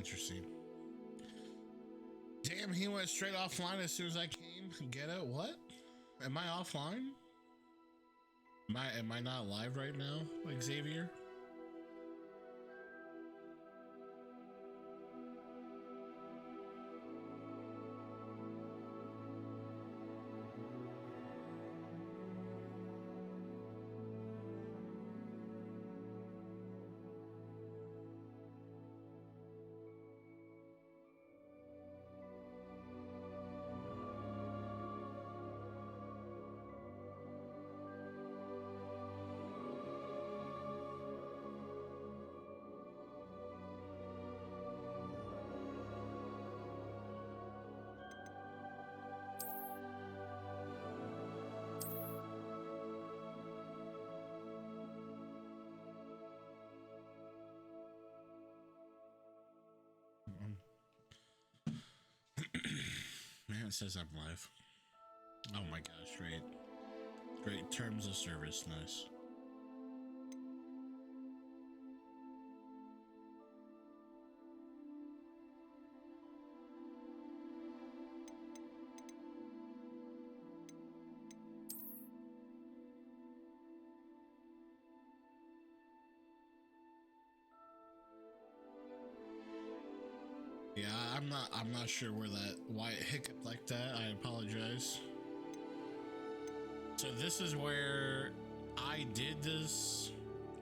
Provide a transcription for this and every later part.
Interesting. Damn, he went straight offline as soon as I came. Get it? What? Am I offline? Am I not live right now, Xavier? Man, it says I'm live. Oh my gosh, great. Great terms of service, nice. Yeah, I'm not sure why it hiccuped like that. I apologize. So this is where I did this,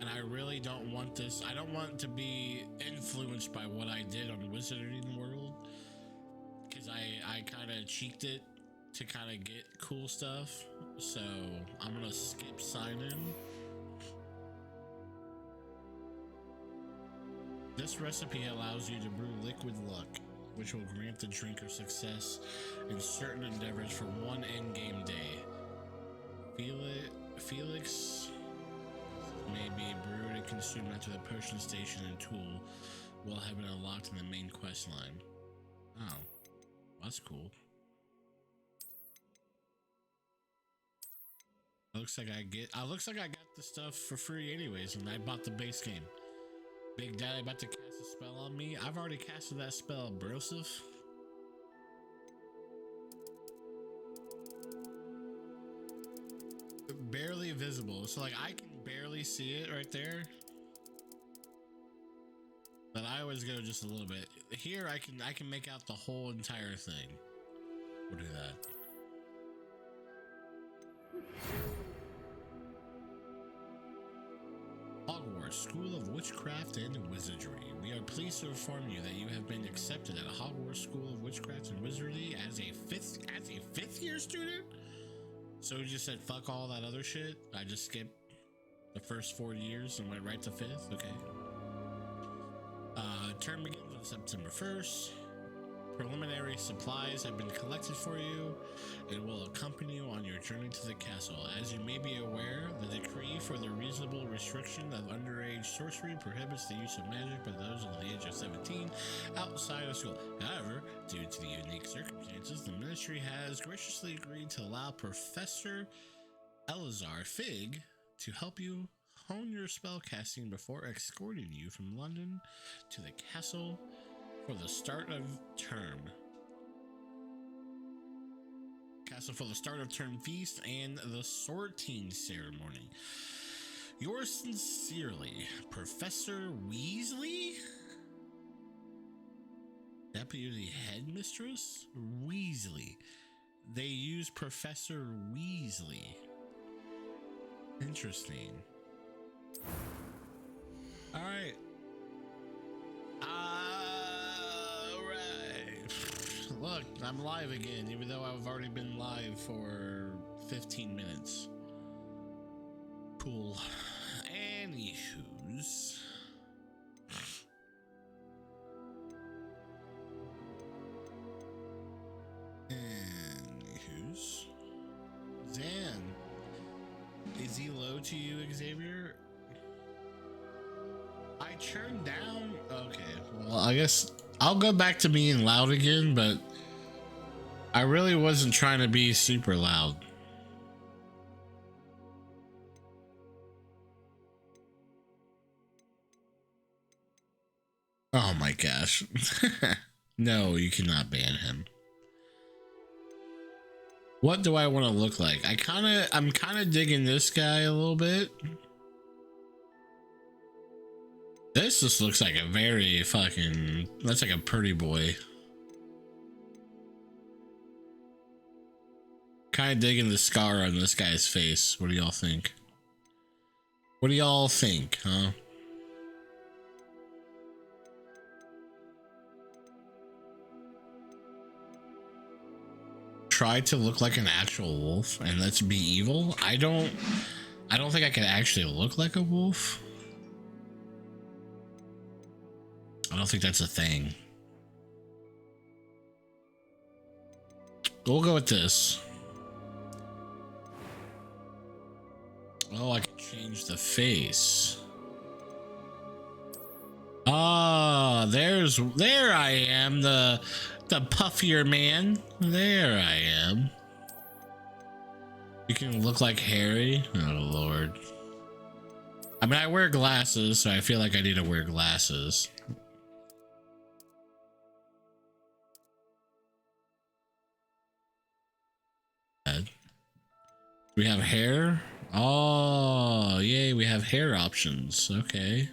and I really don't want this. I don't want to be influenced by what I did on Wizarding World, because I kind of cheeked it to kind of get cool stuff. So I'm gonna skip sign in. This recipe allows you to brew liquid luck, which will grant the drinker success in certain endeavors for one end-game day. Felix may be brewed and consumed after the potion station and tool will have been unlocked in the main quest line. Oh, that's cool. Looks like I got the stuff for free anyways, and I bought the base game. Big Daddy about to cast a spell on me. I've already casted that spell, Broseph. Barely visible. So like I can barely see it right there. But I always go just a little bit. Here I can make out the whole entire thing. We'll do that. Hogwarts School of Witchcraft and Wizardry. We are pleased to inform you that you have been accepted at Hogwarts School of Witchcraft and Wizardry as a fifth year student. So we just said fuck all that other shit. I just skipped the first 4 years and went right to 5th. Okay. Term begins on September 1st. Preliminary supplies have been collected for you and will accompany you on your journey to the castle. As you may be aware, the decree for the reasonable restriction of underage sorcery prohibits the use of magic by those under the age of 17 outside of school. However, due to the unique circumstances, the ministry has graciously agreed to allow Professor Elazar Fig to help you hone your spellcasting before escorting you from London to the castle for the start of term. Castle for the start of term feast and the sorting ceremony. Yours sincerely, Professor Weasley? Deputy Headmistress? Weasley. They use Professor Weasley. Interesting. Alright. Look, I'm live again, even though I've already been live for 15 minutes. Cool. Anywho's. Zan. Is he low to you, Xavier? I turned down. Okay, well, I guess I'll go back to being loud again, but I really wasn't trying to be super loud. Oh my gosh. No, you cannot ban him. What do I want to look like? I'm kind of digging this guy a little bit. This just looks like a very fucking, that's like a pretty boy. Kind of digging the scar on this guy's face. What do y'all think? What do y'all think, huh? Try to look like an actual wolf and let's be evil. I don't think I can actually look like a wolf. I don't think that's a thing. We'll go with this. Oh, I can change the face. Ah, there I am, the puffier man. There I am. You can look like Harry. Oh Lord. I mean, I wear glasses, so I feel like I need to wear glasses. We have hair. Oh, yay, we have hair options. Okay.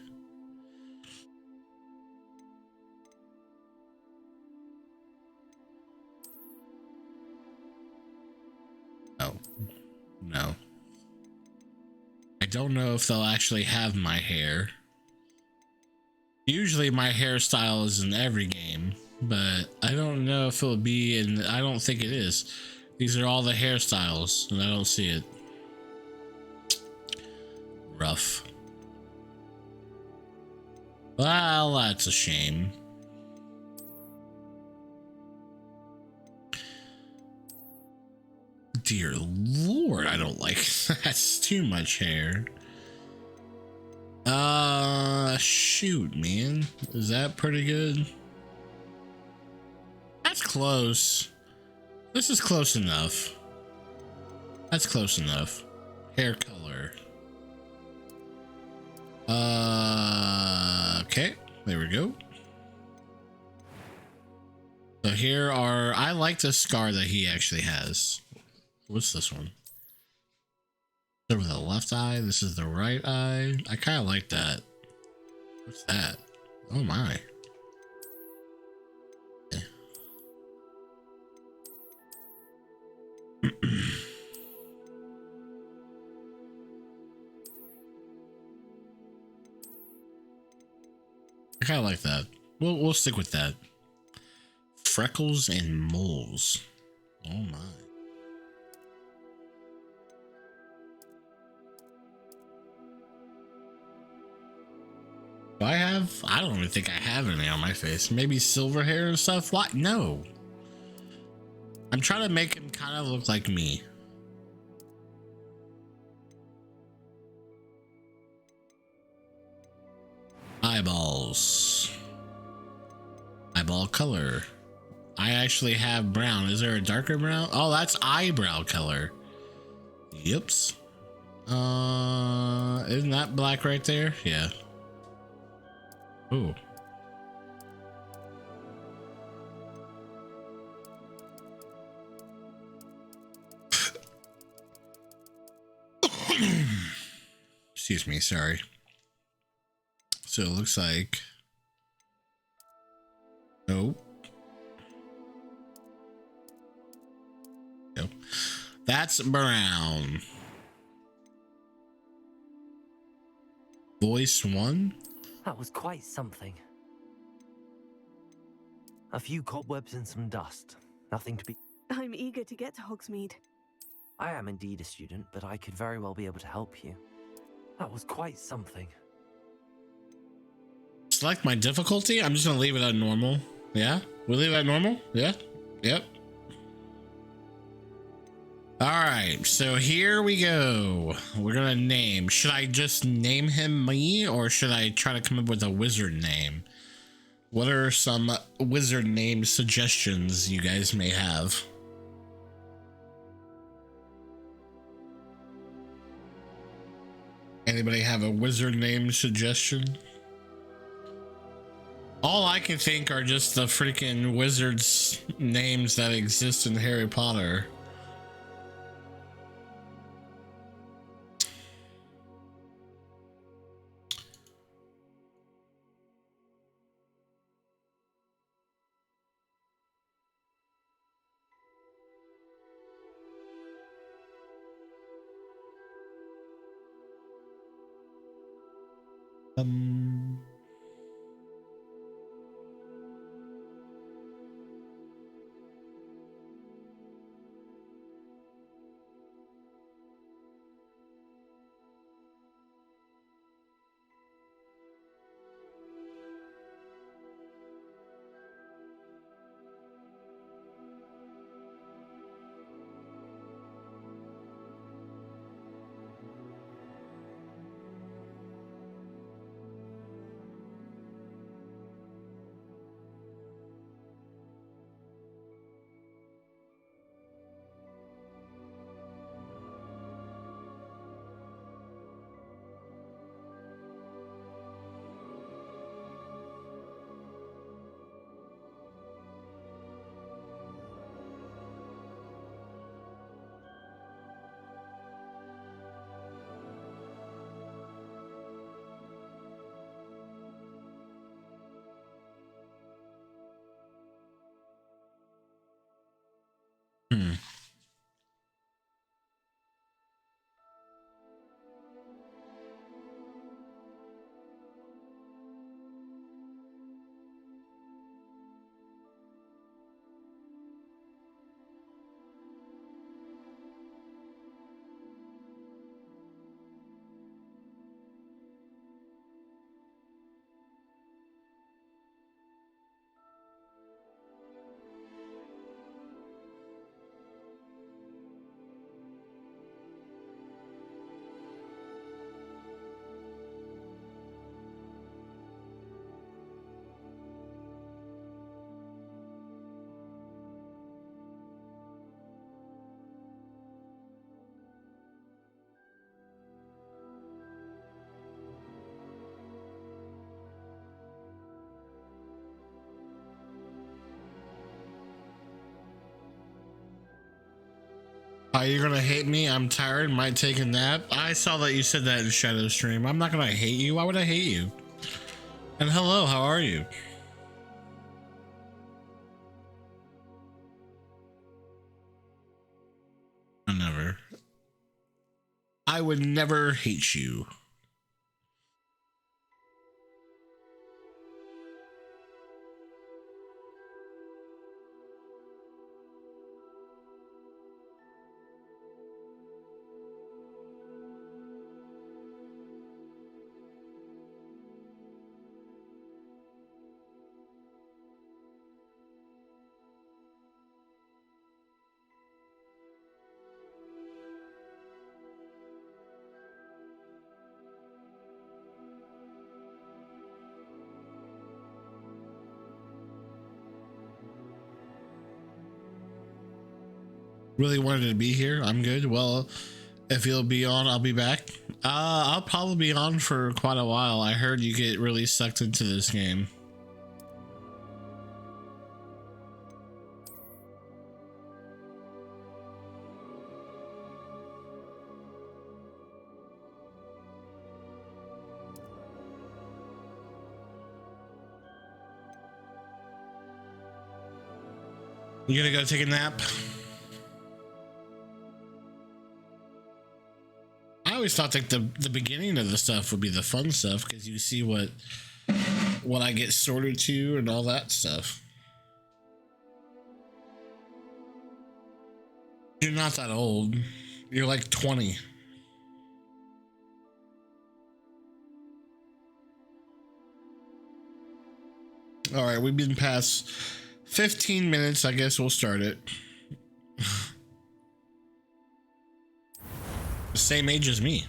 Oh, no. I don't know if they'll actually have my hair. Usually my hairstyle is in every game, but I don't know if it'll be in, I don't think it is. These are all the hairstyles and I don't see it. Rough. Well, that's a shame. Dear Lord, I don't like that's too much hair. Shoot, man. Is that pretty good? That's close. This is close enough. That's close enough. Hair color. Okay, there we go. So here are, I like the scar that he actually has. What's this one? Over the left eye. This is the right eye. I kind of like that. What's that? Oh my. Okay. I kind of like that. We'll stick with that. Freckles and moles. Oh my. Do I have? I don't even think I have any on my face. Maybe silver hair and stuff. What? No. I'm trying to make him kind of look like me. Eyeballs. Eyeball color. I actually have brown. Is there a darker brown? Oh, that's eyebrow color. Yips. Isn't that black right there? Yeah. Ooh. Excuse me, sorry. So it looks like, nope. Nope. That's brown. Voice 1? That was quite something. A few cobwebs and some dust. Nothing to be... I'm eager to get to Hogsmeade. I am indeed a student, but I could very well be able to help you. That was quite something. Select my difficulty. I'm just gonna leave it at normal. Yeah, we leave it at normal. Yeah, yep. All right, so here we go. We're gonna name. Should I just name him me, or should I try to come up with a wizard name? What are some wizard name suggestions you guys may have? Anybody have a wizard name suggestion? Oh, All I can think are just the freaking wizards' names that exist in Harry Potter. Hmm. Are you gonna hate me? I'm tired, might take a nap. I saw that you said that in Shadow Stream. I'm not gonna hate you. Why would I hate you? And hello, how are you? Never. I would never hate you. Really wanted to be here. I'm good. Well, if you'll be on, I'll be back. I'll probably be on for quite a while. I heard you get really sucked into this game. You gonna go take a nap? I always thought like the beginning of the stuff would be the fun stuff because you see what I get sorted to and all that stuff. You're not that old. You're like 20. All right, we've been past 15 minutes. I guess we'll start it. The same age as me.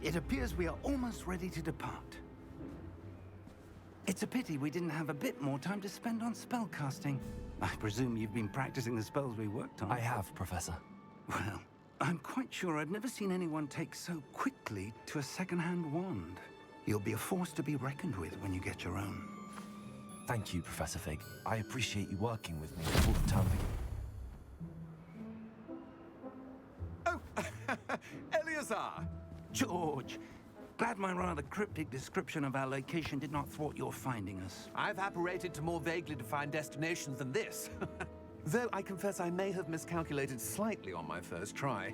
It appears we are almost ready to depart. It's a pity we didn't have a bit more time to spend on spellcasting. I presume you've been practicing the spells we worked on. I have, Professor. Well, I'm quite sure I've never seen anyone take so quickly to a second-hand wand. You'll be a force to be reckoned with when you get your own. Thank you, Professor Fig. I appreciate you working with me before the term begins. Oh, Eleazar! George, glad my rather cryptic description of our location did not thwart your finding us. I've apparated to more vaguely defined destinations than this. Though I confess I may have miscalculated slightly on my first try.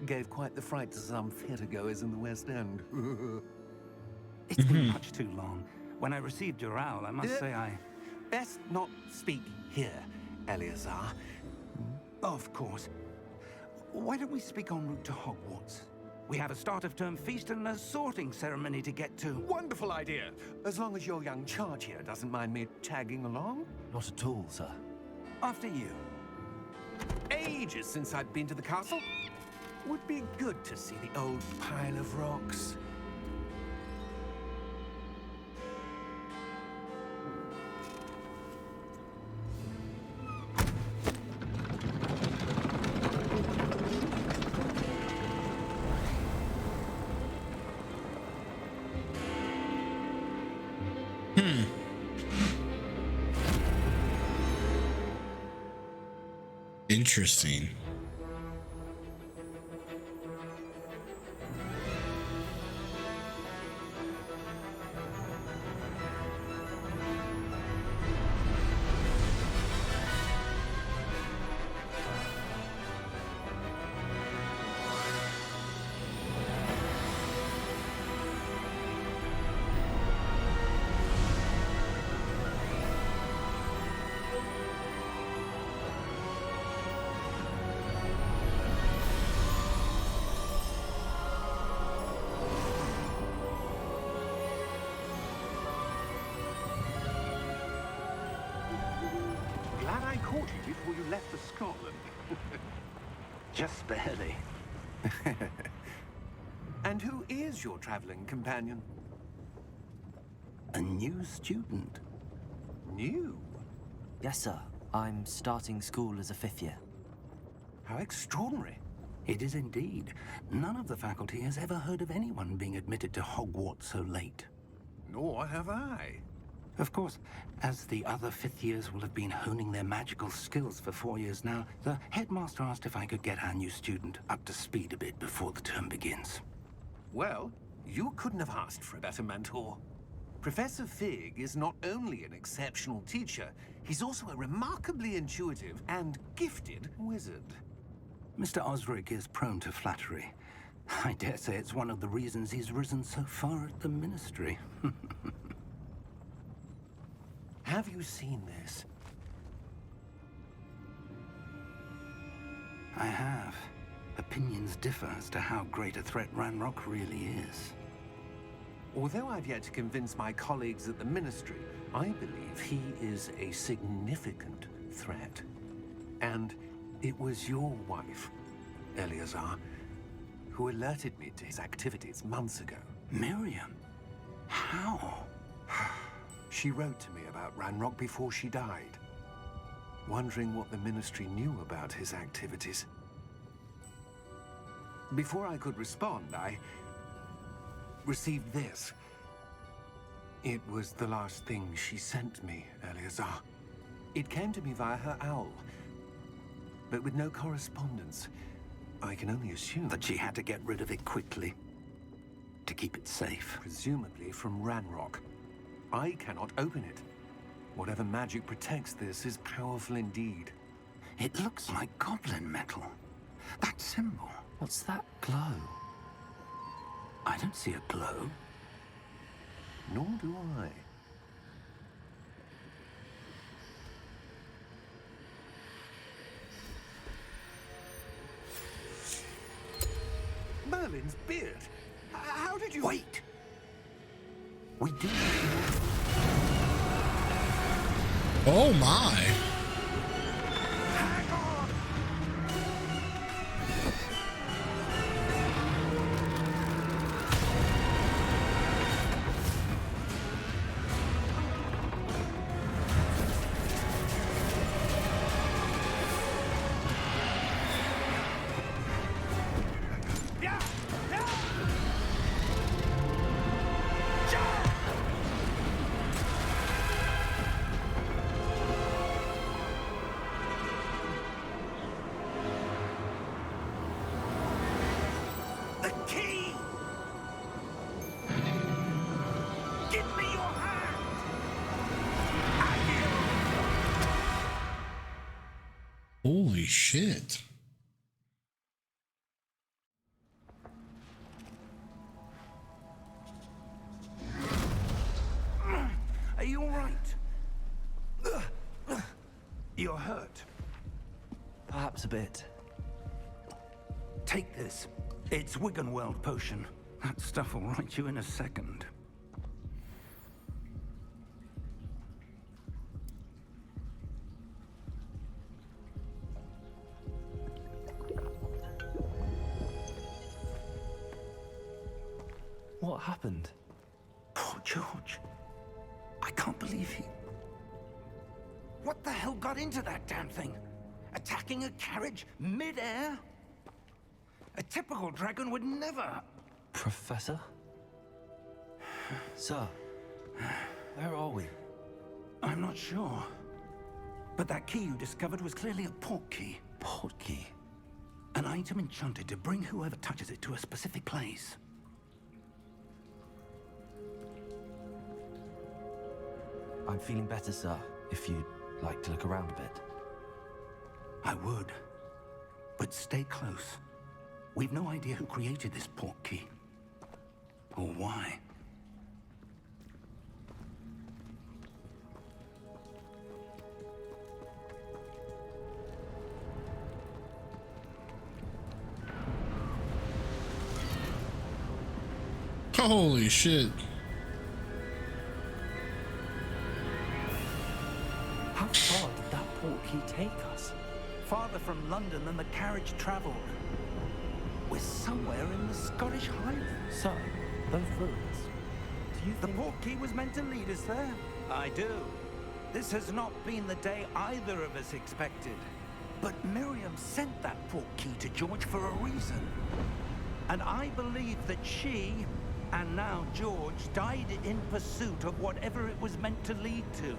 Gave quite the fright to some theatergoers in the West End. It's been much too long. When I received your owl, I must say I... Best not speak here, Eleazar. Of course. Why don't we speak en route to Hogwarts? We have a start-of-term feast and a sorting ceremony to get to. Wonderful idea! As long as your young charge here doesn't mind me tagging along. Not at all, sir. After you. Ages since I've been to the castle. Would be good to see the old pile of rocks. Interesting. Glad I caught you before you left for Scotland. Just barely. And who is your traveling companion? A new student. New? Yes, sir. I'm starting school as a 5th year. How extraordinary. It is indeed. None of the faculty has ever heard of anyone being admitted to Hogwarts so late. Nor have I. Of course, as the other 5th years will have been honing their magical skills for 4 years now, the headmaster asked if I could get our new student up to speed a bit before the term begins. Well, you couldn't have asked for a better mentor. Professor Fig is not only an exceptional teacher, he's also a remarkably intuitive and gifted wizard. Mr. Osric is prone to flattery. I dare say it's one of the reasons he's risen so far at the Ministry. Have you seen this? I have. Opinions differ as to how great a threat Ranrock really is. Although I've yet to convince my colleagues at the Ministry, I believe he is a significant threat. And it was your wife, Eleazar, who alerted me to his activities months ago. Miriam? How? She wrote to me about Ranrock before she died, wondering what the Ministry knew about his activities. Before I could respond, I received this. It was the last thing she sent me, Eleazar. It came to me via her owl, but with no correspondence. I can only assume That she had to get rid of it quickly. To keep it safe. presumably from Ranrock. I cannot open it. Whatever magic protects this is powerful indeed. It looks like goblin metal. That symbol. What's that glow? I don't see a glow. Nor do I. Merlin's beard. How did you... Wait! We do. Oh my. Hang on! Holy shit. Are you all right? You're hurt. Perhaps a bit. Take this. It's Wiggenweld potion. That stuff will right you in a second. What happened? Poor George. I can't believe he... What the hell got into that damn thing? Attacking a carriage mid-air? A typical dragon would never... Professor? Sir, where are we? I'm not sure. But that key you discovered was clearly a port key. Port key? An item enchanted to bring whoever touches it to a specific place. I'm feeling better, sir, if you'd like to look around a bit. I would. But stay close. We've no idea who created this port key. Or why. Holy shit. How far did that port key take us? Farther from London than the carriage traveled. We're somewhere in the Scottish Highlands. Sir, those ruins. Do you The think... port key was meant to lead us there? I do. This has not been the day either of us expected. But Miriam sent that port key to George for a reason. And I believe that she, and now George, died in pursuit of whatever it was meant to lead to.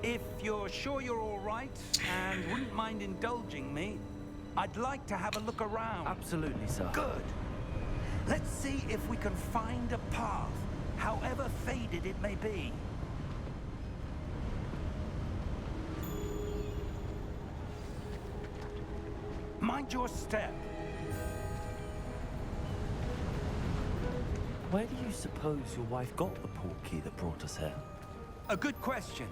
If you're sure you're all right, and wouldn't mind indulging me, I'd like to have a look around. Absolutely, sir. Good. Let's see if we can find a path, however faded it may be. Mind your step. Where do you suppose your wife got the port key that brought us here? A good question.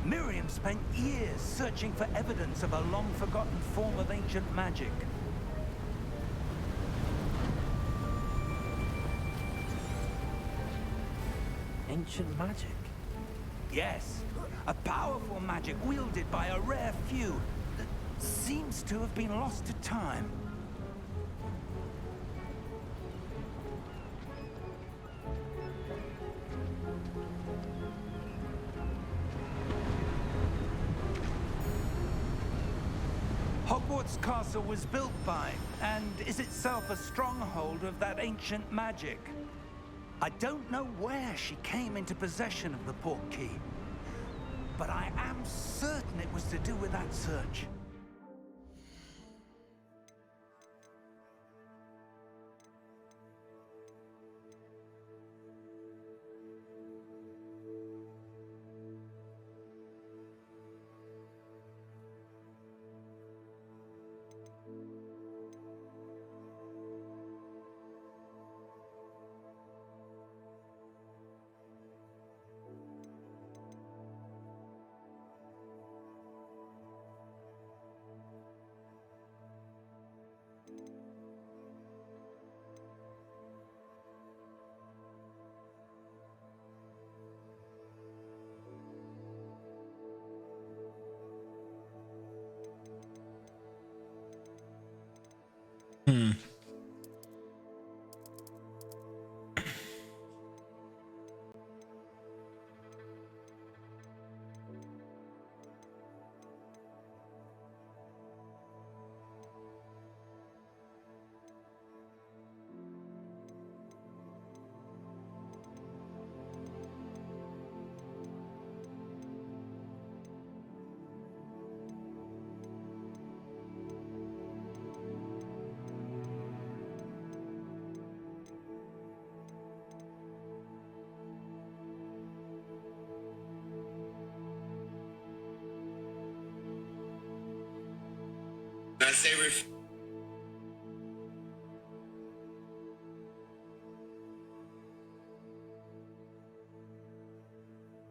Miriam spent years searching for evidence of a long-forgotten form of ancient magic. Ancient magic? Yes, a powerful magic wielded by a rare few that seems to have been lost to time. Hogwarts Castle was built by, and is itself a stronghold of that ancient magic. I don't know where she came into possession of the port key, but I am certain it was to do with that search. I say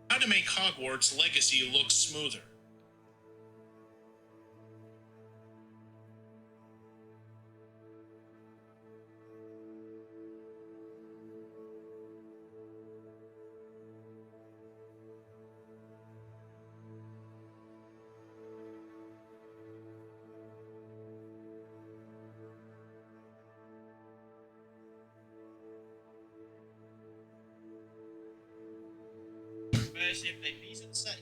how to make Hogwarts Legacy look smoother. If they reason set.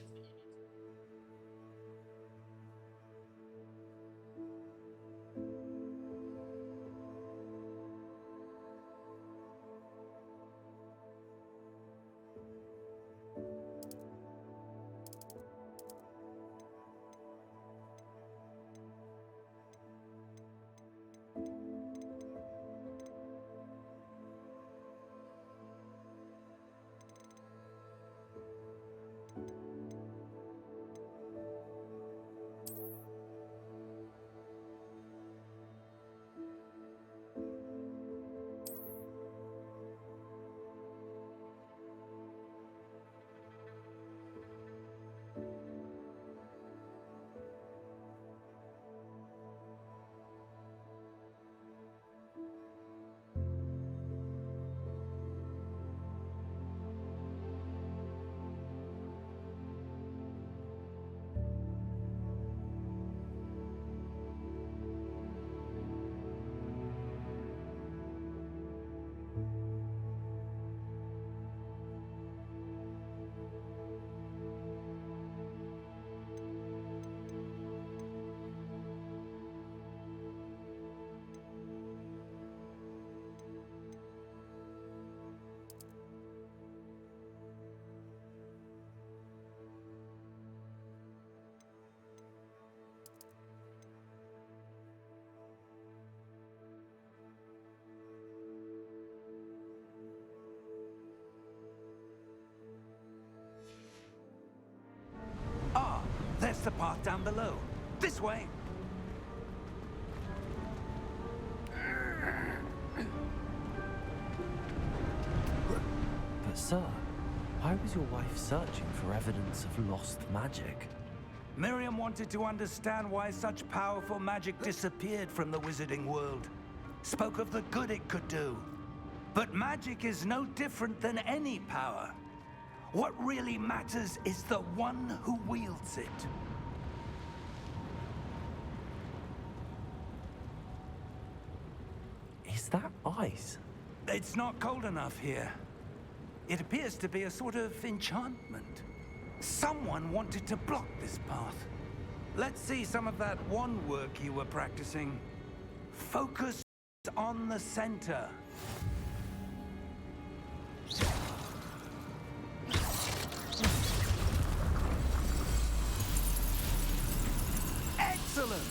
There's the path down below. This way. But sir, why was your wife searching for evidence of lost magic? Miriam wanted to understand why such powerful magic disappeared from the wizarding world. Spoke of the good it could do. But magic is no different than any power. What really matters is the one who wields it. Is that ice? It's not cold enough here. It appears to be a sort of enchantment. Someone wanted to block this path. Let's see some of that wand work you were practicing. Focus on the center. Excellent!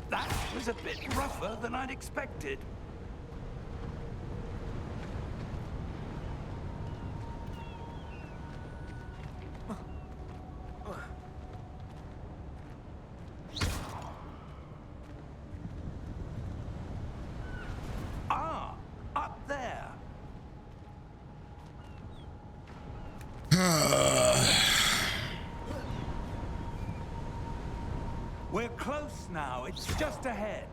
That was a bit rougher than I'd expected. Ah, up there. We're close now. It's just ahead.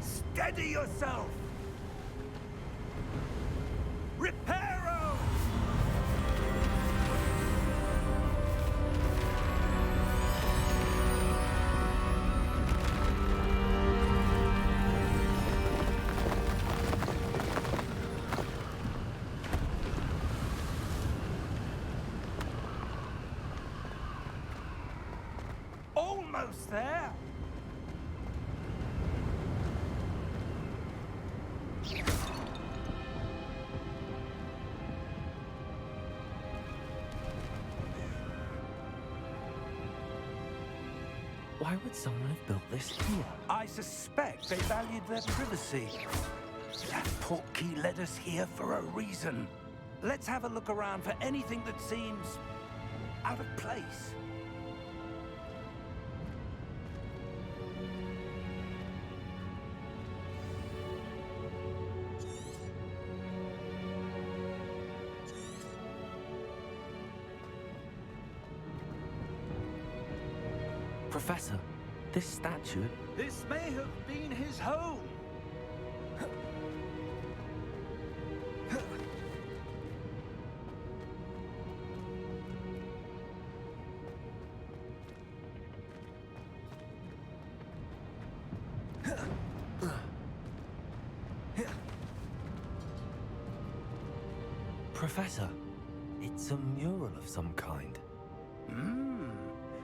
Steady yourself! Reparo! Almost there. Why would someone have built this here? I suspect they valued their privacy. That portkey led us here for a reason. Let's have a look around for anything that seems out of place. Professor, this statue... This may have been his home. Professor, it's a mural of some kind.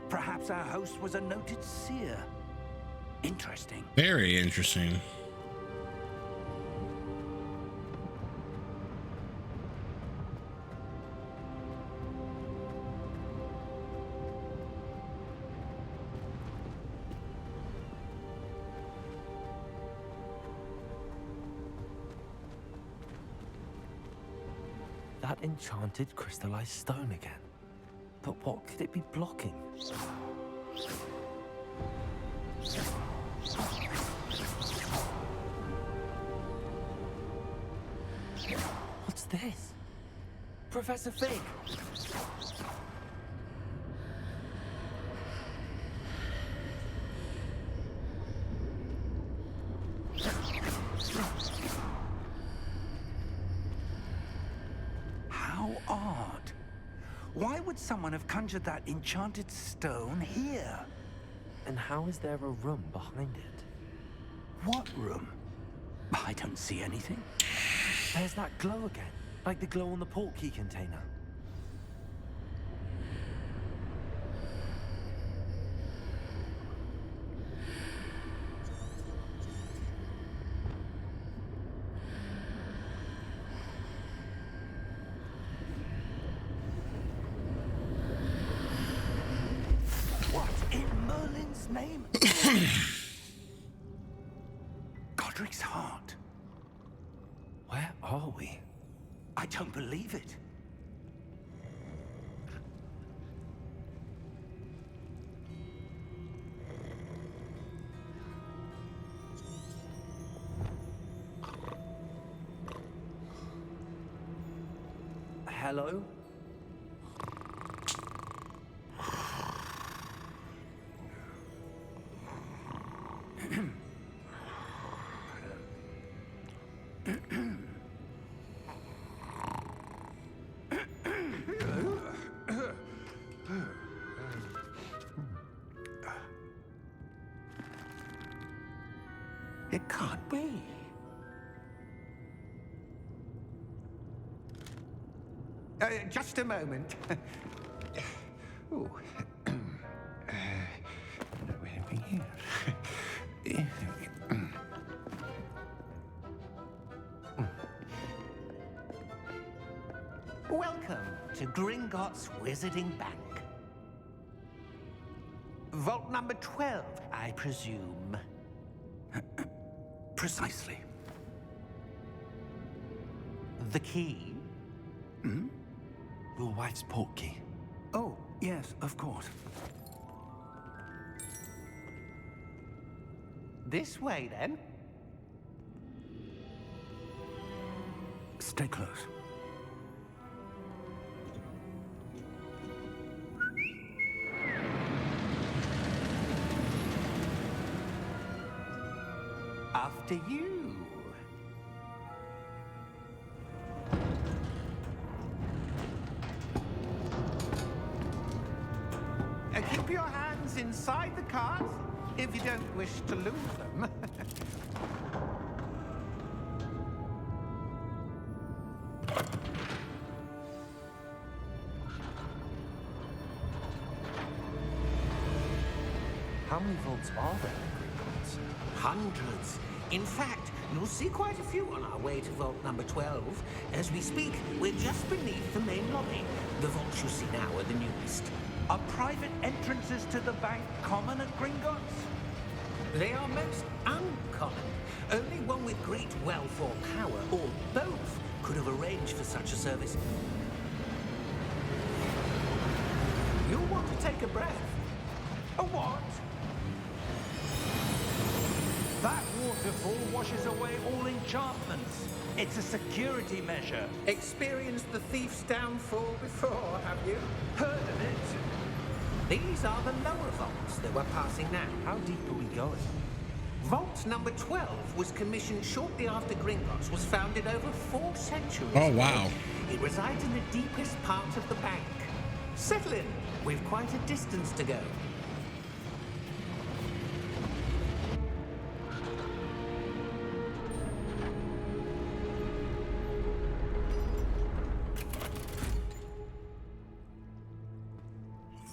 Perhaps our host was a noted seer. Interesting. Very interesting. That enchanted crystallized stone again. But what could it be blocking? What's this? Professor Fig! How odd. Why would someone have conjured that enchanted stone here? And how is there a room behind it? What room? I don't see anything. There's that glow again, like the glow on the portkey container. What in Merlin's name? Godric's heart. Where are we? I don't believe it. Hello? It can't be. Just a moment. Ooh. Here. Welcome to Gringotts Wizarding Bank. Vault number 12, I presume. Precisely. The key? Your wife's portkey. Oh, yes, of course. This way, then. Stay close. After you. Keep your hands inside the cart if you don't wish to lose them. How many vaults are there in Gringotts? Hundreds. In fact, you'll see quite a few on our way to vault number 12. As we speak, we're just beneath the main lobby. The vaults you see now are the newest. Are private entrances to the bank common at Gringotts? They are most uncommon. Only one with great wealth or power, or both, could have arranged for such a service. You'll want to take a breath. A what? That waterfall washes away all enchantments. It's a security measure. Experienced the thief's downfall before, have you? Heard of it? These are the lower vaults that we're passing now. How deep are we going? Vault number 12 was commissioned shortly after Gringotts was founded over 4 centuries Oh, ago. wow. It resides in the deepest part of the bank. Settle in. We've quite a distance to go.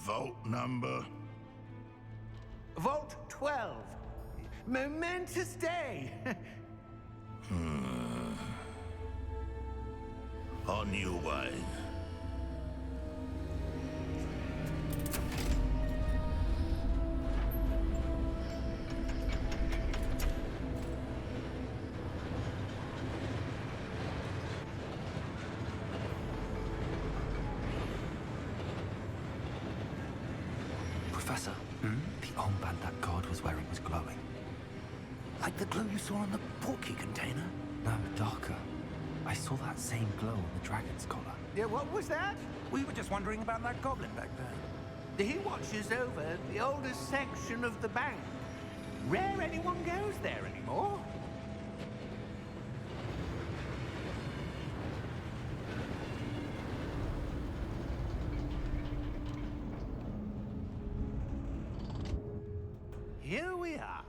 Vault number? Vault 12. Momentous day. On your way. Professor, the armband that guard was wearing was glowing. Like the glow you saw on the portkey container? No, darker. I saw that same glow on the dragon's collar. Yeah, what was that? We were just wondering about that goblin back there. He watches over the oldest section of the bank. Rare anyone goes there anymore. Here we are.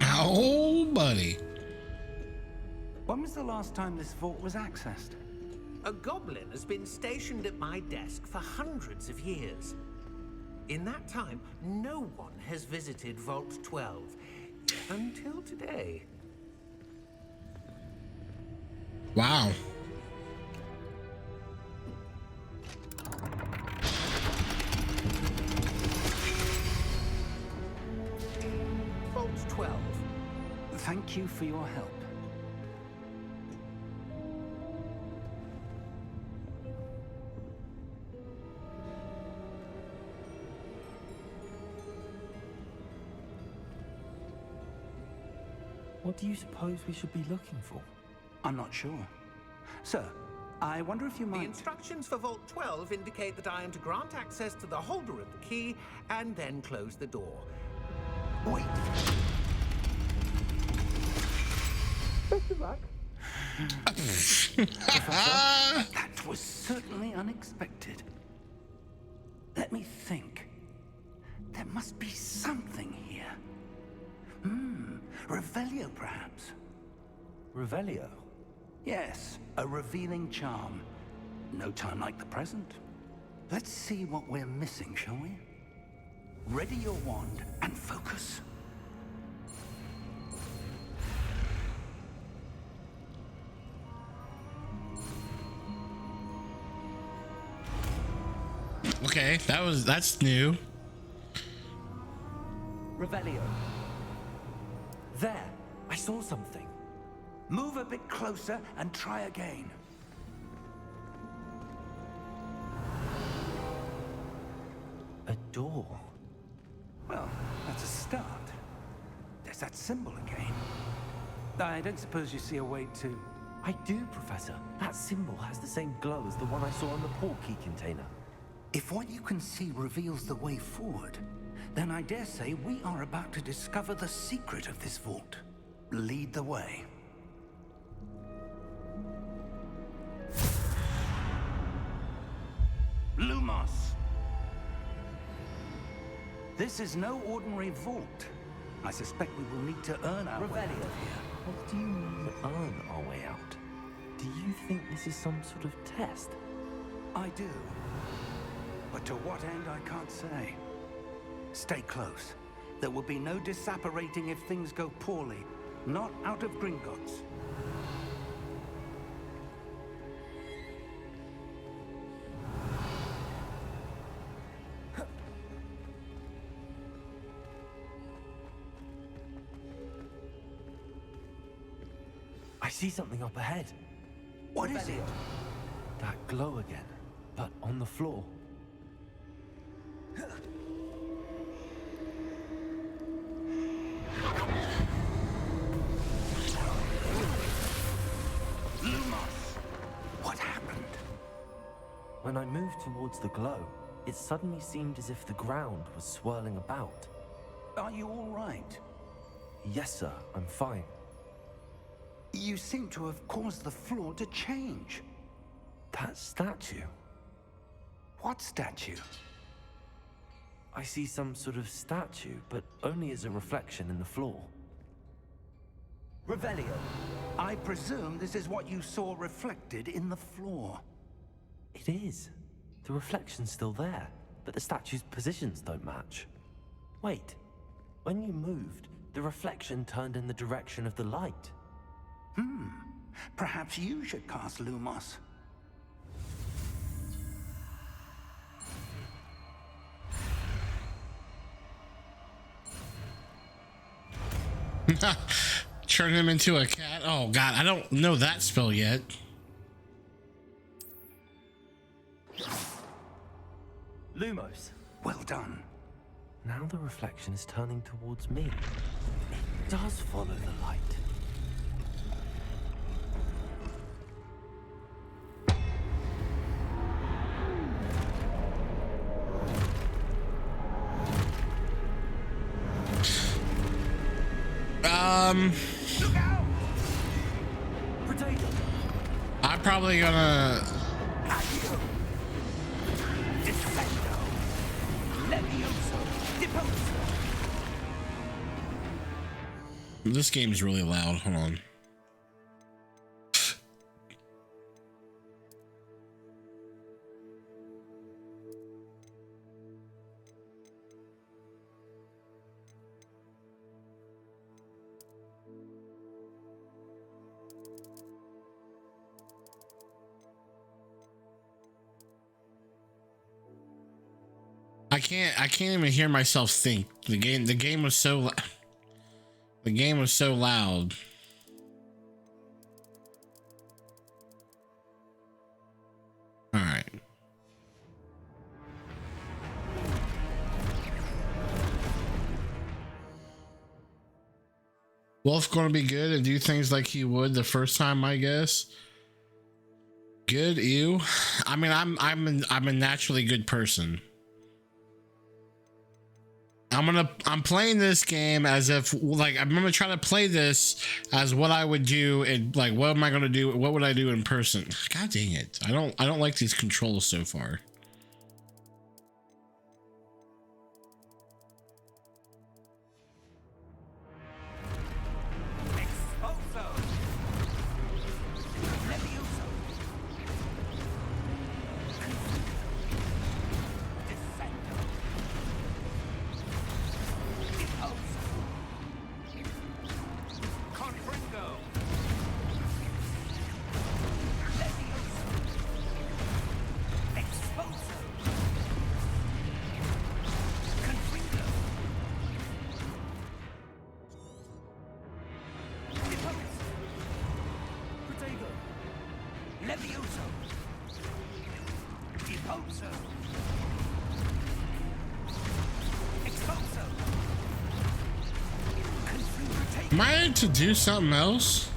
Ow, buddy. When was the last time this vault was accessed? A goblin has been stationed at my desk for hundreds of years. In that time, no one has visited Vault 12. Until today. Wow. Vault 12. Thank you for your help. What do you suppose we should be looking for? I'm not sure. Sir, I wonder if you The might... instructions for Vault 12 indicate that I am to grant access to the holder of the key and then close the door. Wait! Best of luck. That was certainly unexpected. Let me think. There must be something here. Revelio, perhaps? Revelio? Yes, a revealing charm. No time like the present. Let's see what we're missing, shall we? Ready your wand and focus. Okay, that's new. Revelio. There, I saw something. Move a bit closer and try again. A door. Well, that's a start. There's that symbol again. I don't suppose you see a way to... I do, Professor. That symbol has the same glow as the one I saw on the portkey container. If what you can see reveals the way forward, then I dare say we are about to discover the secret of this vault. Lead the way. Lumos! This is no ordinary vault. I suspect we will need to earn our way out of here. What do you mean, earn our way out? Do you think this is some sort of test? I do. But to what end, I can't say. Stay close. There will be no disapparating if things go poorly. Not out of Gringotts. I see something up ahead. What is it? That glow again, but on the floor. Lumos! What happened? When I moved towards the glow, it suddenly seemed as if the ground was swirling about. Are you all right? Yes, sir, I'm fine. You seem to have caused the floor to change. That statue. What statue? I see some sort of statue, but only as a reflection in the floor. Revelio, I presume this is what you saw reflected in the floor. It is. The reflection's still there, but the statue's positions don't match. Wait, when you moved, the reflection turned in the direction of the light. Perhaps you should cast Lumos. Turn him into a cat. Oh god, I don't know that spell yet. Lumos. Well done. Now the reflection is turning towards me. It does follow the light. Look out! Potato! I'm probably gonna. Accio! Defendo! Levioso! Deposo! This game's really loud. Hold on. I can't even hear myself think. The game was so loud. All right. Wolf going to be good and do things like he would the first time, I guess. Good, ew. I mean, I'm a naturally good person. I'm playing this game as if like I'm gonna try to play this as what I would do and like what am I gonna do? What would I do in person? God dang it! I don't like these controls so far. Am I to do something else?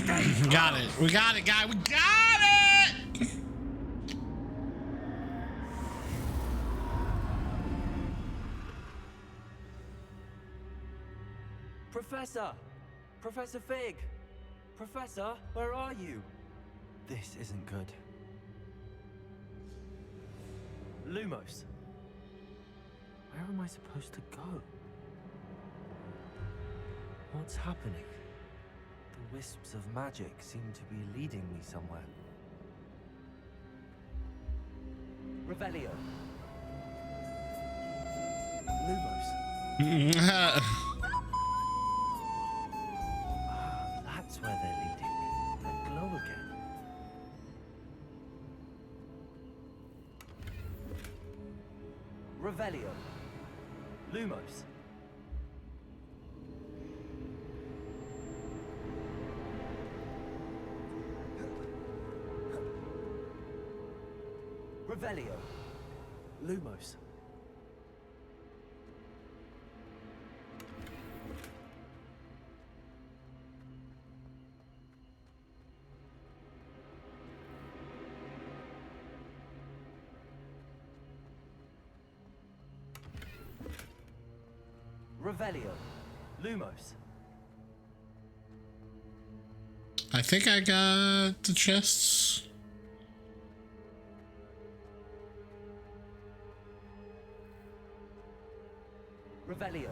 Got it. We got it, guy. We got it! Professor! Professor Fig! Professor, where are you? This isn't good. Lumos. Where am I supposed to go? What's happening? The wisps of magic seem to be leading me somewhere. Revelio. Lumos. That's where they're leading me. That glow again. Revelio. Lumos. Revelio. Lumos. Revelio. Lumos. I think I got the chests. Revelio.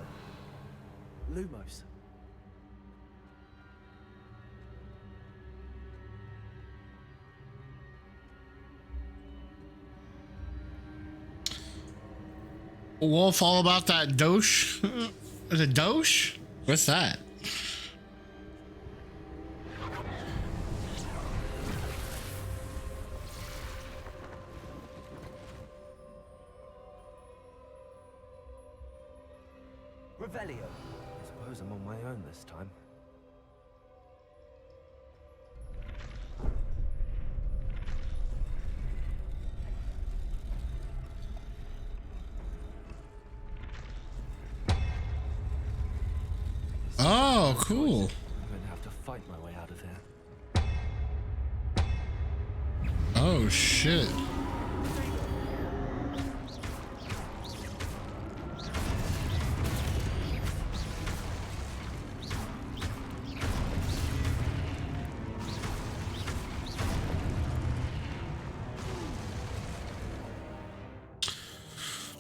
Lumos. Wolf, all about that dosh. Is it dosh? What's that? Revelio. I suppose I'm on my own this time. Oh, cool. I'm going to have to fight my way out of here. Oh, shit.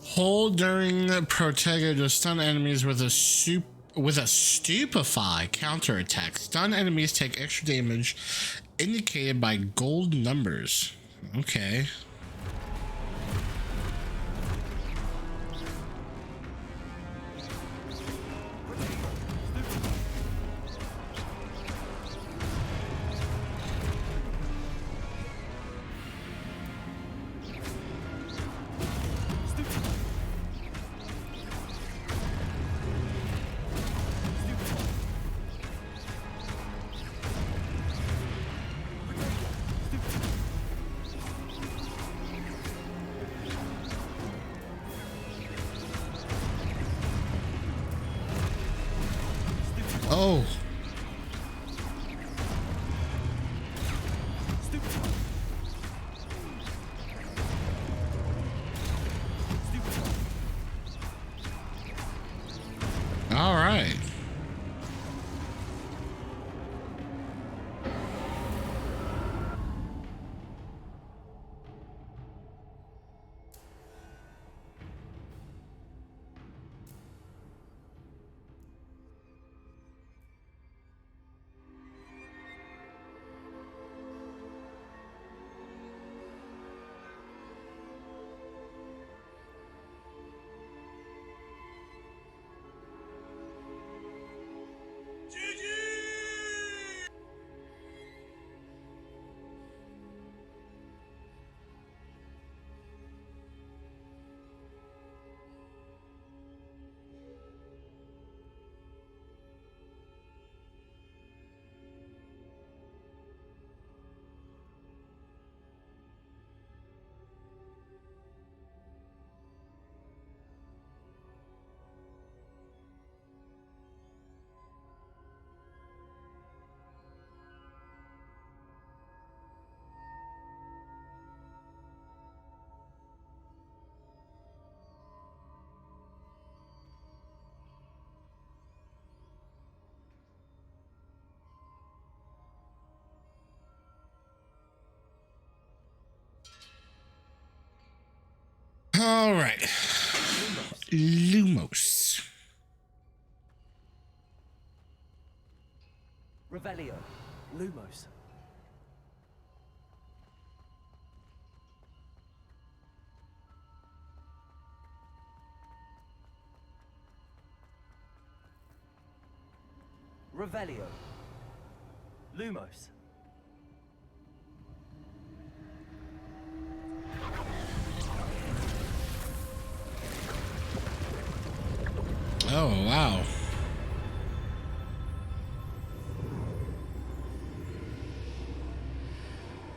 Hold during Protego to stun enemies with a stupefy counterattack. Stun enemies take extra damage indicated by gold numbers. Okay. Oh. All right. All right. Lumos. Revelio. Lumos. Revelio. Lumos. Oh, wow.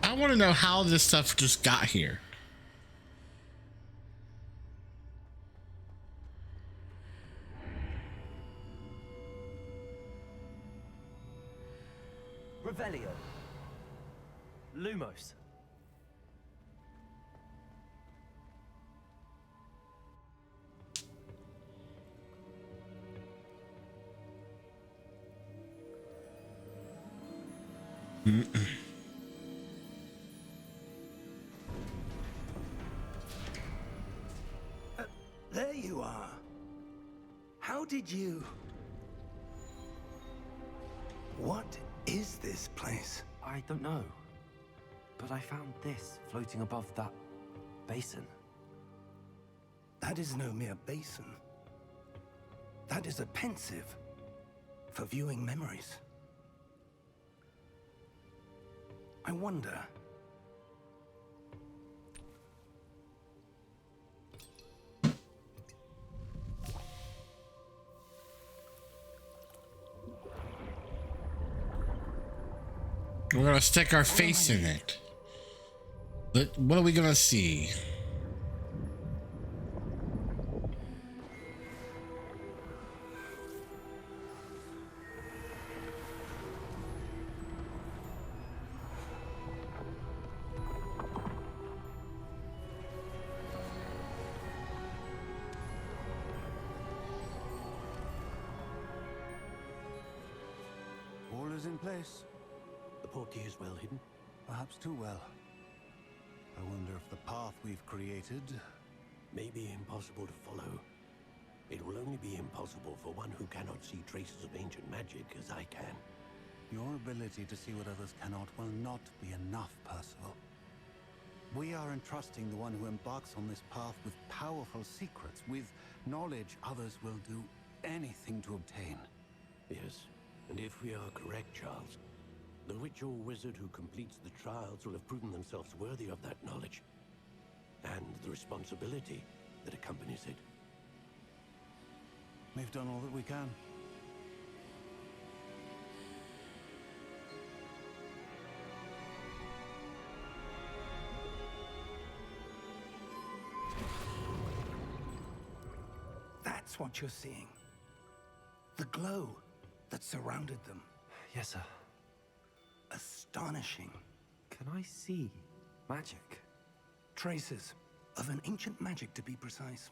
I want to know how this stuff just got here. Revelio. Lumos. There you are. How did you... What is this place? I don't know. But I found this floating above that basin. That is no mere basin. That is a pensive for viewing memories. I wonder... We're gonna stick our face in it. What are we gonna see? All is in place. The portkey is well hidden. Perhaps too well. I wonder if the path we've created... May be impossible to follow. It will only be impossible for one who cannot see traces of ancient magic as I can. Your ability to see what others cannot will not be enough, Percival. We are entrusting the one who embarks on this path with powerful secrets, with knowledge others will do anything to obtain. Yes, and if we are correct, Charles, the witch or wizard who completes the trials will have proven themselves worthy of that knowledge, and the responsibility that accompanies it. We've done all that we can. That's what you're seeing. The glow that surrounded them. Yes, sir. Astonishing. Can I see magic? Traces of an ancient magic, to be precise.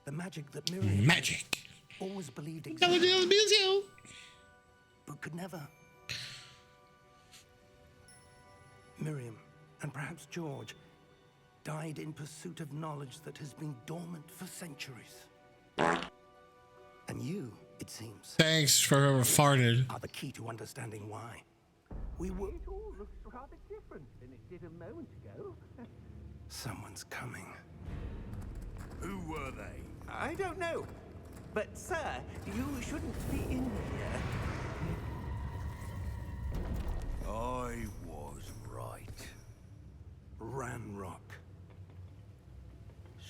The magic that Miriam Magic. always believed existed, but could never. Miriam, and perhaps George, died in pursuit of knowledge that has been dormant for centuries. And you, it seems, Thanks for whoever farted. are the key to understanding why. We were... It all looks rather different than it did a moment ago. Someone's coming. Who were they? I don't know. But, sir, you shouldn't be in here. I was right. Ranrock.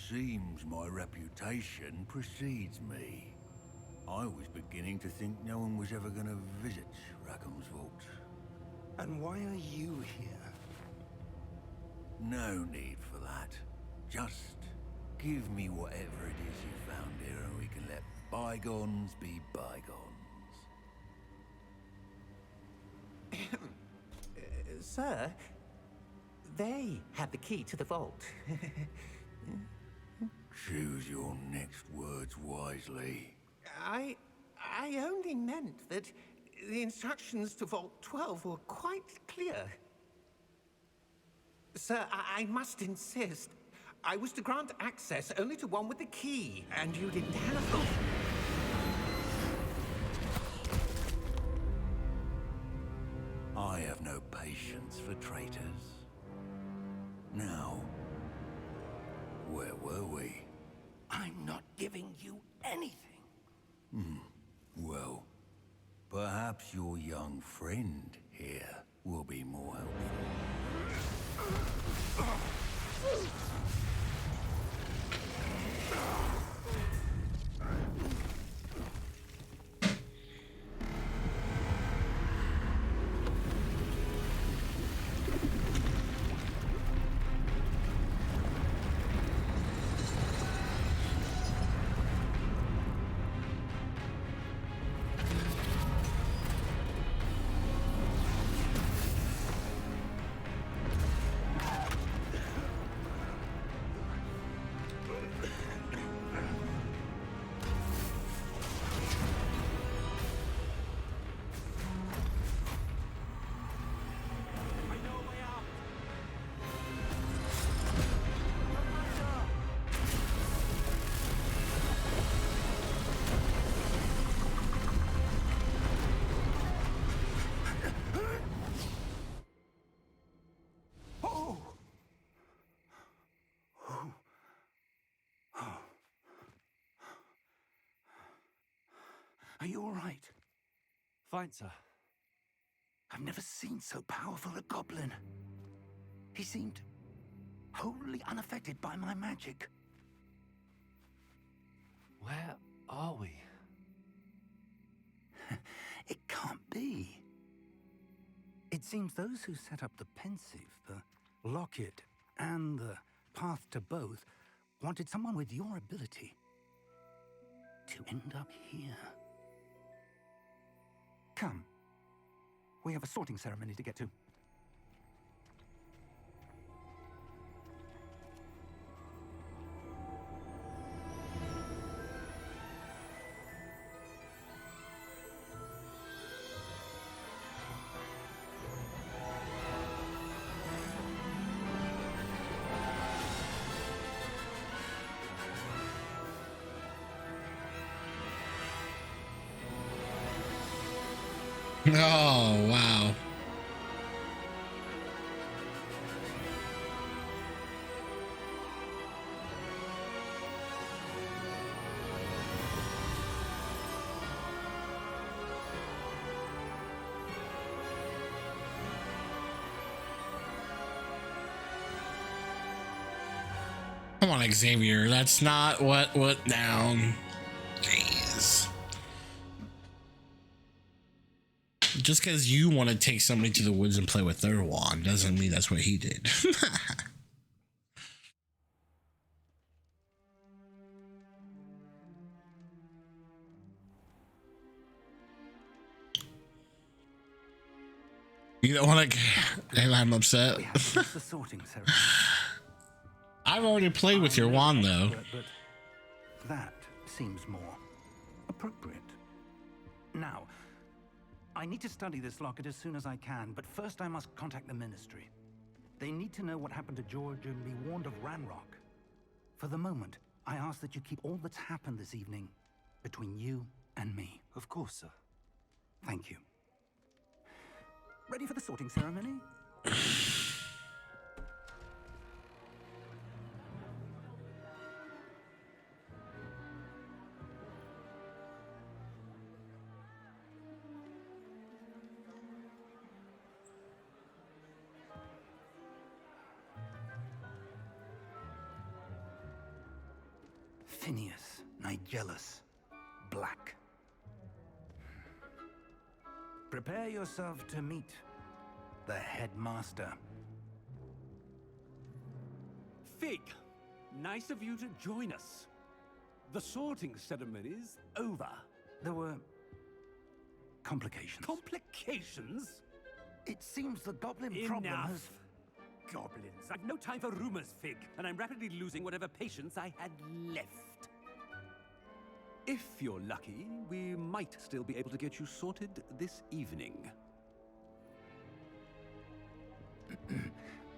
Seems my reputation precedes me. I was beginning to think no one was ever going to visit Rackham's vault. And why are you here? No need for that. Just give me whatever it is you found here and we can let bygones be bygones. Sir, they have the key to the vault. Choose your next words wisely. I only meant that the instructions to Vault 12 were quite clear. Sir, I must insist. I was to grant access only to one with the key, and you didn't have it. I have no patience for traitors. Now, where were we? I'm not giving you anything. Well, perhaps your young friend here will be more helpful. Are you all right? Fine, sir. I've never seen so powerful a goblin. He seemed wholly unaffected by my magic. Where are we? It can't be. It seems those who set up the Pensieve, the Locket, and the Path to Both wanted someone with your ability to end up here. Come. We have a sorting ceremony to get to. Oh, wow. Come on, Xavier. That's not what went down. Jeez. Just because you want to take somebody to the woods and play with their wand doesn't mean that's what he did. You don't want to. I'm upset. The sorting ceremony. I've already played with your wand, though. But that seems more appropriate. Now, I need to study this locket as soon as I can, but first I must contact the Ministry. They need to know what happened to George and be warned of Ranrock. For the moment, I ask that you keep all that's happened this evening between you and me. Of course, sir. Thank you. Ready for the sorting ceremony? Phineas Nigellus Black. Prepare yourself to meet the headmaster. Fig, nice of you to join us. The sorting ceremony's over. There were complications. Complications? It seems the goblin problem Enough. has... Goblins. I've no time for rumors, Fig, and I'm rapidly losing whatever patience I had left. If you're lucky, we might still be able to get you sorted this evening.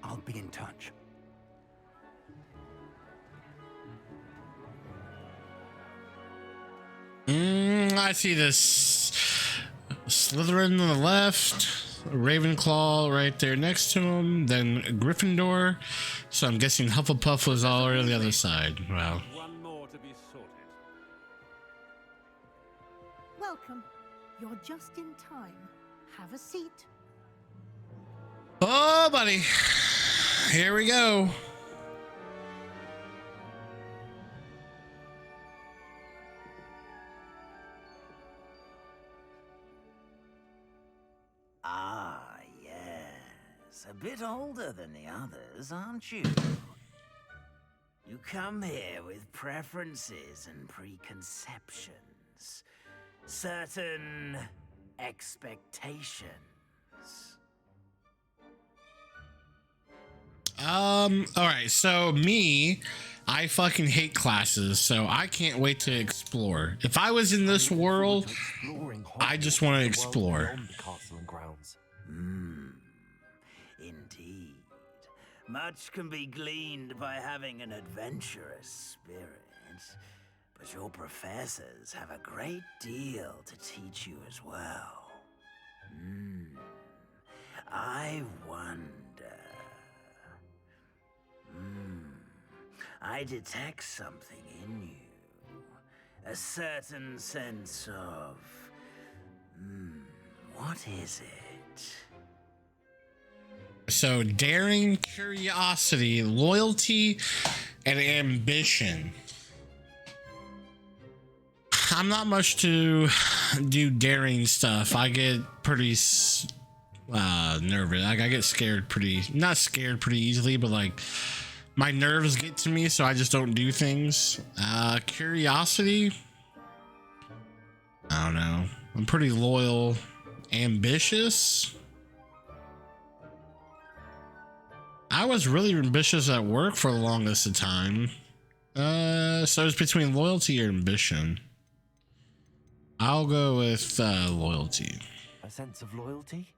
I'll be in touch. I see this Slytherin on the left, Ravenclaw right there next to him, then Gryffindor. So I'm guessing Hufflepuff was all on the other side. Wow. One more to be sorted. Welcome. You're just in time. Have a seat. Oh, buddy. Here we go. Ah, yes. A bit older than the others, aren't you? You come here with preferences and preconceptions. Certain expectations. Alright, so me, I fucking hate classes, so I can't wait to explore. If I was in this world, I just want to explore. Indeed. Much can be gleaned by having an adventurous spirit. But your professors have a great deal to teach you as well. I wonder... I detect something in you. A certain sense of... what is it? So, daring, curiosity, loyalty, and ambition. I'm not much to do daring stuff. I get pretty nervous. Like, I get scared not scared pretty easily, but like my nerves get to me, so I just don't do things. Curiosity, I don't know. I'm pretty loyal. Ambitious, I was really ambitious at work for the longest of time. So it's between loyalty or ambition. I'll go with loyalty. A sense of loyalty?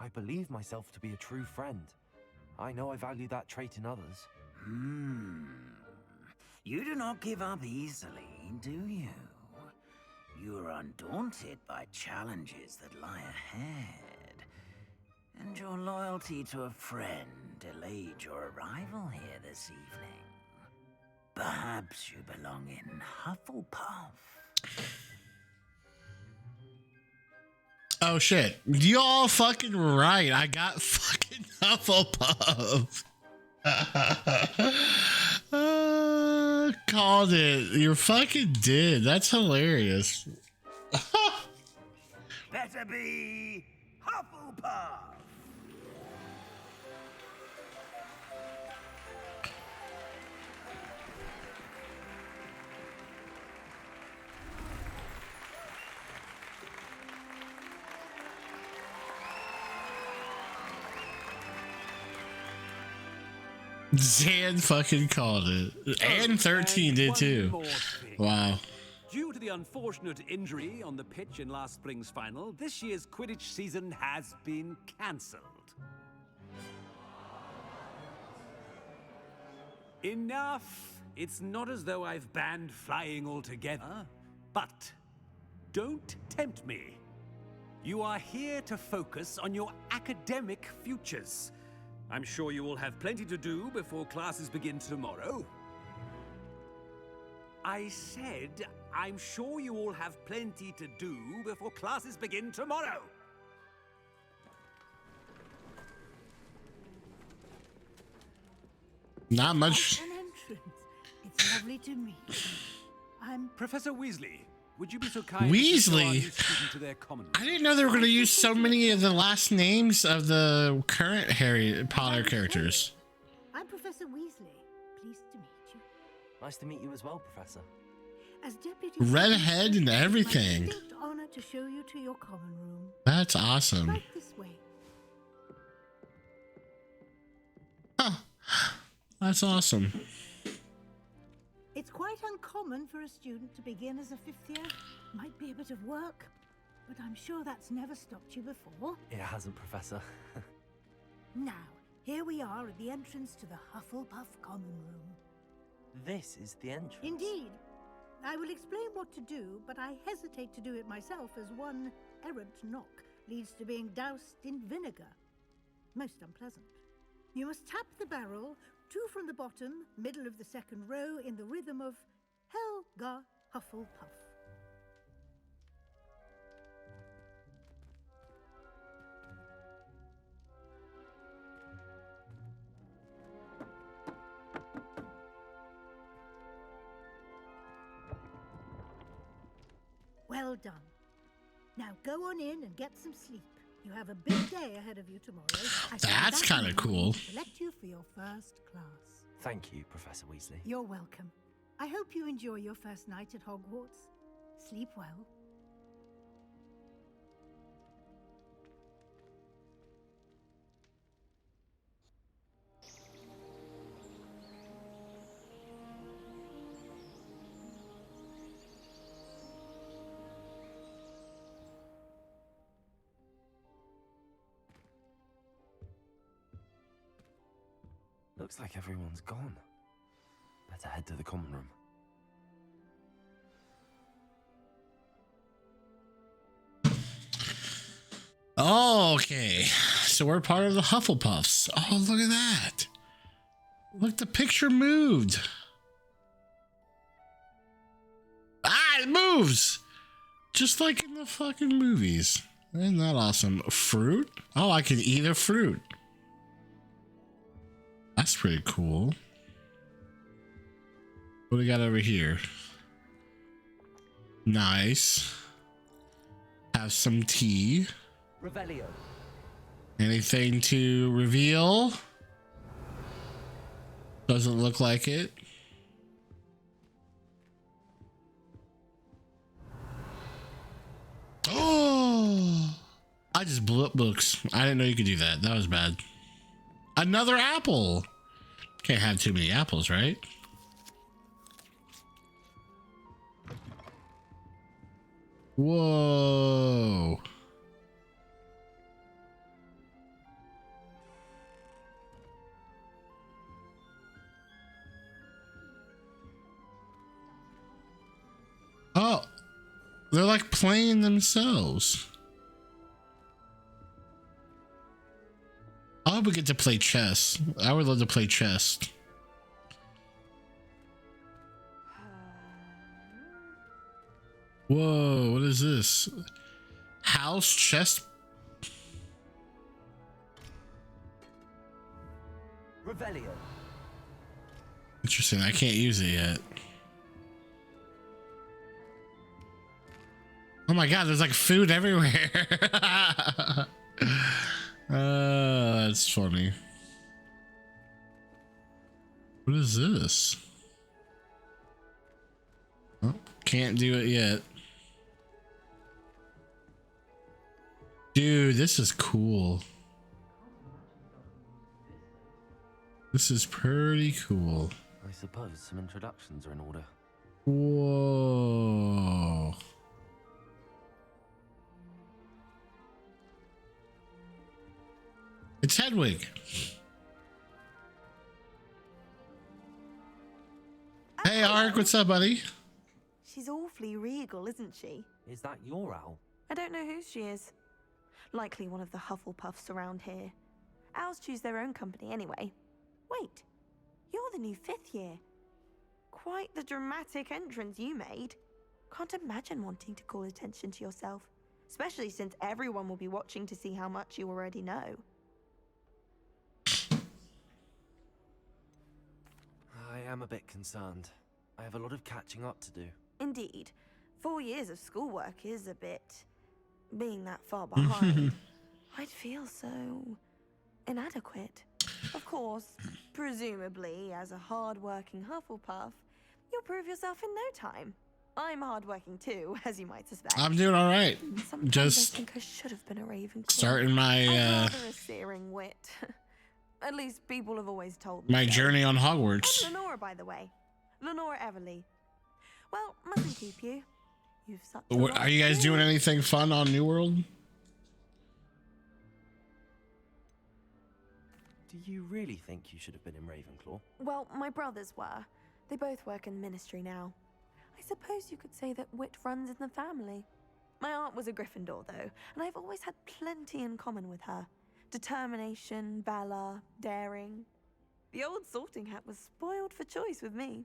I believe myself to be a true friend. I know I value that trait in others. You do not give up easily, do you? You are undaunted by challenges that lie ahead. And your loyalty to a friend delayed your arrival here this evening. Perhaps you belong in Hufflepuff. Oh shit. You all fucking right. I got fucking Hufflepuff. Called it. You fucking did. That's hilarious. Better be Hufflepuff. Zan fucking called it. And 13 did too. Wow. Due to the unfortunate injury on the pitch in last spring's final, this year's Quidditch season has been cancelled. Enough! It's not as though I've banned flying altogether. But don't tempt me. You are here to focus on your academic futures. I'm sure you will have plenty to do before classes begin tomorrow. I said, I'm sure you all have plenty to do before classes begin tomorrow. Not much. An entrance. It's lovely to meet you. I'm Professor Weasley. Would you be so kind Weasley? to their common I didn't know they were going to use so many of the last names of the current Harry Potter characters. I'm Professor Weasley. Pleased to meet you. Nice to meet you as well, Professor. As deputy Redhead and everything. It's my distinct honor to show you to your common room. That's awesome. Right this way. Huh. That's awesome. It's quite uncommon for a student to begin as a fifth year. Might be a bit of work, but I'm sure that's never stopped you before. It hasn't, Professor. Now, here we are at the entrance to the Hufflepuff common room. This is the entrance. Indeed. I will explain what to do, but I hesitate to do it myself as one errant knock leads to being doused in vinegar. Most unpleasant. You must tap the barrel, 2 from the bottom, middle of the second row, in the rhythm of Helga Hufflepuff. Well done. Now go on in and get some sleep. You have a big day ahead of you tomorrow. That's kind of cool. Select you for your first class. Thank you, Professor Weasley. You're welcome. I hope you enjoy your first night at Hogwarts. Sleep well. Looks like everyone's gone. Better head to the common room. Okay, so we're part of the Hufflepuffs. Oh, look at that. Look, the picture moved. Ah, it moves. Just like in the fucking movies. Isn't that awesome? Fruit? Oh, I can eat a fruit. That's pretty cool. What do we got over here? Nice. Have some tea. Revelio. Anything to reveal? Doesn't look like it. Oh! I just blew up books. I didn't know you could do that. That was bad. Another apple. Can't have too many apples, right? Whoa. Oh, they're like playing themselves. I hope we get to play chess. I would love to play chess. Whoa, what is this? House chess? Revelio. Interesting, I can't use it yet. Oh my god, there's like food everywhere. That's funny. What is this? Oh, can't do it yet. Dude, this is cool. This is pretty cool. I suppose some introductions are in order. Whoa. It's Hedwig. Hey, Ark, what's up, buddy? She's awfully regal, isn't she? Is that your owl? I don't know who she is. Likely one of the Hufflepuffs around here. Owls choose their own company anyway. Wait, you're the new 5th year. Quite the dramatic entrance you made. Can't imagine wanting to call attention to yourself, especially since everyone will be watching to see how much you already know. I am a bit concerned. I have a lot of catching up to do. Indeed. 4 years of schoolwork is a bit... being that far behind. I'd feel so... inadequate. Of course, presumably, as a hard-working Hufflepuff, you'll prove yourself in no time. I'm hard-working too, as you might suspect. I'm doing all right. Sometimes Just I think I should have been a Ravenclaw. starting my I'm rather a searing wit. At least people have always told me. my so. journey on Hogwarts. I'm Lenora, by the way. Lenora Everly. Well, mustn't keep you. You've such a What, are you guys doing anything fun on New World? Do you really think you should have been in Ravenclaw? Well, my brothers were. They both work in the ministry now. I suppose you could say that wit runs in the family. My aunt was a Gryffindor, though, and I've always had plenty in common with her. Determination, valor, daring. The old sorting hat was spoiled for choice with me.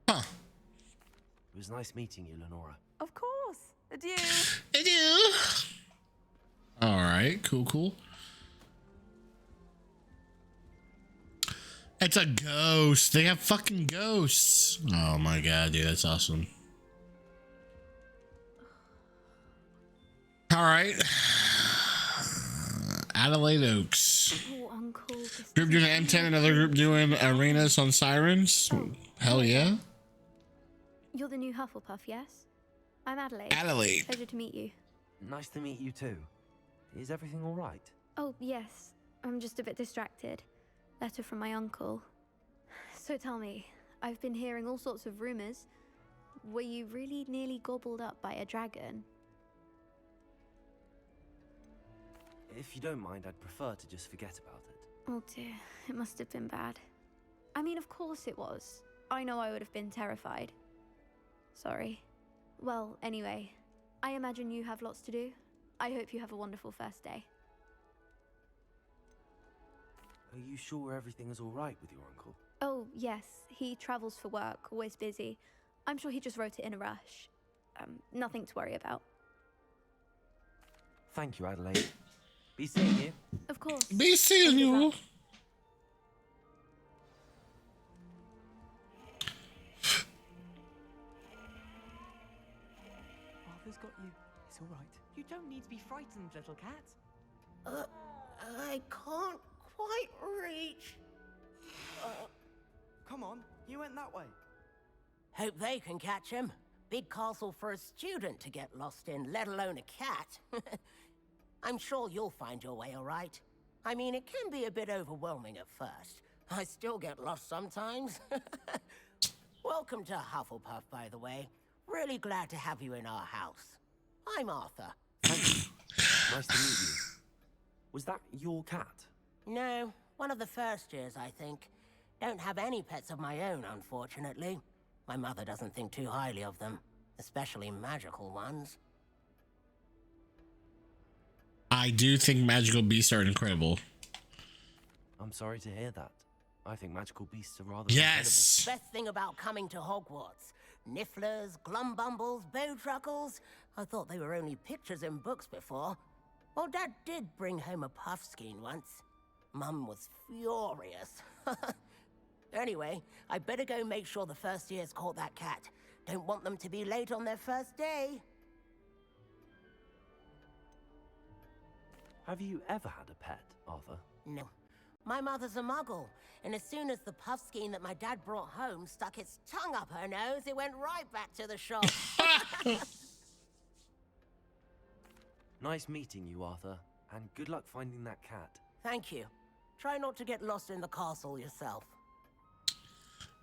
It was nice meeting you, Lenora. Of course. Adieu. Adieu. All right, cool. It's a ghost. They have fucking ghosts. Oh my god, dude, that's awesome. All right. Adelaide Oaks. Oh, Uncle. Group doing M10, another group doing Arenas on Sirens. Hell yeah. You're the new Hufflepuff, yes? I'm Adelaide. Adelaide. Pleasure to meet you. Nice to meet you too. Is everything all right? Oh, yes. I'm just a bit distracted. Letter from my uncle. So tell me, I've been hearing all sorts of rumors. Were you really nearly gobbled up by a dragon? If you don't mind, I'd prefer to just forget about it. Oh dear, it must have been bad. I mean, of course it was. I know I would have been terrified. Sorry. Well, anyway, I imagine you have lots to do. I hope you have a wonderful first day. Are you sure everything is all right with your uncle? Oh, yes. He travels for work, always busy. I'm sure he just wrote it in a rush. Nothing to worry about. Thank you, Adelaide. Be seeing you. Of course. Be seeing you. Arthur's got you. It's all right. You don't need to be frightened, little cat. I can't quite reach. Come on, you went that way. Hope they can catch him. Big castle for a student to get lost in, let alone a cat. I'm sure you'll find your way all right. I mean, it can be a bit overwhelming at first. I still get lost sometimes. Welcome to Hufflepuff, by the way. Really glad to have you in our house. I'm Arthur. Nice to meet you. Was that your cat? No, one of the first years, I think. Don't have any pets of my own, unfortunately. My mother doesn't think too highly of them, especially magical ones. I do think magical beasts are incredible. I'm sorry to hear that. I think magical beasts are rather Yes. Best thing about coming to Hogwarts. Nifflers, Glumbumbles, Bowtruckles. I thought they were only pictures in books before. Well, Dad did bring home a Puffskein once. Mum was furious. Anyway, I better go make sure the first years caught that cat. Don't want them to be late on their first day. Have you ever had a pet, Arthur? No. My mother's a muggle, and as soon as the Puffskein that my dad brought home stuck its tongue up her nose, it went right back to the shop. Nice meeting you, Arthur, and good luck finding that cat. Thank you. Try not to get lost in the castle yourself.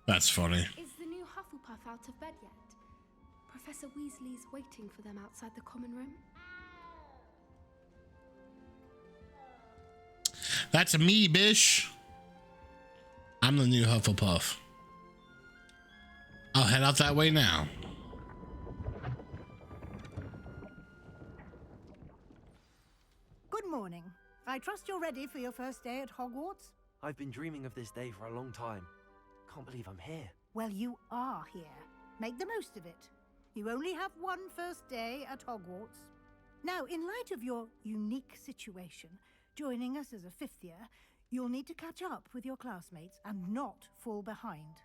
That's funny. Is the new Hufflepuff out of bed yet? Professor Weasley's waiting for them outside the common room. That's me, bish. I'm the new Hufflepuff. I'll head out that way now. Good morning. I trust you're ready for your first day at Hogwarts? I've been dreaming of this day for a long time. Can't believe I'm here. Well, you are here. Make the most of it. You only have one first day at Hogwarts. Now, in light of your unique situation, joining us as a fifth year, you'll need to catch up with your classmates and not fall behind.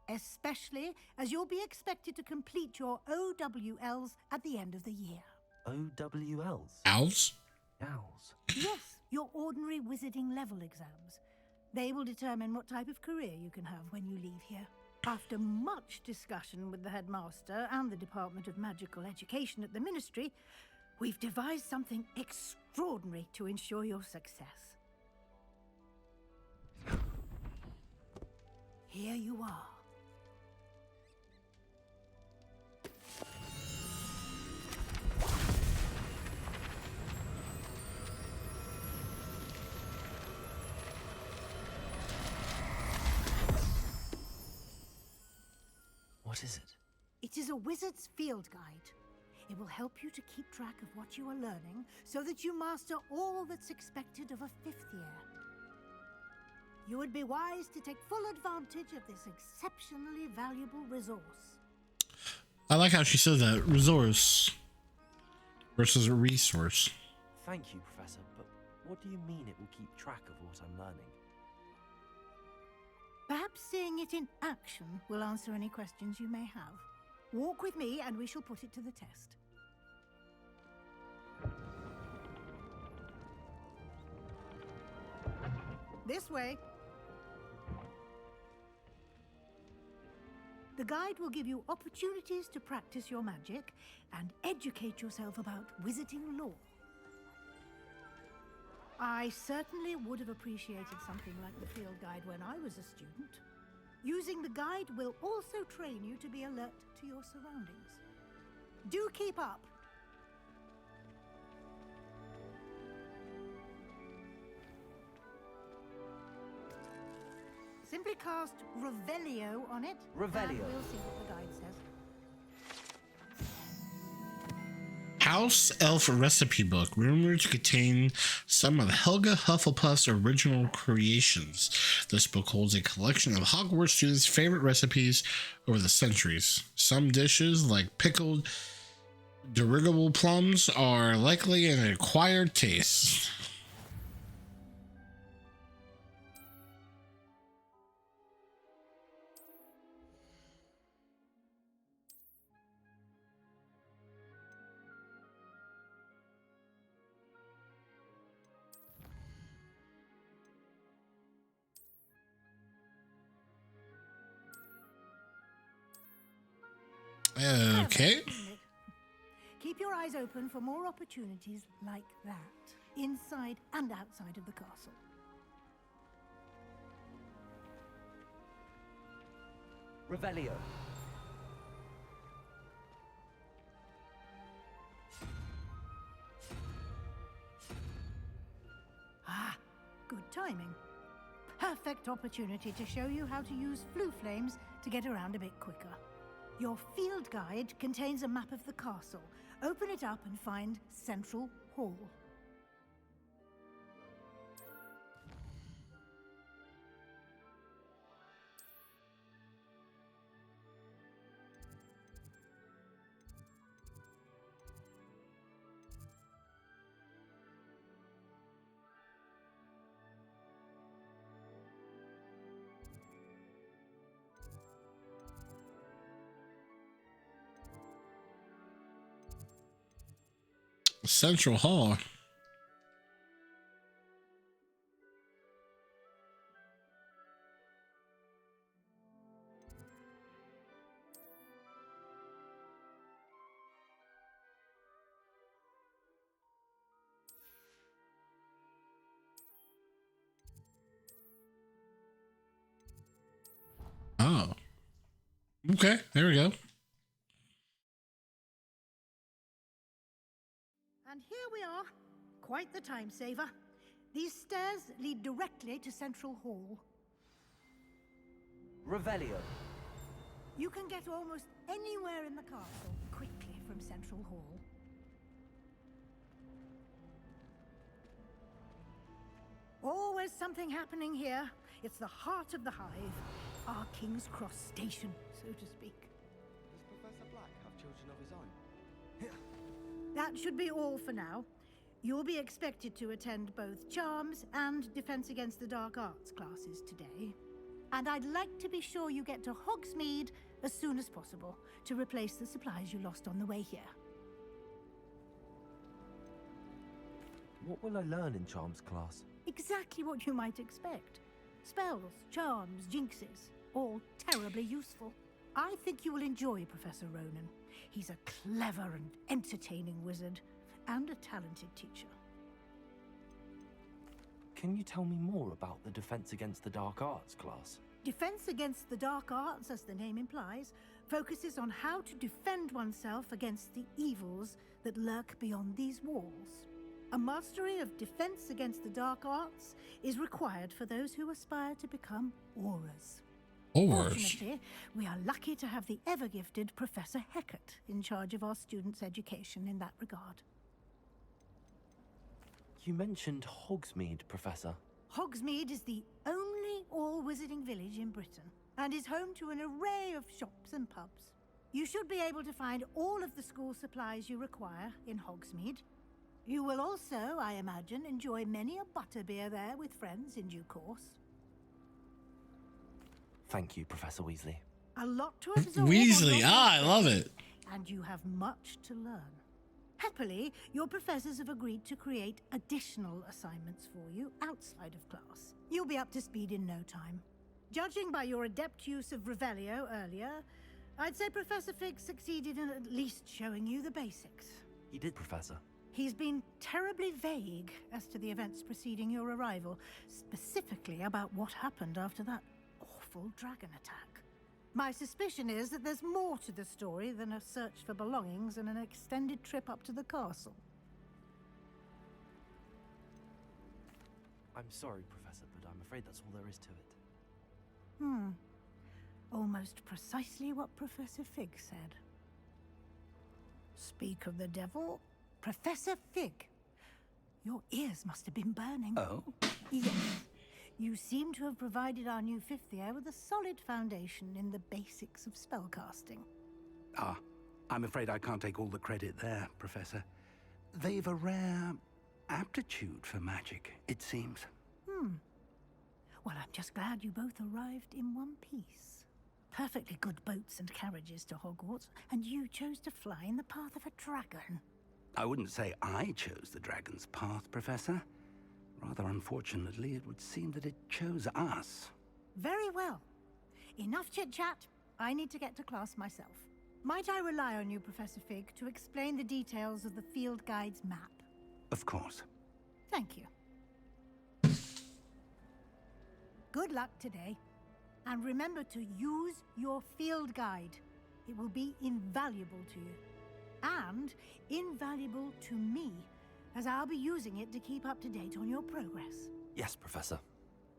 Especially as you'll be expected to complete your OWLs at the end of the year. OWLs? Owls? Owls. Yes, your ordinary wizarding level exams. They will determine what type of career you can have when you leave here. After much discussion with the headmaster and the Department of Magical Education at the Ministry, we've devised something extraordinary to ensure your success. Here you are. What What is it? It is a wizard's field guide. It will help you to keep track of what you are learning so that you master all that's expected of a 5th year. You would be wise to take full advantage of this exceptionally valuable resource. I like how she says that. Resource versus a resource. Thank you, Professor, but what do you mean it will keep track of what I'm learning? Perhaps seeing it in action will answer any questions you may have. Walk with me and we shall put it to the test. This way. The guide will give you opportunities to practice your magic and educate yourself about wizarding lore. I certainly would have appreciated something like the field guide when I was a student. Using the guide will also train you to be alert to your surroundings. Do keep up. Simply cast Revelio on it. Revelio. And we'll see what the guide says. House Elf Recipe Book, rumored to contain some of Helga Hufflepuff's original creations. This book holds a collection of Hogwarts students' favorite recipes over the centuries. Some dishes, like pickled dirigible plums, are likely an acquired taste. Okay. Keep your eyes open for more opportunities like that, inside and outside of the castle. Revelio. Ah, good timing. Perfect opportunity to show you how to use flue flames to get around a bit quicker. Your field guide contains a map of the castle. Open it up and find Central Hall. Central Hall. Oh. Okay, there we go. And here we are. Quite the time saver. These stairs lead directly to Central Hall. Revelio. You can get almost anywhere in the castle quickly from Central Hall. Always something happening here. It's the heart of the hive. Our King's Cross station, so to speak. Does Professor Black have children of his own? That should be all for now. You'll be expected to attend both Charms and Defense Against the Dark Arts classes today. And I'd like to be sure you get to Hogsmeade as soon as possible to replace the supplies you lost on the way here. What will I learn in Charms class? Exactly what you might expect. Spells, charms, jinxes, all terribly useful. I think you will enjoy Professor Ronen. He's a clever and entertaining wizard, and a talented teacher. Can you tell me more about the Defense Against the Dark Arts class? Defense Against the Dark Arts, as the name implies, focuses on how to defend oneself against the evils that lurk beyond these walls. A mastery of Defense Against the Dark Arts is required for those who aspire to become Aurors. Hogwarts. Fortunately, we are lucky to have the ever-gifted Professor Hecat in charge of our students' education in that regard. You mentioned Hogsmeade, Professor. Hogsmeade is the only all-wizarding village in Britain and is home to an array of shops and pubs. You should be able to find all of the school supplies you require in Hogsmeade. You will also, I imagine, enjoy many a butterbeer there with friends in due course. Thank you, Professor Weasley. A lot to absorb. Weasley, I love it. And you have much to learn. Happily, your professors have agreed to create additional assignments for you outside of class. You'll be up to speed in no time. Judging by your adept use of Revelio earlier, I'd say Professor Fig succeeded in at least showing you the basics. He did, Professor. He's been terribly vague as to the events preceding your arrival, specifically about what happened after that awful dragon attack. My suspicion is that there's more to the story than a search for belongings and an extended trip up to the castle. I'm sorry, Professor, but I'm afraid that's all there is to it. Almost precisely what Professor Fig said. Speak of the devil, Professor Fig. Your ears must have been burning. Oh? Yes. You seem to have provided our new fifth year with a solid foundation in the basics of spellcasting. Ah, I'm afraid I can't take all the credit there, Professor. They've a rare aptitude for magic, it seems. Well, I'm just glad you both arrived in one piece. Perfectly good boats and carriages to Hogwarts, and you chose to fly in the path of a dragon. I wouldn't say I chose the dragon's path, Professor. Rather unfortunately, it would seem that it chose us. Very well. Enough chit-chat. I need to get to class myself. Might I rely on you, Professor Fig, to explain the details of the field guide's map? Of course. Thank you. Good luck today. And remember to use your field guide. It will be invaluable to you. And invaluable to me, as I'll be using it to keep up to date on your progress. Yes, Professor.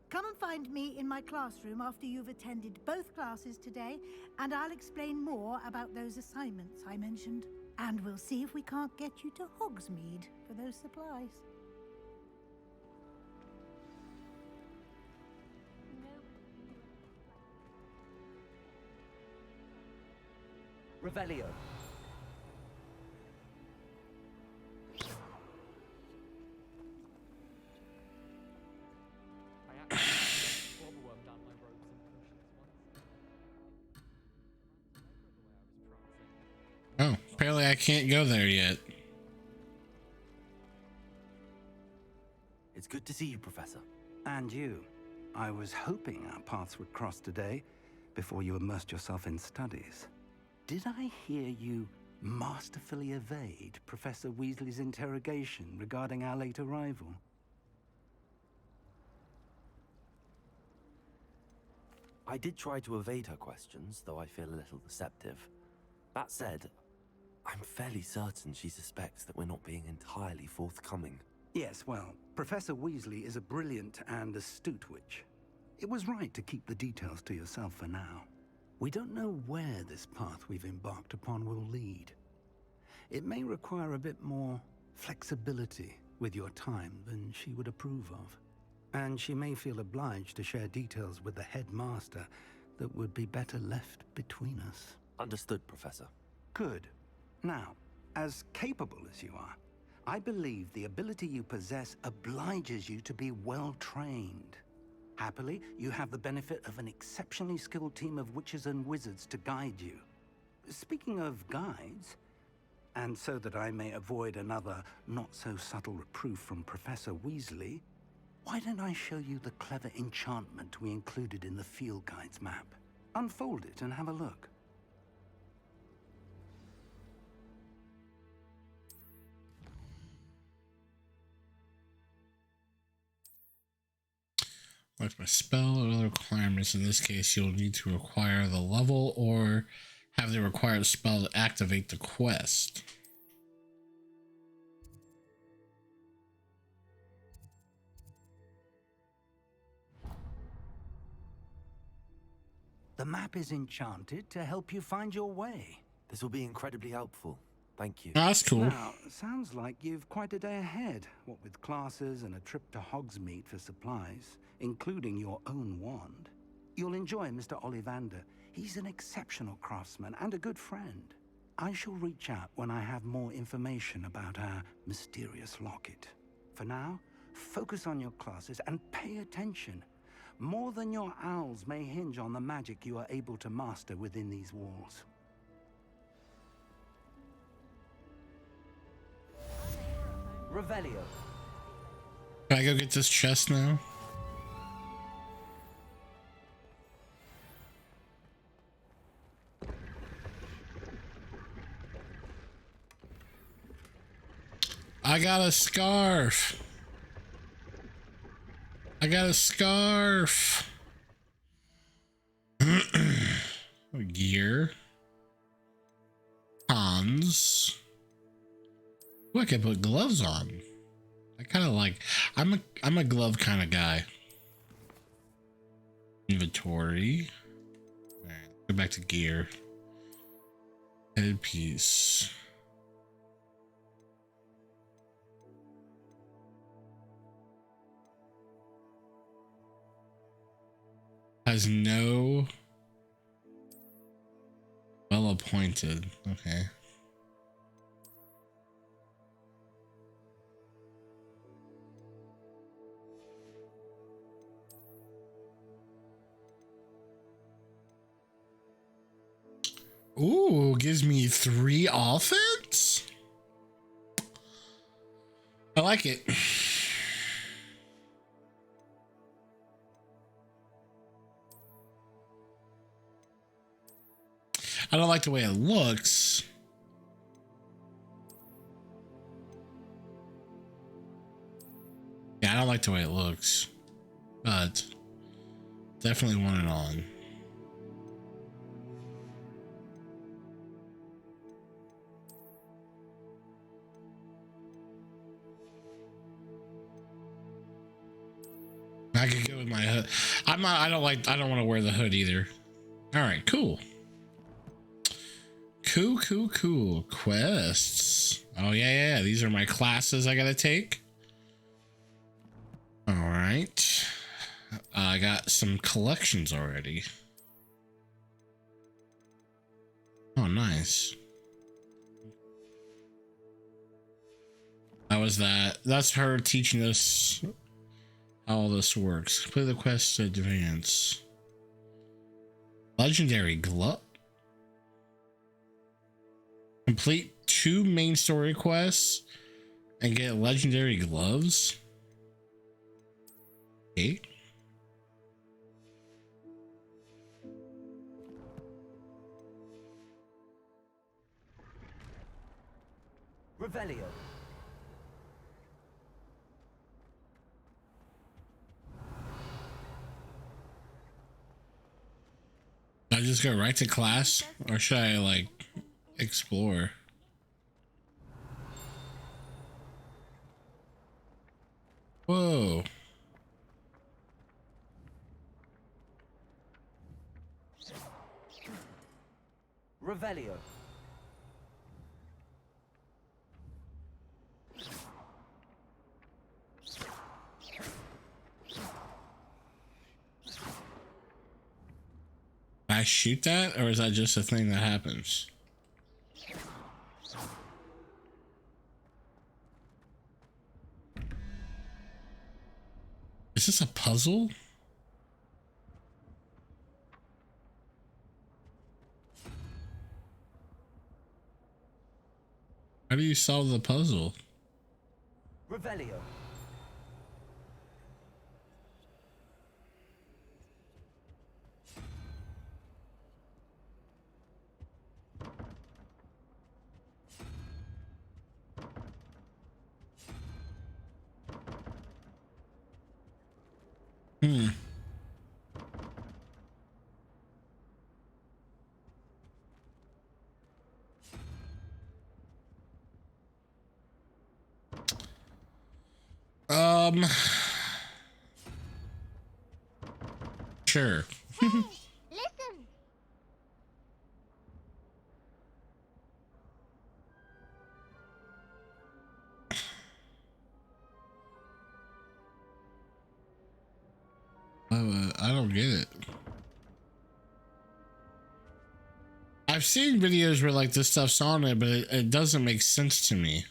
Come and find me in my classroom after you've attended both classes today, and I'll explain more about those assignments I mentioned. And we'll see if we can't get you to Hogsmeade for those supplies. Revelio. Oh, apparently I can't go there yet. It's good to see you, Professor. And you. I was hoping our paths would cross today, before you immersed yourself in studies. Did I hear you masterfully evade Professor Weasley's interrogation regarding our late arrival? I did try to evade her questions, though I feel a little deceptive. That said, I'm fairly certain she suspects that we're not being entirely forthcoming. Yes, well, Professor Weasley is a brilliant and astute witch. It was right to keep the details to yourself for now. We don't know where this path we've embarked upon will lead. It may require a bit more flexibility with your time than she would approve of. And she may feel obliged to share details with the headmaster that would be better left between us. Understood, Professor. Good. Now, as capable as you are, I believe the ability you possess obliges you to be well trained. Happily, you have the benefit of an exceptionally skilled team of witches and wizards to guide you. Speaking of guides, and so that I may avoid another not-so-subtle reproof from Professor Weasley, why don't I show you the clever enchantment we included in the field guide's map? Unfold it and have a look. Like my spell or other requirements. In this case, you'll need to acquire the level or have the required spell to activate the quest. The map is enchanted to help you find your way. This will be incredibly helpful. Thank you. Oh, that's cool. Now, sounds like you've quite a day ahead, what with classes and a trip to Hogsmeade for supplies, including your own wand. You'll enjoy Mr. Ollivander. He's an exceptional craftsman and a good friend. I shall reach out when I have more information about our mysterious locket. For now, focus on your classes and pay attention. More than your owls may hinge on the magic you are able to master within these walls. Revelio. Can I go get this chest now? I got a scarf. I got a scarf. Gear. Cons. Ooh, I can put gloves on. I kind of like. I'm a glove kind of guy. Inventory. All right, go back to gear. Headpiece. Has no. Well appointed. Okay. Ooh, gives me 3 offense? I like it. I don't like the way it looks. Yeah, I don't like the way it looks, but definitely want it on. I could go with my hood. I don't want to wear the hood either. All right, cool. Cool. Quests. Oh, yeah. These are my classes I gotta take. All right. I got some collections already. Oh, nice. How was that? That's her teaching us how all this works. Play the quest to advance. Legendary glove. Complete 2 main story quests and get legendary gloves. Okay. Revelio. I just go right to class, or should I like explore? Whoa. Revelio. I shoot that, or is that just a thing that happens? Is this a puzzle? How do you solve the puzzle? Revelio. Sure. Hey, listen! I don't get it. I've seen videos where like this stuff's on it, but it doesn't make sense to me.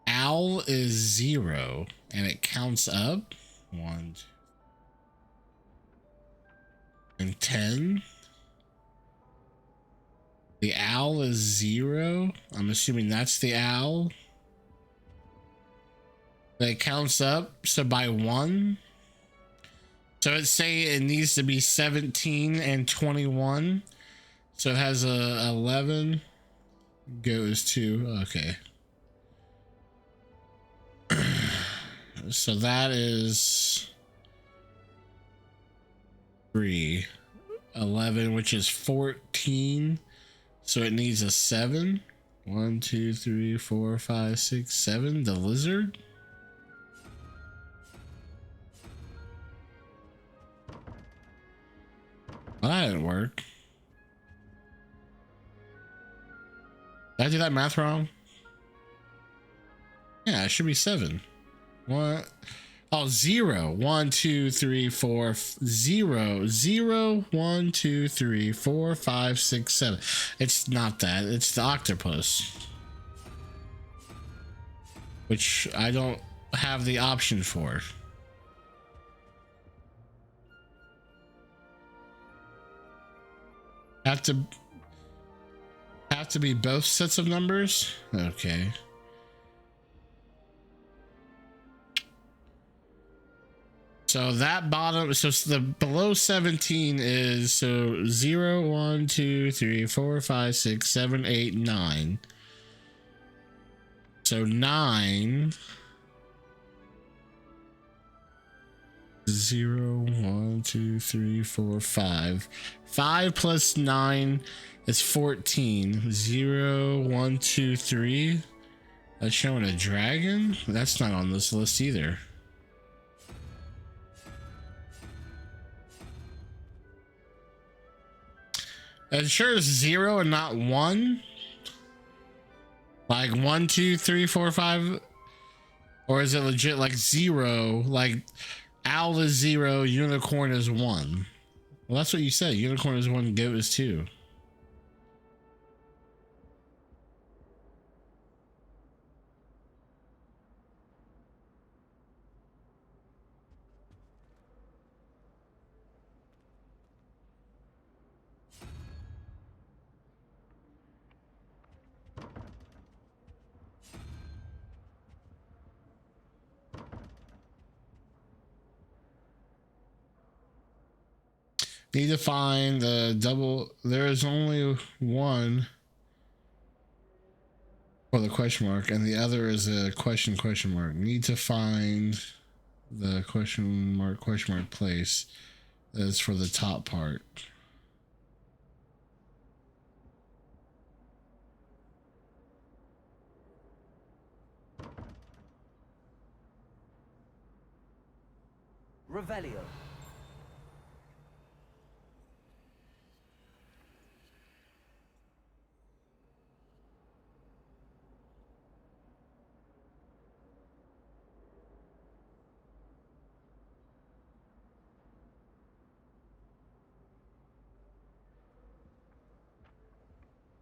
Owl is 0 and it counts up 1 and 10. The owl is 0. I'm assuming that's the owl. It counts up, so by 1. So it's say it needs to be 17 and 21. So it has a 11 goes to, okay. So that is 3, 11, which is 14. So it needs a 7. 1, 2, 3, 4, 5, 6, 7. The lizard. Well, that didn't work. Did I do that math wrong? Yeah, it should be 7. What? Oh, 0. 1, 2, 3, 4, 0. 0, 1, 2, 3, 4, 5, 6, 7. It's not that. It's the octopus. Which I don't have the option for. Have to be both sets of numbers? Okay. So that bottom, so the below 17 is so 0, 1, 2, 3, 4, 5, 6, 7, 8, 9. So 9. 0, 1, 2, 3, 4, 5. 5 plus 9 is 14. 0, 1, 2, 3. That's showing a dragon? That's not on this list either. It sure is 0 and not 1. Like 1, 2, 3, 4, 5. Or is it legit like 0? Like owl is 0, unicorn is 1. Well, that's what you said. Unicorn is 1, goat is 2. Need to find the double. There is only one for the question mark, and the other is a question mark. Need to find the question mark place. That's for the top part. Revelio.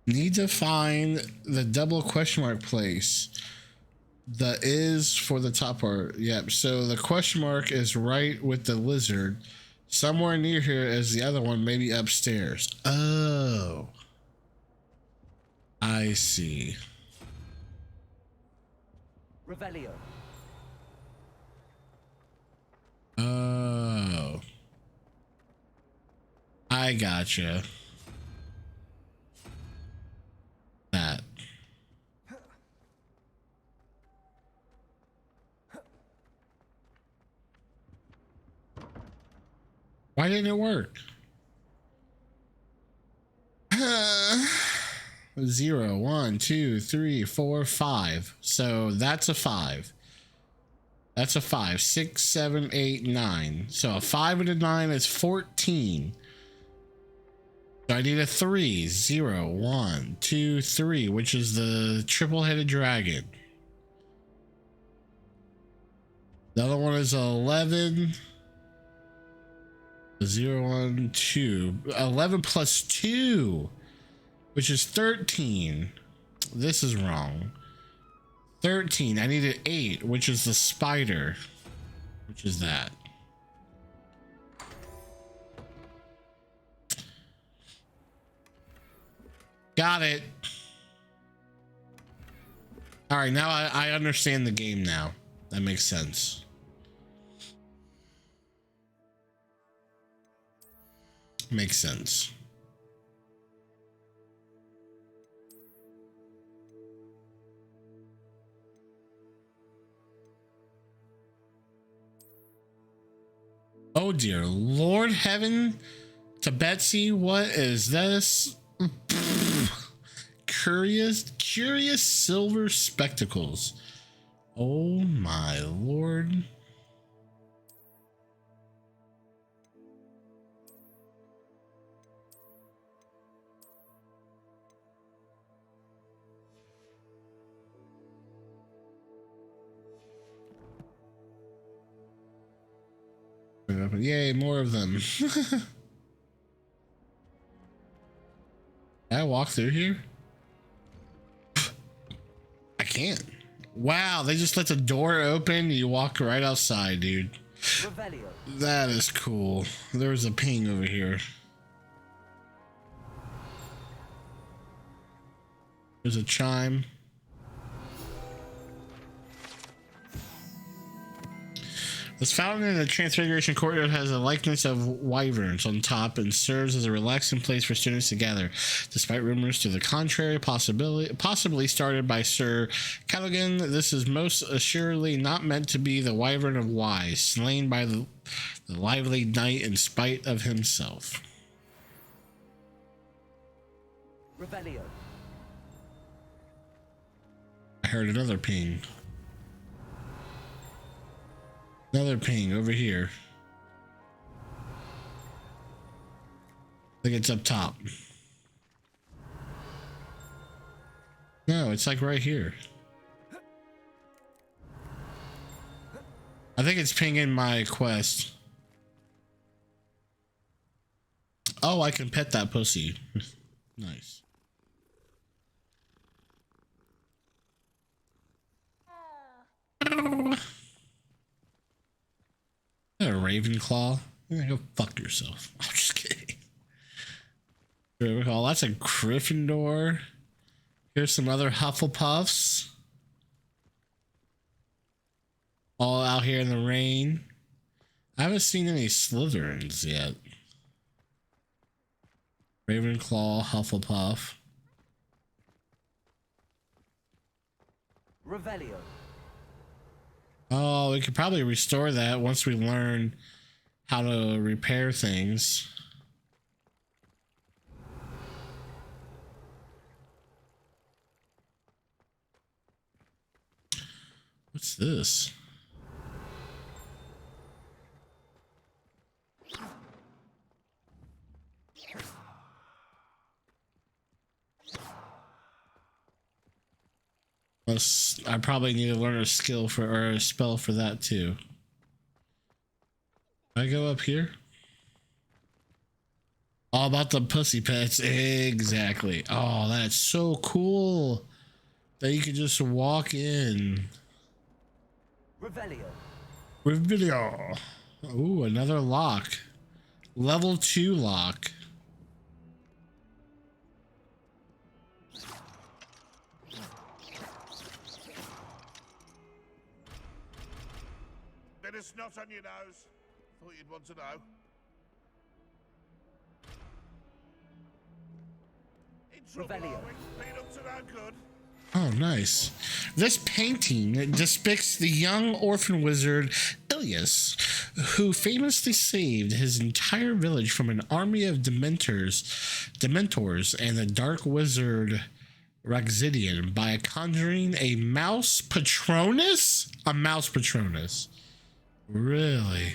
Need to find the double question mark place. The is for the top part. Yep. So the question mark is right with the lizard. Somewhere near here is the other one, maybe upstairs. Oh. I see. Revelio. Oh. I gotcha. That. Why didn't it work? 0, 1, 2, 3, 4, 5. So that's a 5. That's a 5. 6, 7, 8, 9. So a 5 and a 9 is 14. So I need a 3. 0, 1, 2, 3, which is the triple-headed dragon. The other one is 11. 0, 1, 2. 11 plus 2, which is 13. This is wrong. 13. I needed 8, which is the spider, which is that. Got it. All right, now I understand the game now. That makes sense. Makes sense. Oh dear Lord heaven to Betsy, what is this? Curious silver spectacles. Oh my Lord. Yay, more of them. Can I walk through here? I can't. Wow, they just let the door open. You walk right outside, dude. That is cool. There was a ping over here. There's a chime. This fountain in the Transfiguration Courtyard has a likeness of wyverns on top and serves as a relaxing place for students to gather, despite rumors to the contrary, possibly started by Sir Callaghan. This is most assuredly not meant to be the wyvern of Wise, slain by the lively knight in spite of himself. Revelio. I heard another ping. Another ping over here. I think it's up top. No, it's like right here. I think it's pinging my quest. Oh, I can pet that pussy. Nice. A Ravenclaw? Go fuck yourself. I'm just kidding. Oh, that's a Gryffindor. Here's some other Hufflepuffs. All out here in the rain. I haven't seen any Slytherins yet. Ravenclaw, Hufflepuff. Revelio. Oh, we could probably restore that once we learn how to repair things. What's this? I probably need to learn a skill for or a spell for that too. I go up here. All about the pussy pets. Exactly. Oh, that's so cool that you can just walk in. Revelio. Revelio. Ooh, another lock. Level 2 lock. Bit of snot on your nose. Thought you'd want to know. In trouble, are we? Been up to no good. Oh, nice. This painting depicts the young orphan wizard Ilias, who famously saved his entire village from an army of Dementors and the dark wizard Raxidian by conjuring a mouse Patronus? A mouse Patronus. Really?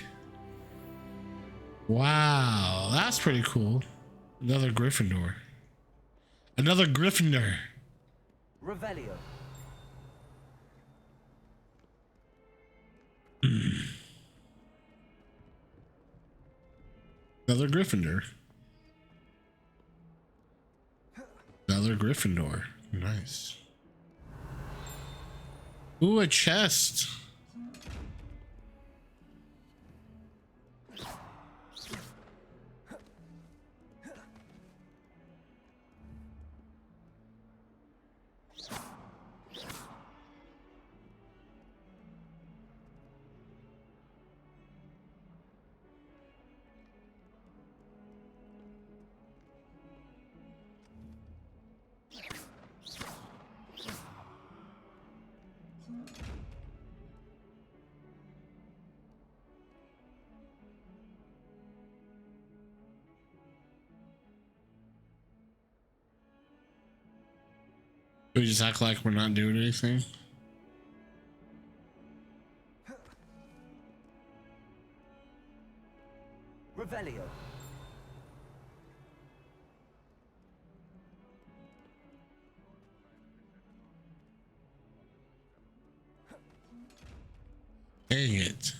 Wow, that's pretty cool. Another Gryffindor. Another Gryffindor. Revelio. Another Gryffindor. Another Gryffindor. Nice. Ooh, a chest. We just act like we're not doing anything. Revelio. Dang it.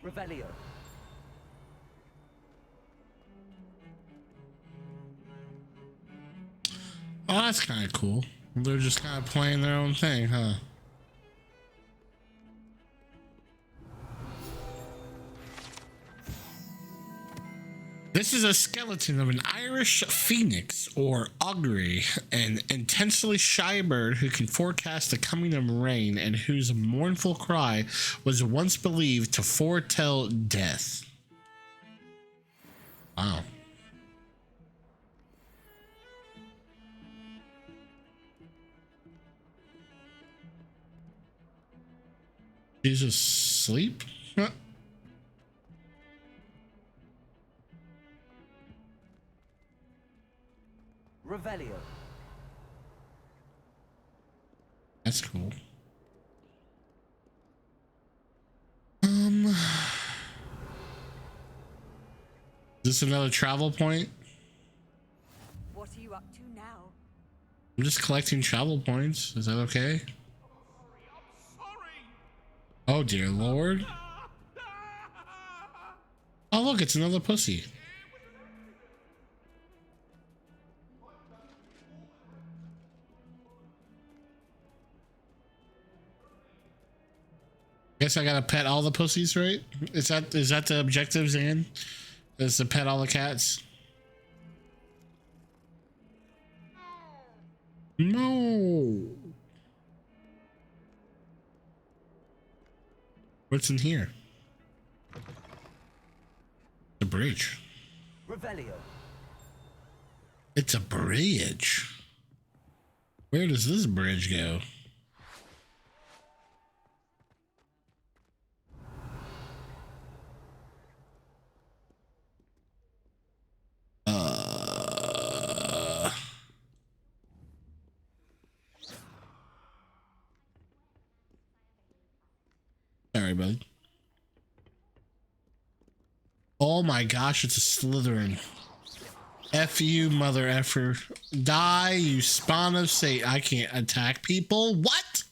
Revelio. Oh, that's kind of cool. They're just kind of playing their own thing, huh? This is a skeleton of an Irish phoenix or augury, an intensely shy bird who can forecast the coming of rain and whose mournful cry was once believed to foretell death. Wow. Jesus, sleep? Huh. Revelio. That's cool. Is this another travel point? What are you up to now? I'm just collecting travel points. Is that okay? Oh dear Lord. Oh look, it's another pussy. Guess I gotta pet all the pussies, right? Is that the objective, Zan? Is to pet all the cats? No. What's in here? The bridge. Revelio. It's a bridge. Where does this bridge go? Sorry, bud. Oh my gosh, it's a Slytherin. F you, mother effer. Die, you spawn of Satan. I can't attack people. What?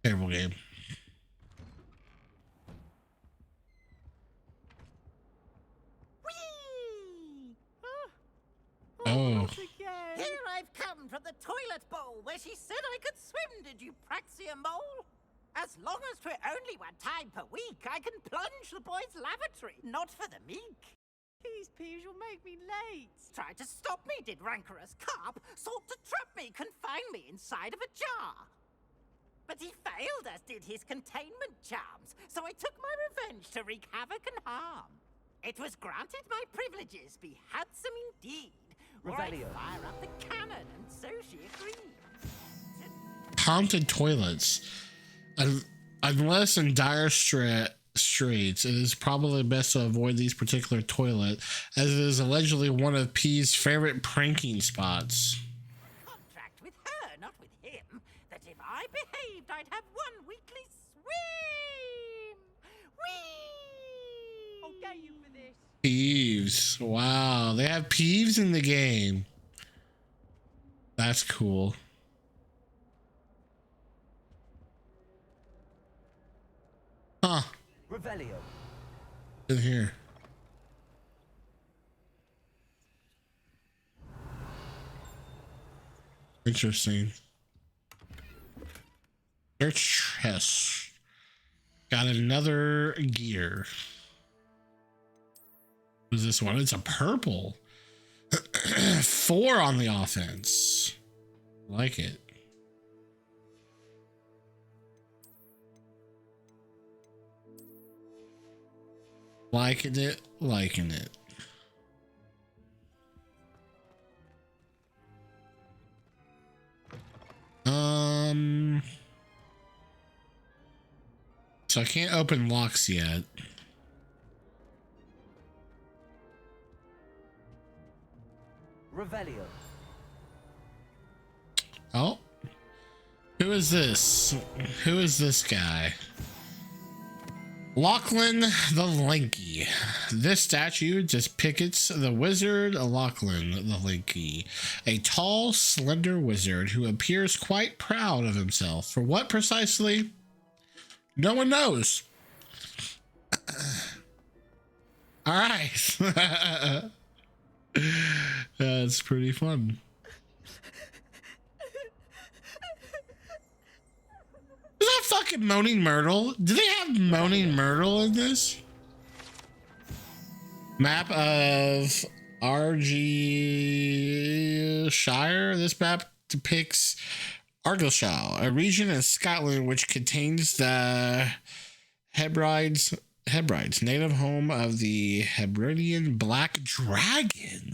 Terrible game. Oh. Here I've come from the toilet bowl where she said I could swim, did you Praxia mole? As long as 'twere only one time per week, I can plunge the boys' lavatory, not for the meek. These peeves will make me late. Tried to stop me, did rancorous carp, sought to trap me, confine me inside of a jar. But he failed, as did his containment charms, so I took my revenge to wreak havoc and harm. It was granted my privileges be handsome indeed, or I'd fire up the cannon, and so she agreed. Haunted toilets. Unless in dire streets. It is probably best to avoid these particular toilet, as it is allegedly one of P's favorite pranking spots. Contract with her, not with him. That if I behaved, I'd have one weekly swim. Whee! I'll get you for this. Peeves. Wow, they have Peeves in the game. That's cool. Huh. Revelio. In here. Interesting. Search chest. Got another gear. What's this one? It's a purple. 4 on the offense. Like it. Liking it, liking it. So I can't open locks yet. Revelio. Oh. Who is this? Who is this guy? Lachlan the Lanky. This statue depicts the wizard Lachlan the Lanky, a tall, slender wizard who appears quite proud of himself. For what precisely? No one knows. All right. That's pretty fun. Is that fucking Moaning Myrtle? Do they have Moaning Myrtle in this? Map of Argyllshire. This map depicts Argyllshire, a region in Scotland which contains the Hebrides, native home of the Hebridean Black Dragon.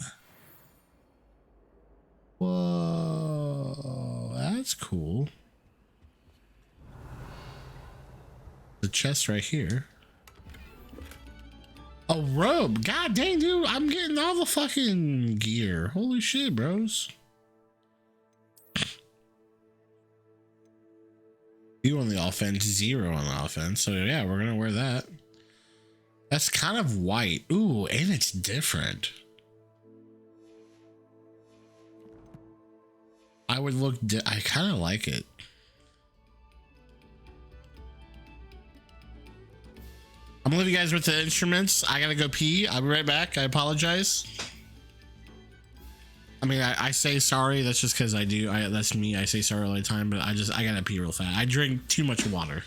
Whoa, that's cool. The chest right here. A robe. God dang, dude. I'm getting all the fucking gear. Holy shit, bros. You on the offense, 0 on the offense. So yeah, we're gonna wear that. That's kind of white. Ooh, and it's different. I would look. I kind of like it. I'm gonna leave you guys with the instruments. I gotta go pee. I'll be right back. I apologize. I mean, I say sorry. That's just because I do. That's me. I say sorry all the time, but I gotta pee real fast. I drink too much water.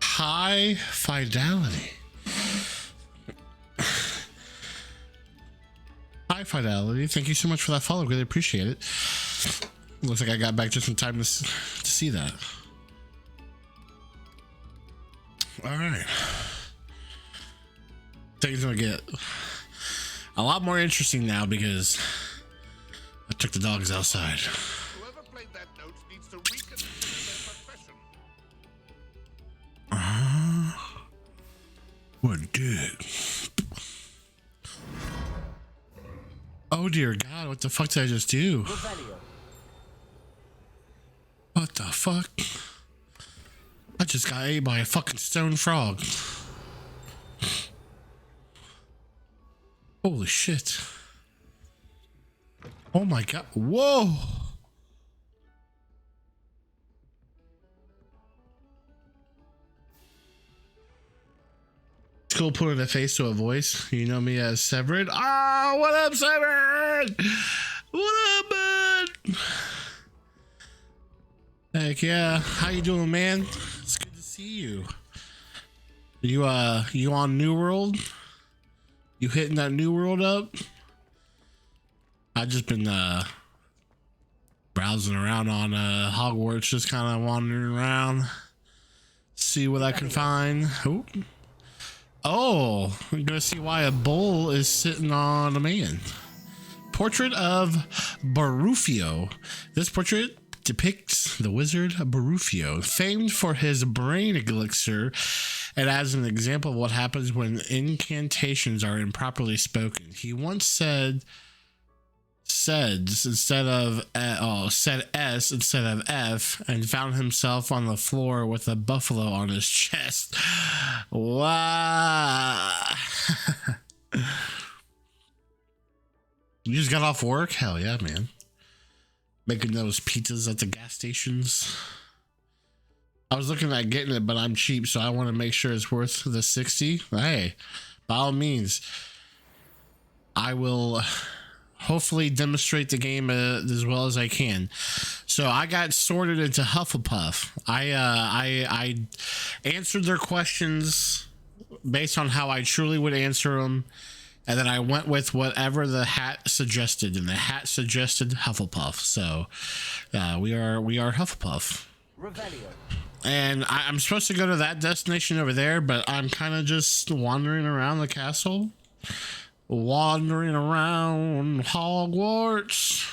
High Fidelity. High Fidelity, thank you so much for that follow. Really appreciate it. Looks like I got back just in time to see that. All right. Things gonna get a lot more interesting now because I took the dogs outside. Whoever played that note needs to reconsider their profession. What did? Oh dear God, what the fuck did I just do? What the fuck? I just got ate by a fucking stone frog. Holy shit. Oh my God. Whoa. It's cool putting a face to a voice. You know me as Severin. Ah, what up, Severin? What up, bud? Heck yeah. How you doing, man? It's good to see you. You on New World? You hitting that New World up? I just been browsing around on Hogwarts, just kind of wandering around, see what I can find. Oh, I'm gonna see why a bull is sitting on a man. Portrait of Barufio. This portrait depicts the wizard Barufio, famed for his brain elixir, and as an example of what happens when incantations are improperly spoken. He once said instead of said S instead of F, and found himself on the floor with a buffalo on his chest. Wow. You just got off work? Hell yeah, man. Making those pizzas at the gas stations. I was looking at getting it, but I'm cheap, so I want to make sure it's worth the 60. Hey, by all means, I will hopefully demonstrate the game as well as I can. So I got sorted into Hufflepuff. I answered their questions based on how I truly would answer them, and then I went with whatever the hat suggested, and the hat suggested Hufflepuff. So we are Hufflepuff. Revelio. And I'm supposed to go to that destination over there, but I'm kind of just wandering around the castle. Wandering around Hogwarts.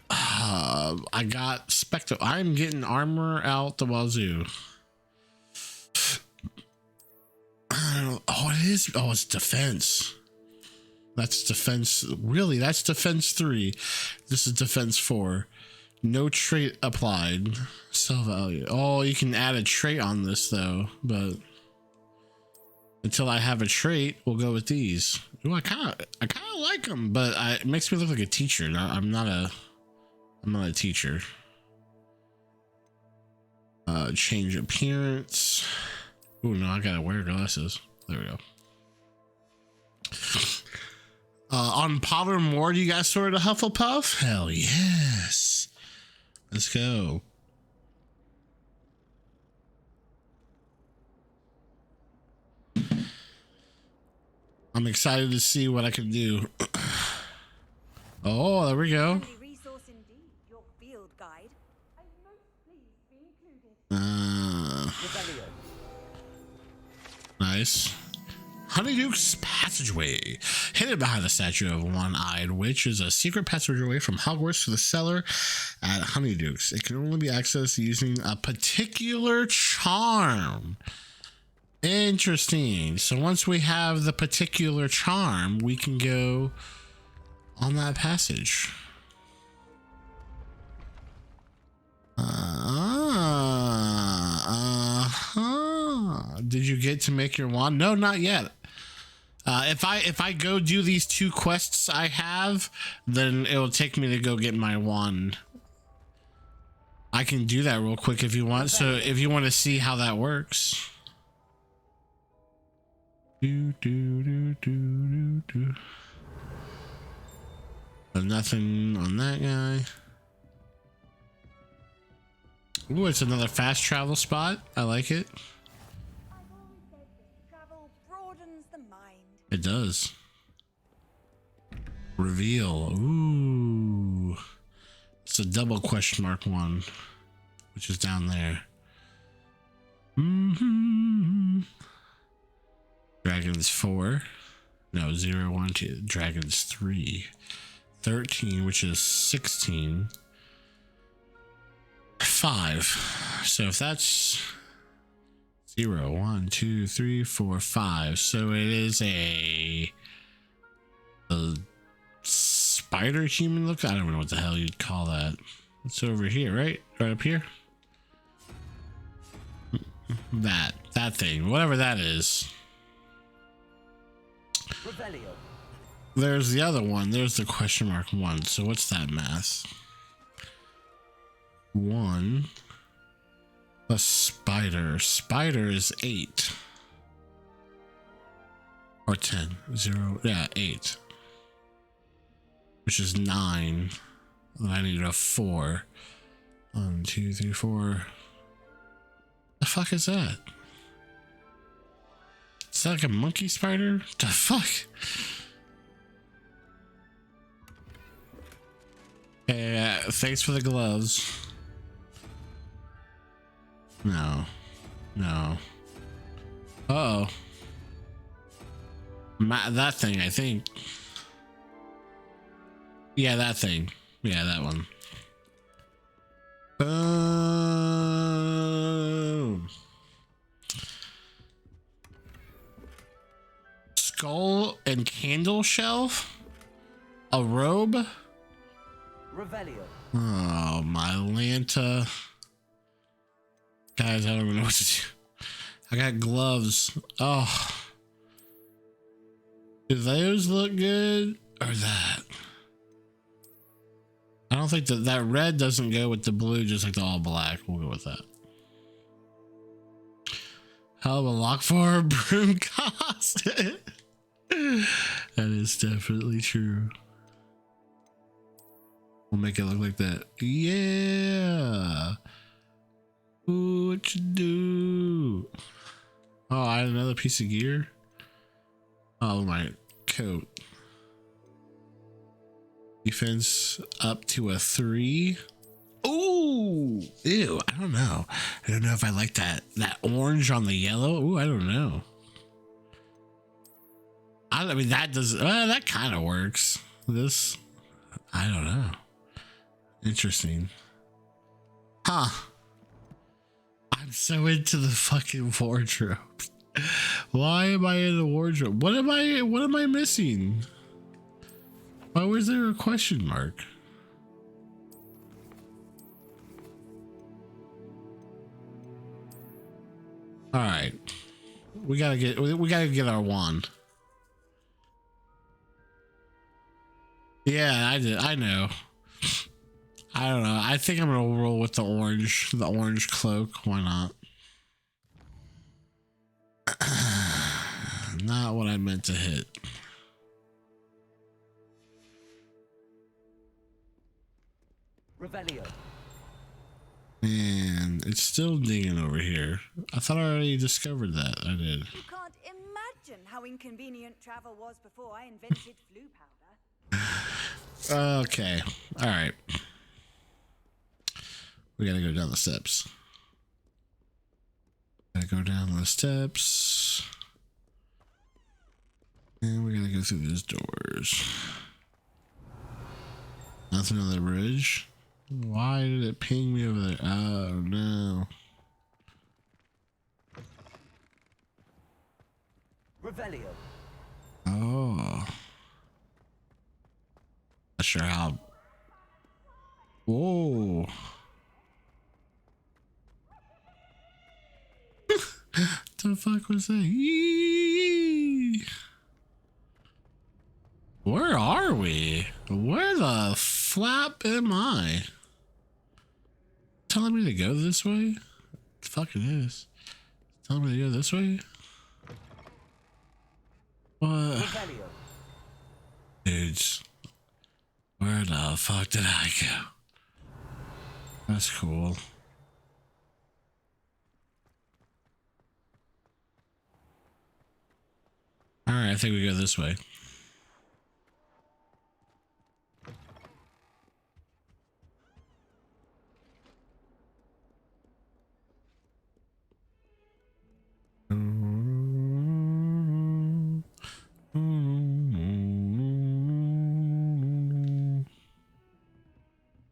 I got Spectre. I'm getting armor out the wazoo. Oh, it is. Oh, it's defense. That's defense. Really, that's defense 3. This is defense 4. No trait applied. Sell value. Oh, you can add a trait on this though, but Until I have a trait, we'll go with these. Ooh, I kind of like them, but it makes me look like a teacher. I'm not a teacher. Change appearance. Ooh, no, I gotta wear glasses. There we go. On Pottermore, you guys sorted a Hufflepuff? Hell yes. Let's go. I'm excited to see what I can do. Oh, there we go. Nice. Honeyduke's Passageway. Hidden behind the statue of One-Eyed Witch is a secret passageway from Hogwarts to the cellar at Honeyduke's. It can only be accessed using a particular charm. Interesting. So once we have the particular charm, we can go on that passage. Did you get to make your wand? No, not yet. If I go do these 2 quests I have, then it will take me to go get my wand. I can do that real quick if you want. So if you want to see how that works. Nothing on that guy. Ooh, it's another fast travel spot. I like it. It does. Reveal. Ooh. It's a double question mark one, which is down there. Dragons 4. No, 0, 1, 2. Dragons 3. 13, which is 16. 5. So if that's 0, 1, 2, 3, 4, 5. So it is a spider human look. I don't know what the hell you'd call that. It's over here, right? Right up here. That thing, whatever that is. Revelio. There's the other one. There's the question mark 1. So what's that math? 1 plus spider. Spider is 8 or 10. 0. Yeah, 8, which is 9. And I need a 4. 1, 2, 3, 4. The fuck is that? Is that like a monkey spider? The fuck? Hey, thanks for the gloves. No. Uh-oh. That thing, I think. Yeah, that thing. Yeah, that one. Boom. Skull and candle shelf? A robe? Revelio. Oh, my Lanta. Guys, I don't even know what to do. I got gloves. Oh. Do those look good? Or that? I don't think that red doesn't go with the blue, just like the all black. We'll go with that. Hell of a lock for a broom cost. That is definitely true. We'll make it look like that. Yeah. Ooh, what you do? Oh, I had another piece of gear. Oh, my coat. Defense up to a 3. Ooh, ew. I don't know. I don't know if I like that orange on the yellow. Ooh, I don't know. I mean, that does that kind of works. This, I don't know. Interesting. Huh. I'm so into the fucking wardrobe. Why am I in the wardrobe? What am I missing? Why was there a question mark? All right. We gotta get our wand. Yeah, I did. I know. I don't know. I think I'm gonna roll with the orange cloak. Why not? Not what I meant to hit. Revelio. And it's still digging over here. I thought I already discovered that. I did. You can't imagine how inconvenient travel was before I invented flu powder. Okay. All right. We gotta go down the steps. Gotta go down the steps. And we gotta go through these doors. Nothing on the bridge. Why did it ping me over there? Oh no. Revelio. Oh. Not sure how. Whoa. The fuck was that? Yee! Where are we? Where the flap am I? Telling me to go this way? The fuck it is. Telling me to go this way? What? Dudes. Where the fuck did I go? That's cool. Alright, I think we go this way.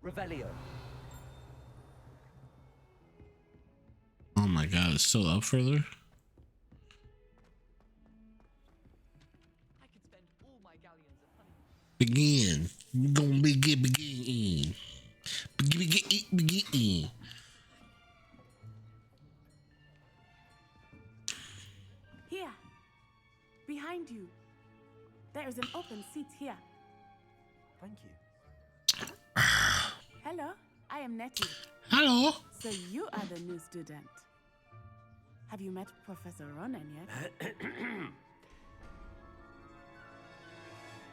Revelio. Oh my god, it's still up further? Begin. We're gonna begin. Begin. Here. Behind you. There is an open seat here. Thank you. Hello, I am Nettie. Hello. So you are the new student. Have you met Professor Ronan yet?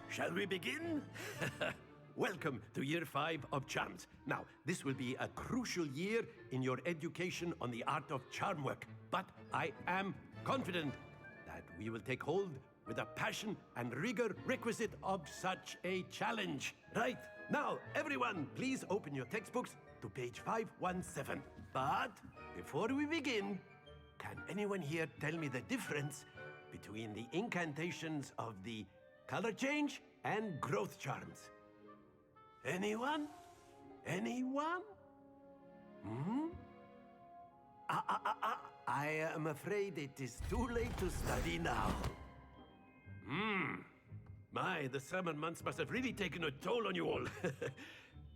Shall we begin? Welcome to Year 5 of Charms. Now, this will be a crucial year in your education on the art of charm work, but I am confident that we will take hold with the passion and rigor requisite of such a challenge. Right, now, everyone, please open your textbooks to page 517. But before we begin, can anyone here tell me the difference between the incantations of the color change and growth charms? Anyone? Anyone? I am afraid it is too late to study now. My, the summer months must have really taken a toll on you all.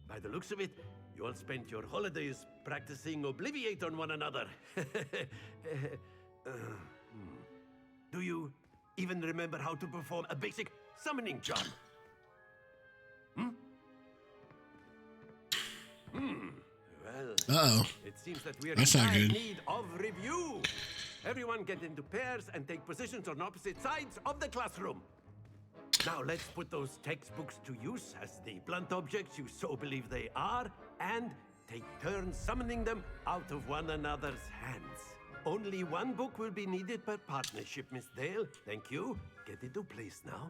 By the looks of it, you all spent your holidays practicing Obliviate on one another. Do you even remember how to perform a basic summoning charm? Well, it seems that we are That's in not dire good. need of review. Everyone get into pairs and take positions on opposite sides of the classroom. Now let's put those textbooks to use as the blunt objects you so believe they are, and take turns summoning them out of one another's hands. Only one book will be needed per partnership, Miss Dale. Thank you. Get into place now.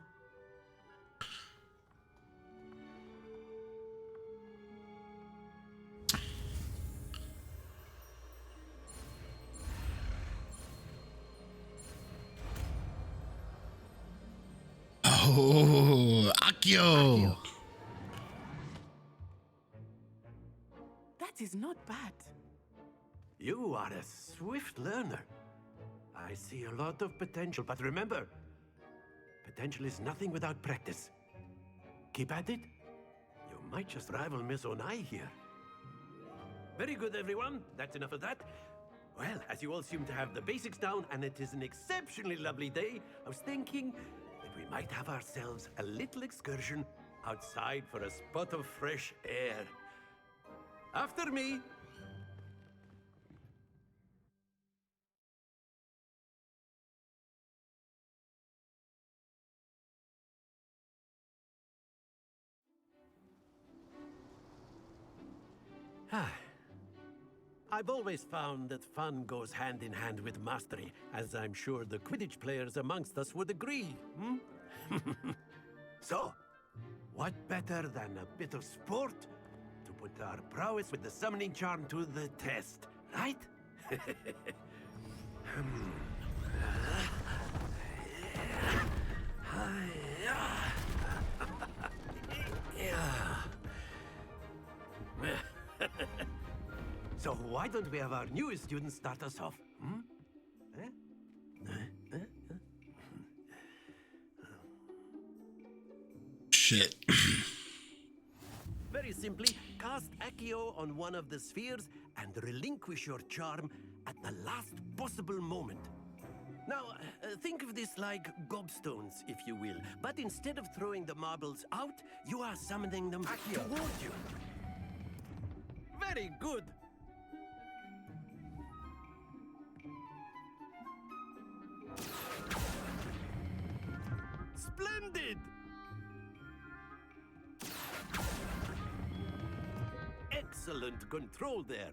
Oh, Accio. That is not bad. You are a swift learner. I see a lot of potential, but remember, potential is nothing without practice. Keep at it. You might just rival Miss Onai here. Very good, everyone. That's enough of that. Well, as you all seem to have the basics down and it is an exceptionally lovely day, I was thinking that we might have ourselves a little excursion outside for a spot of fresh air. After me. I've always found that fun goes hand in hand with mastery, as I'm sure the Quidditch players amongst us would agree. So, what better than a bit of sport to put our prowess with the summoning charm to the test, right? So why don't we have our newest student start us off? Shit. Very simply, cast Accio on one of the spheres and relinquish your charm at the last possible moment. Now, think of this like gobstones, if you will. But instead of throwing the marbles out, you are summoning them toward you. Very good. Splendid! Excellent control there.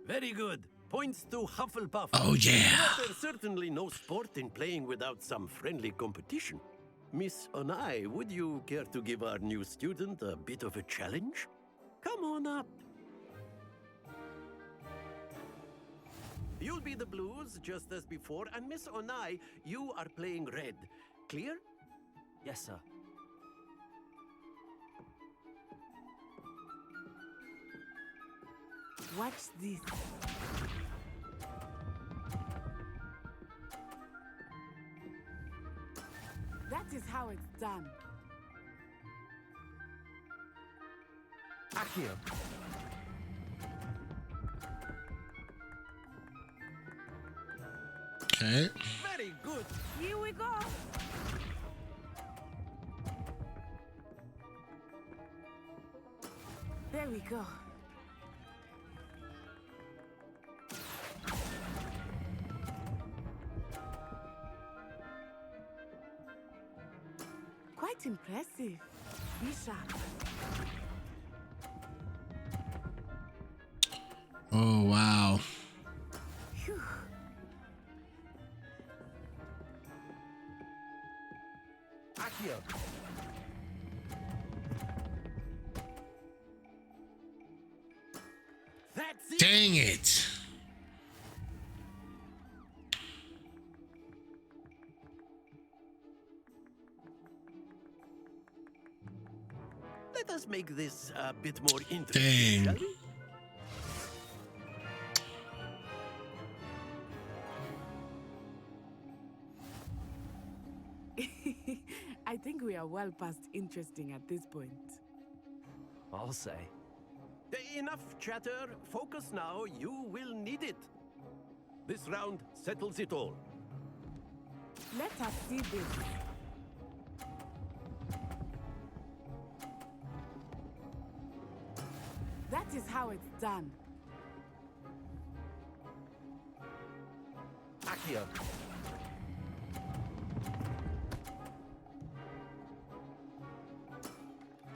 Very good. Points to Hufflepuff. Oh, yeah. But there's certainly no sport in playing without some friendly competition. Miss Onai, would you care to give our new student a bit of a challenge? Come on up. You'll be the blues, just as before, and Miss Onai, you are playing red. Clear? Yes, sir. Watch this. That is how it's done. Accio. Okay. Very good. Here we go. There we go. Quite impressive. Be sharp. Oh, wow. Phew. Accio. That's it. Dang it. Let us make this a bit more interesting, shall Dang. we? I think we are well past interesting at this point. I'll say. Enough chatter. Focus now. You will need it. This round settles it all. Let us see this. That is how it's done. Accio.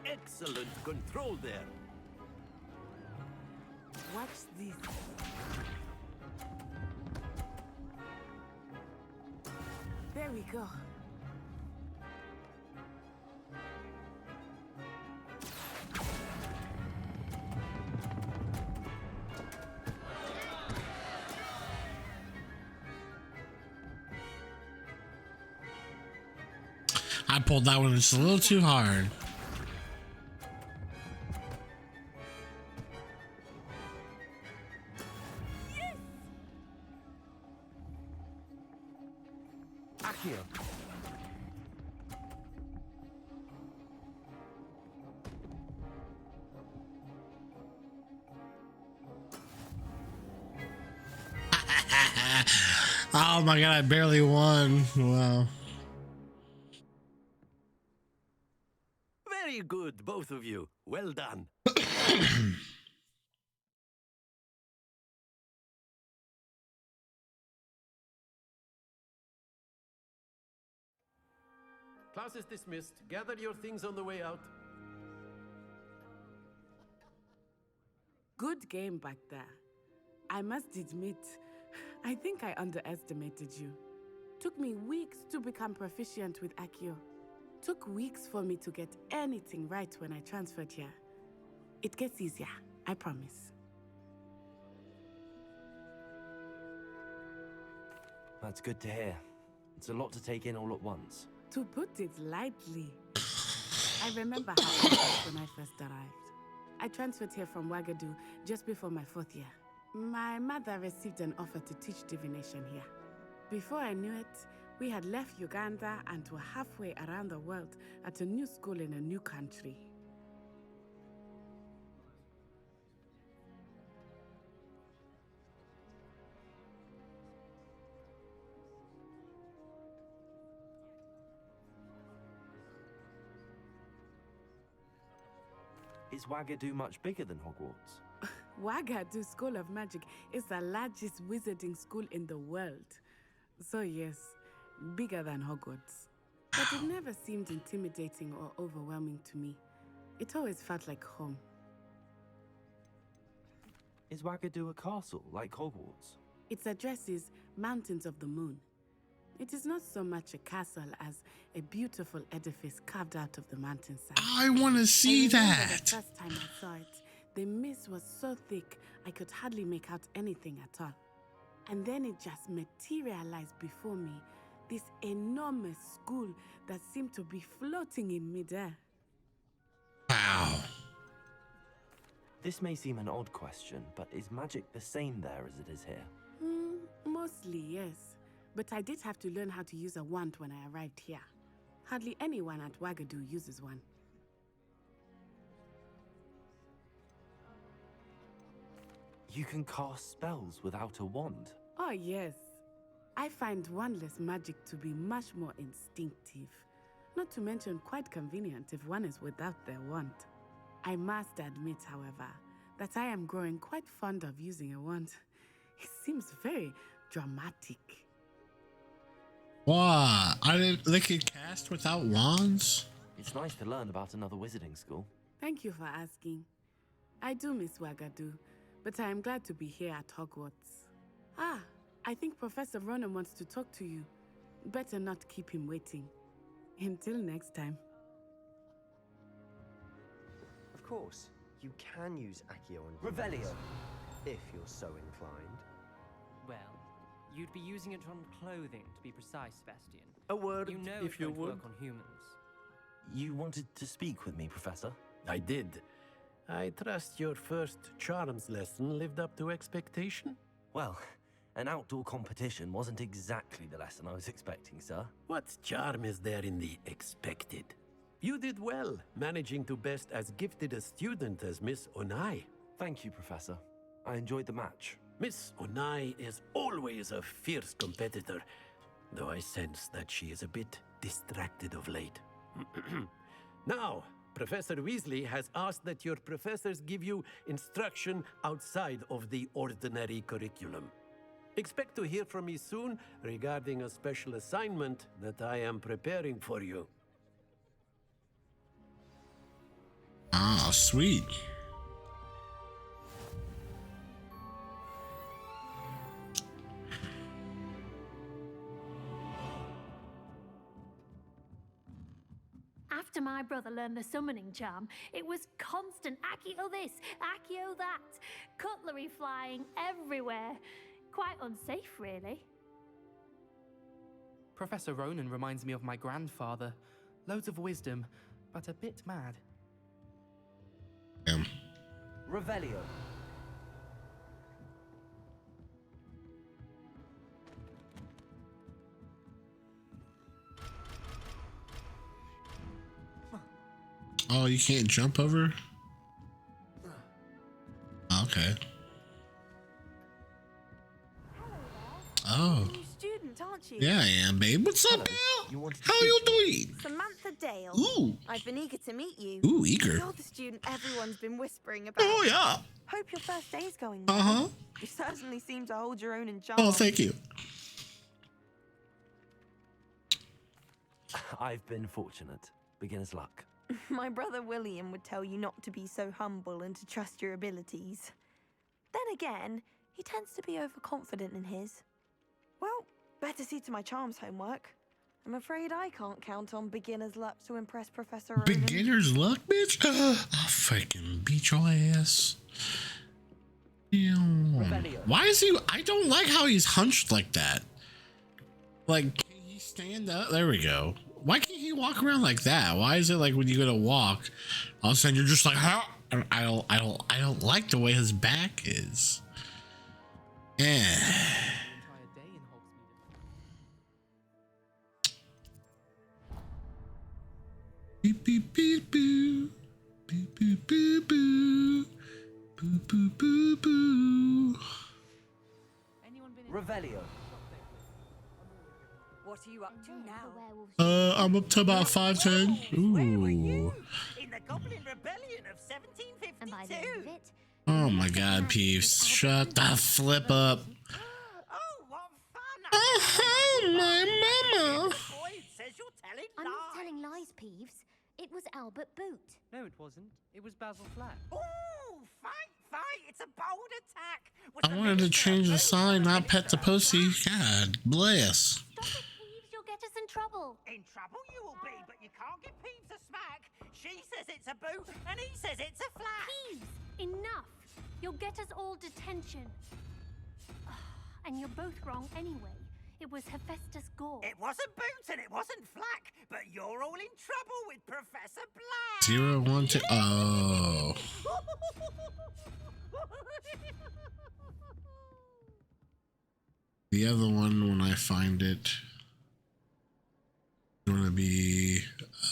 Excellent control there. Watch this. There we go. I pulled that one just a little too hard. Accio. Oh my god, I barely won. Wow. Very good, both of you. Well done. Class is dismissed. Gather your things on the way out. Good game back there. I must admit, I think I underestimated you. Took me weeks to become proficient with Accio. Took weeks for me to get anything right when I transferred here. It gets easier, I promise. That's good to hear. It's a lot to take in all at once. To put it lightly, I remember how I felt when I first arrived. I transferred here from Wagadu just before my 4th year. My mother received an offer to teach divination here. Before I knew it, we had left Uganda and were halfway around the world at a new school in a new country. Is Wagadu much bigger than Hogwarts? Wagadu School of Magic is the largest wizarding school in the world. So yes, bigger than Hogwarts. But it never seemed intimidating or overwhelming to me. It always felt like home. Is Wagadu a castle like Hogwarts? Its address is Mountains of the Moon. It is not so much a castle as a beautiful edifice carved out of the mountainside. I want to see that. The first time I saw it, the mist was so thick I could hardly make out anything at all. And then it just materialized before me, this enormous school that seemed to be floating in midair. Wow. This may seem an odd question, but is magic the same there as it is here? Mostly, yes. But I did have to learn how to use a wand when I arrived here. Hardly anyone at Wagadu uses one. You can cast spells without a wand? Oh, yes. I find wandless magic to be much more instinctive. Not to mention quite convenient if one is without their wand. I must admit, however, that I am growing quite fond of using a wand. It seems very dramatic. Wow, they can cast without wands? It's nice to learn about another wizarding school. Thank you for asking. I do miss Wagadu, but I am glad to be here at Hogwarts. Ah, I think Professor Ronen wants to talk to you. Better not keep him waiting. Until next time. Of course, you can use Accio on Revelio, if you're so inclined. Well, you'd be using it on clothing, to be precise, Sebastian. A word, you know if you would. Work on humans. You wanted to speak with me, Professor? I did. I trust your first charms lesson lived up to expectation? Well, an outdoor competition wasn't exactly the lesson I was expecting, sir. What charm is there in the expected? You did well, managing to best as gifted a student as Miss Onai. Thank you, Professor. I enjoyed the match. Miss Onai is always a fierce competitor, though I sense that she is a bit distracted of late. Now, Professor Weasley has asked that your professors give you instruction outside of the ordinary curriculum. Expect to hear from me soon regarding a special assignment that I am preparing for you. Ah, sweet. After my brother learned the summoning charm, it was constant Accio this, Accio that, cutlery flying everywhere. Quite unsafe, really. Professor Ronen reminds me of my grandfather. Loads of wisdom, but a bit mad. Revelio. Oh, you can't jump over? Okay. Oh. New you? Yeah, I am, babe. What's up, Bill? How you doing? Samantha Dale. Ooh. I've been eager to meet you. Ooh, eager. You're the student everyone's been whispering about. Oh, yeah. Hope your first day's going well. Uh-huh. You certainly seem to hold your own in charm. Oh, thank you. I've been fortunate. Beginner's luck. My brother William would tell you not to be so humble and to trust your abilities. Then again, he tends to be overconfident in his. Well, better see to my charms homework. I'm afraid I can't count on beginner's luck to impress Professor Roman. Beginner's luck, bitch? I'll freaking beat your ass. Why is he? I don't like how he's hunched like that. Like, can he stand up? There we go. Why can't he walk around like that? Why is it like when you go to walk, all of a sudden you're just like, huh? I don't like the way his back is. Yeah. Beep beep beep boo. Beep beep beep boo. Boo boo boo boo. Revelio. What are you up to now? I'm up to about 5'10". Ooh. In the Goblin Rebellion of 1752. Oh my God, Peeves. Shut the flip up. Oh, my mama. I'm not telling lies, Peeves. It was Albert Boot. No, it wasn't. It was Basil Flack. Oh, fight! It's a bold attack. I wanted to change the sign, not pet the pussy. God bless. Peeves, you'll get us in trouble. In trouble you will be, but you can't give Peeves a smack. She says it's a boot, and he says it's a flat. Peeves, enough. You'll get us all detention. And you're both wrong anyway. It was Hephaestus Gore. It wasn't Boot and it wasn't Flack, but you're all in trouble with Professor Black. 0, 1, 2. Oh. The other one, when I find it, is going to be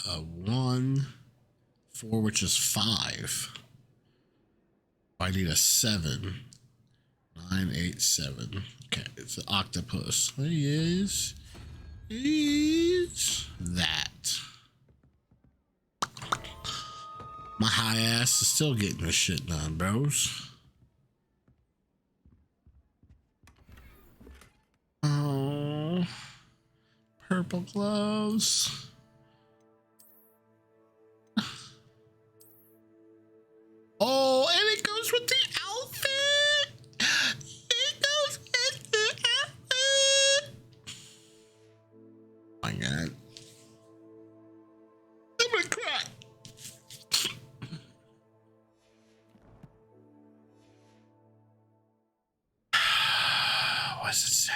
1, 4, which is 5. I need a 7. 9, 8, 7. Okay, it's an octopus. There he is. He's that. My high ass is still getting this shit done, bros. Oh, purple gloves. Oh, and it goes with the outfit. It goes with the outfit. Oh my God. I'm gonna cry. What's it say?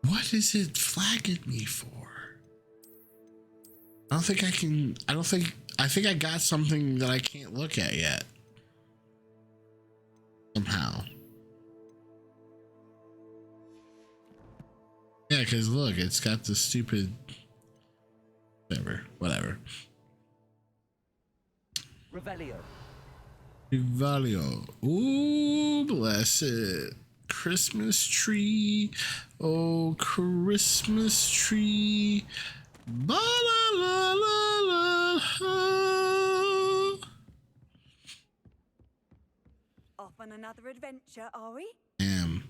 What is it flagging me for? I think I got something that I can't look at yet. Somehow. Yeah, because look, it's got the stupid... Whatever. Revelio. Revelio. Ooh, bless it. Christmas tree. Oh, Christmas tree. Ba la la la la. Off on another adventure, are we? Damn.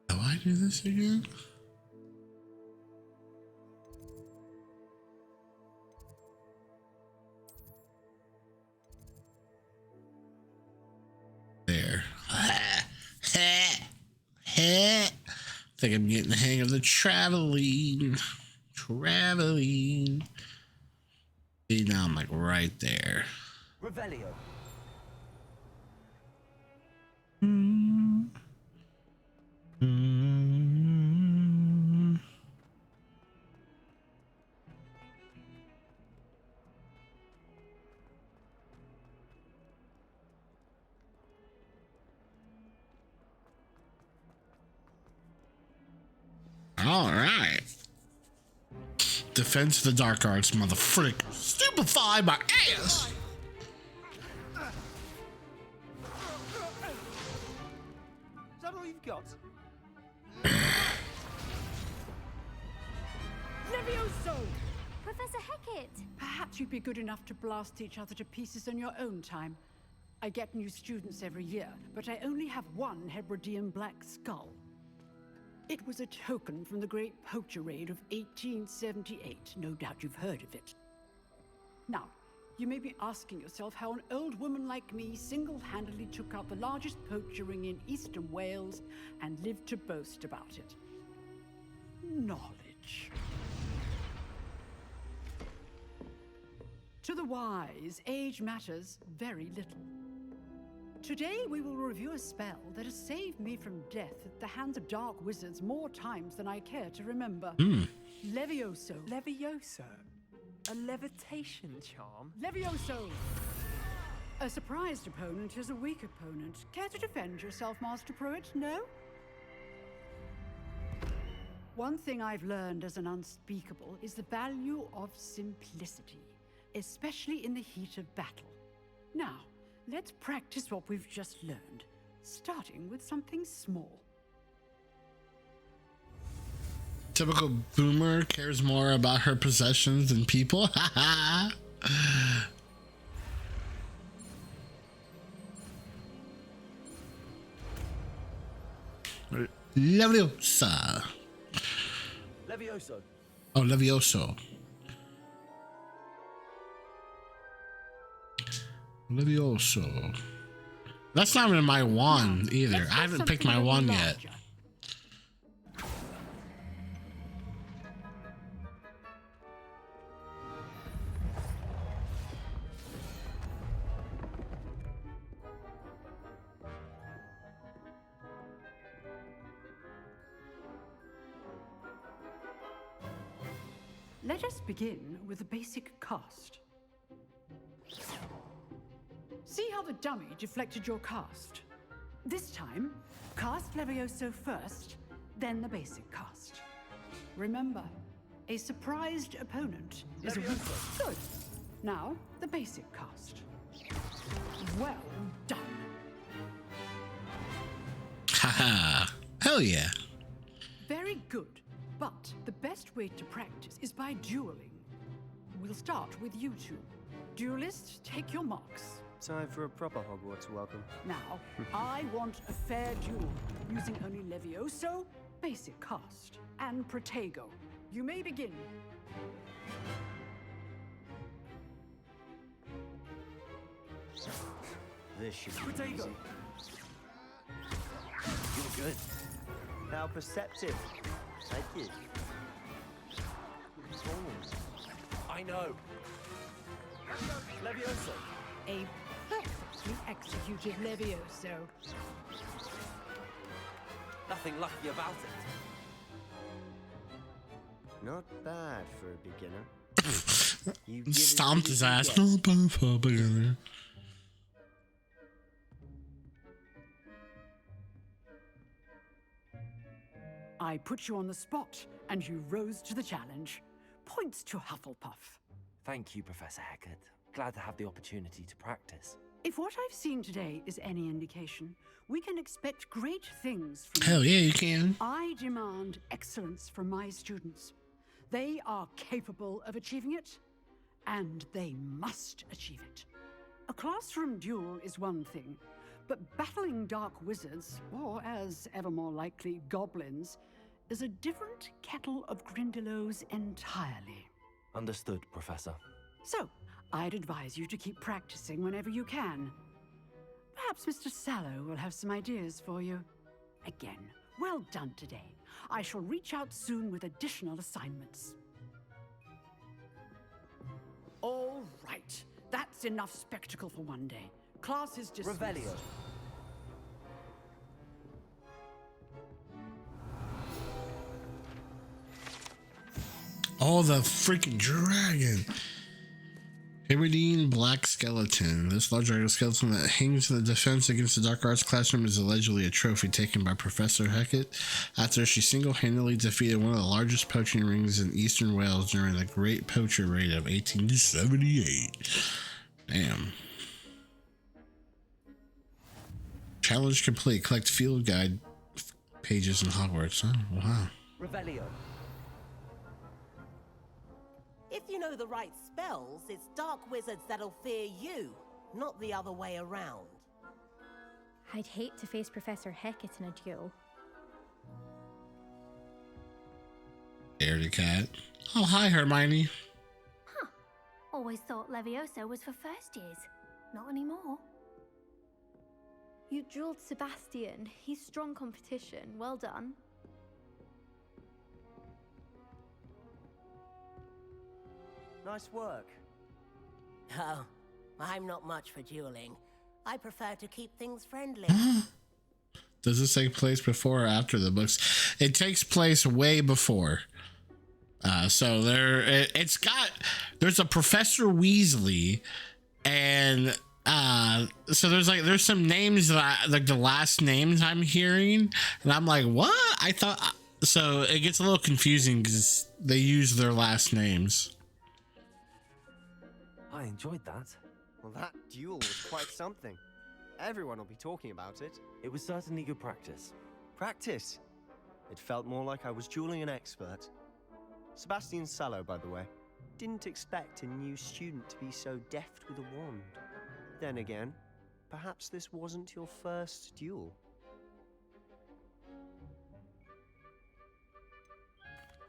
Do I do this again? There. Think I'm getting the hang of the traveling. See, now I'm like right there. Revelio. All right. Defense of the Dark Arts, motherfrick. Stupefy my ass. Is that all you've got? Levioso! Professor Hecat! Perhaps you'd be good enough to blast each other to pieces in your own time. I get new students every year, but I only have one Hebridean black skull. It was a token from the Great Poacher Raid of 1878. No doubt you've heard of it. Now, you may be asking yourself how an old woman like me single-handedly took out the largest poacher ring in eastern Wales and lived to boast about it. Knowledge. To the wise, age matters very little. Today we will review a spell that has saved me from death at the hands of dark wizards more times than I care to remember. Levioso. Levioso? A levitation charm? Levioso! A surprised opponent is a weak opponent. Care to defend yourself, Master Pruitt? No? One thing I've learned as an unspeakable is the value of simplicity, especially in the heat of battle. Now, let's practice what we've just learned, starting with something small. Typical boomer cares more about her possessions than people. Leviosa. Levioso. Oh, Levioso. Levioso. That's not even my wand either. I haven't picked my wand yet. Let us begin with the basic cast. See how the dummy deflected your cast? This time, cast Levioso first, then the basic cast. Remember, a surprised opponent is a weak. Good. Now, the basic cast. Well done. Haha. Hell yeah. Very good. But the best way to practice is by dueling. We'll start with you two. Duelists, take your marks. Time for a proper Hogwarts welcome. Now, I want a fair duel, using only Levioso, basic cast, and Protego. You may begin. This should be Protego. easy. You're good. How perceptive. Thank you. I know. Levioso. A perfectly executed Levioso. Nothing lucky about it. Not bad for a beginner. You give Stomped it his you ass. get. No, but beginner. I put you on the spot, and you rose to the challenge. Points to Hufflepuff. Thank you, Professor Hecat. Glad to have the opportunity to practice. If what I've seen today is any indication, we can expect great things from Hell yeah, you can. I demand excellence from my students. They are capable of achieving it, and they must achieve it. A classroom duel is one thing, but battling dark wizards, or as ever more likely, goblins, is a different kettle of Grindylows entirely. Understood, Professor. So, I'd advise you to keep practicing whenever you can. Perhaps Mr. Sallow will have some ideas for you. Again, well done today. I shall reach out soon with additional assignments. All right. That's enough spectacle for one day. Class is dismissed. Revelio. Oh, the freaking dragon. Iberdine Black Skeleton. This large dragon skeleton that hangs in the defense against the dark arts classroom is allegedly a trophy taken by Professor Hecat after she single-handedly defeated one of the largest poaching rings in eastern Wales during the Great Poacher Raid of 1878. Damn. Challenge complete. Collect field guide pages in Hogwarts. Oh, wow. Revelio. If you know the right spells, it's dark wizards that'll fear you, not the other way around. I'd hate to face Professor Hecat in a duel. Scaredy cat. Oh, hi, Hermione. Huh. Always thought Levioso was for first years. Not anymore. You drilled Sebastian. He's strong competition. Well done. Nice work. Oh, I'm not much for dueling. I prefer to keep things friendly. Does this take place before or after the books? It takes place way before. So there's a Professor Weasley, and so there's some names that like the last names I'm hearing, and I'm like, what? I thought so. It gets a little confusing because they use their last names. I enjoyed that. Well, that duel was quite something. Everyone will be talking about it. It was certainly good practice. Practice? It felt more like I was dueling an expert. Sebastian Sallow, by the way. Didn't expect a new student to be so deft with a wand. Then again, perhaps this wasn't your first duel.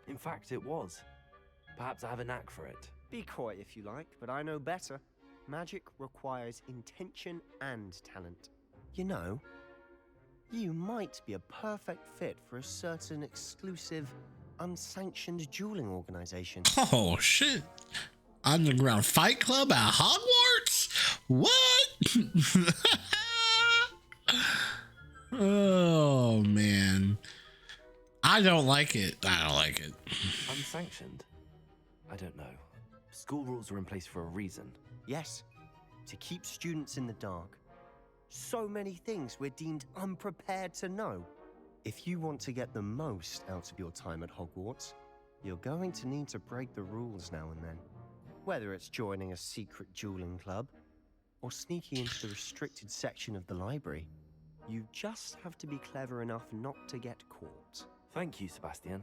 In fact, it was. Perhaps I have a knack for it. Be coy if you like, but I know better. Magic requires intention and talent. You know, you might be a perfect fit for a certain exclusive, unsanctioned dueling organization. Oh, shit. Underground Fight Club at Hogwarts? What? Oh, man. I don't like it. I don't like it. Unsanctioned? I don't know. School rules are in place for a reason. Yes, to keep students in the dark. So many things we're deemed unprepared to know. If you want to get the most out of your time at Hogwarts, you're going to need to break the rules now and then. Whether it's joining a secret dueling club, or sneaking into the restricted section of the library, you just have to be clever enough not to get caught. Thank you, Sebastian.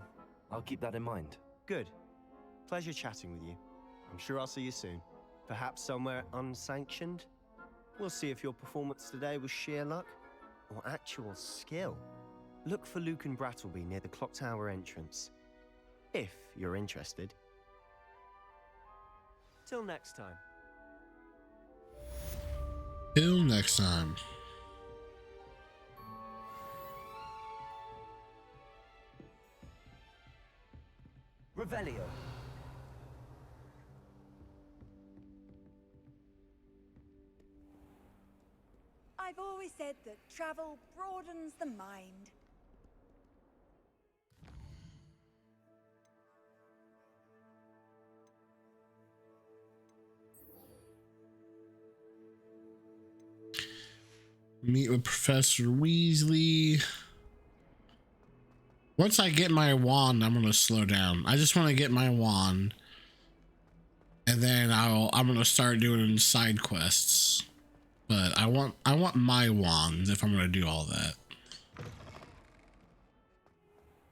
I'll keep that in mind. Good. Pleasure chatting with you. I'm sure I'll see you soon. Perhaps somewhere unsanctioned? We'll see if your performance today was sheer luck or actual skill. Look for Luke and Brattleby near the Clock Tower entrance, if you're interested. Till next time. Till next time. Revelio. I've always said that travel broadens the mind. Meet with Professor Weasley. Once I get my wand, I'm gonna slow down. I just want to get my wand, and then I'm gonna start doing side quests. But I want my wand if I'm gonna do all that.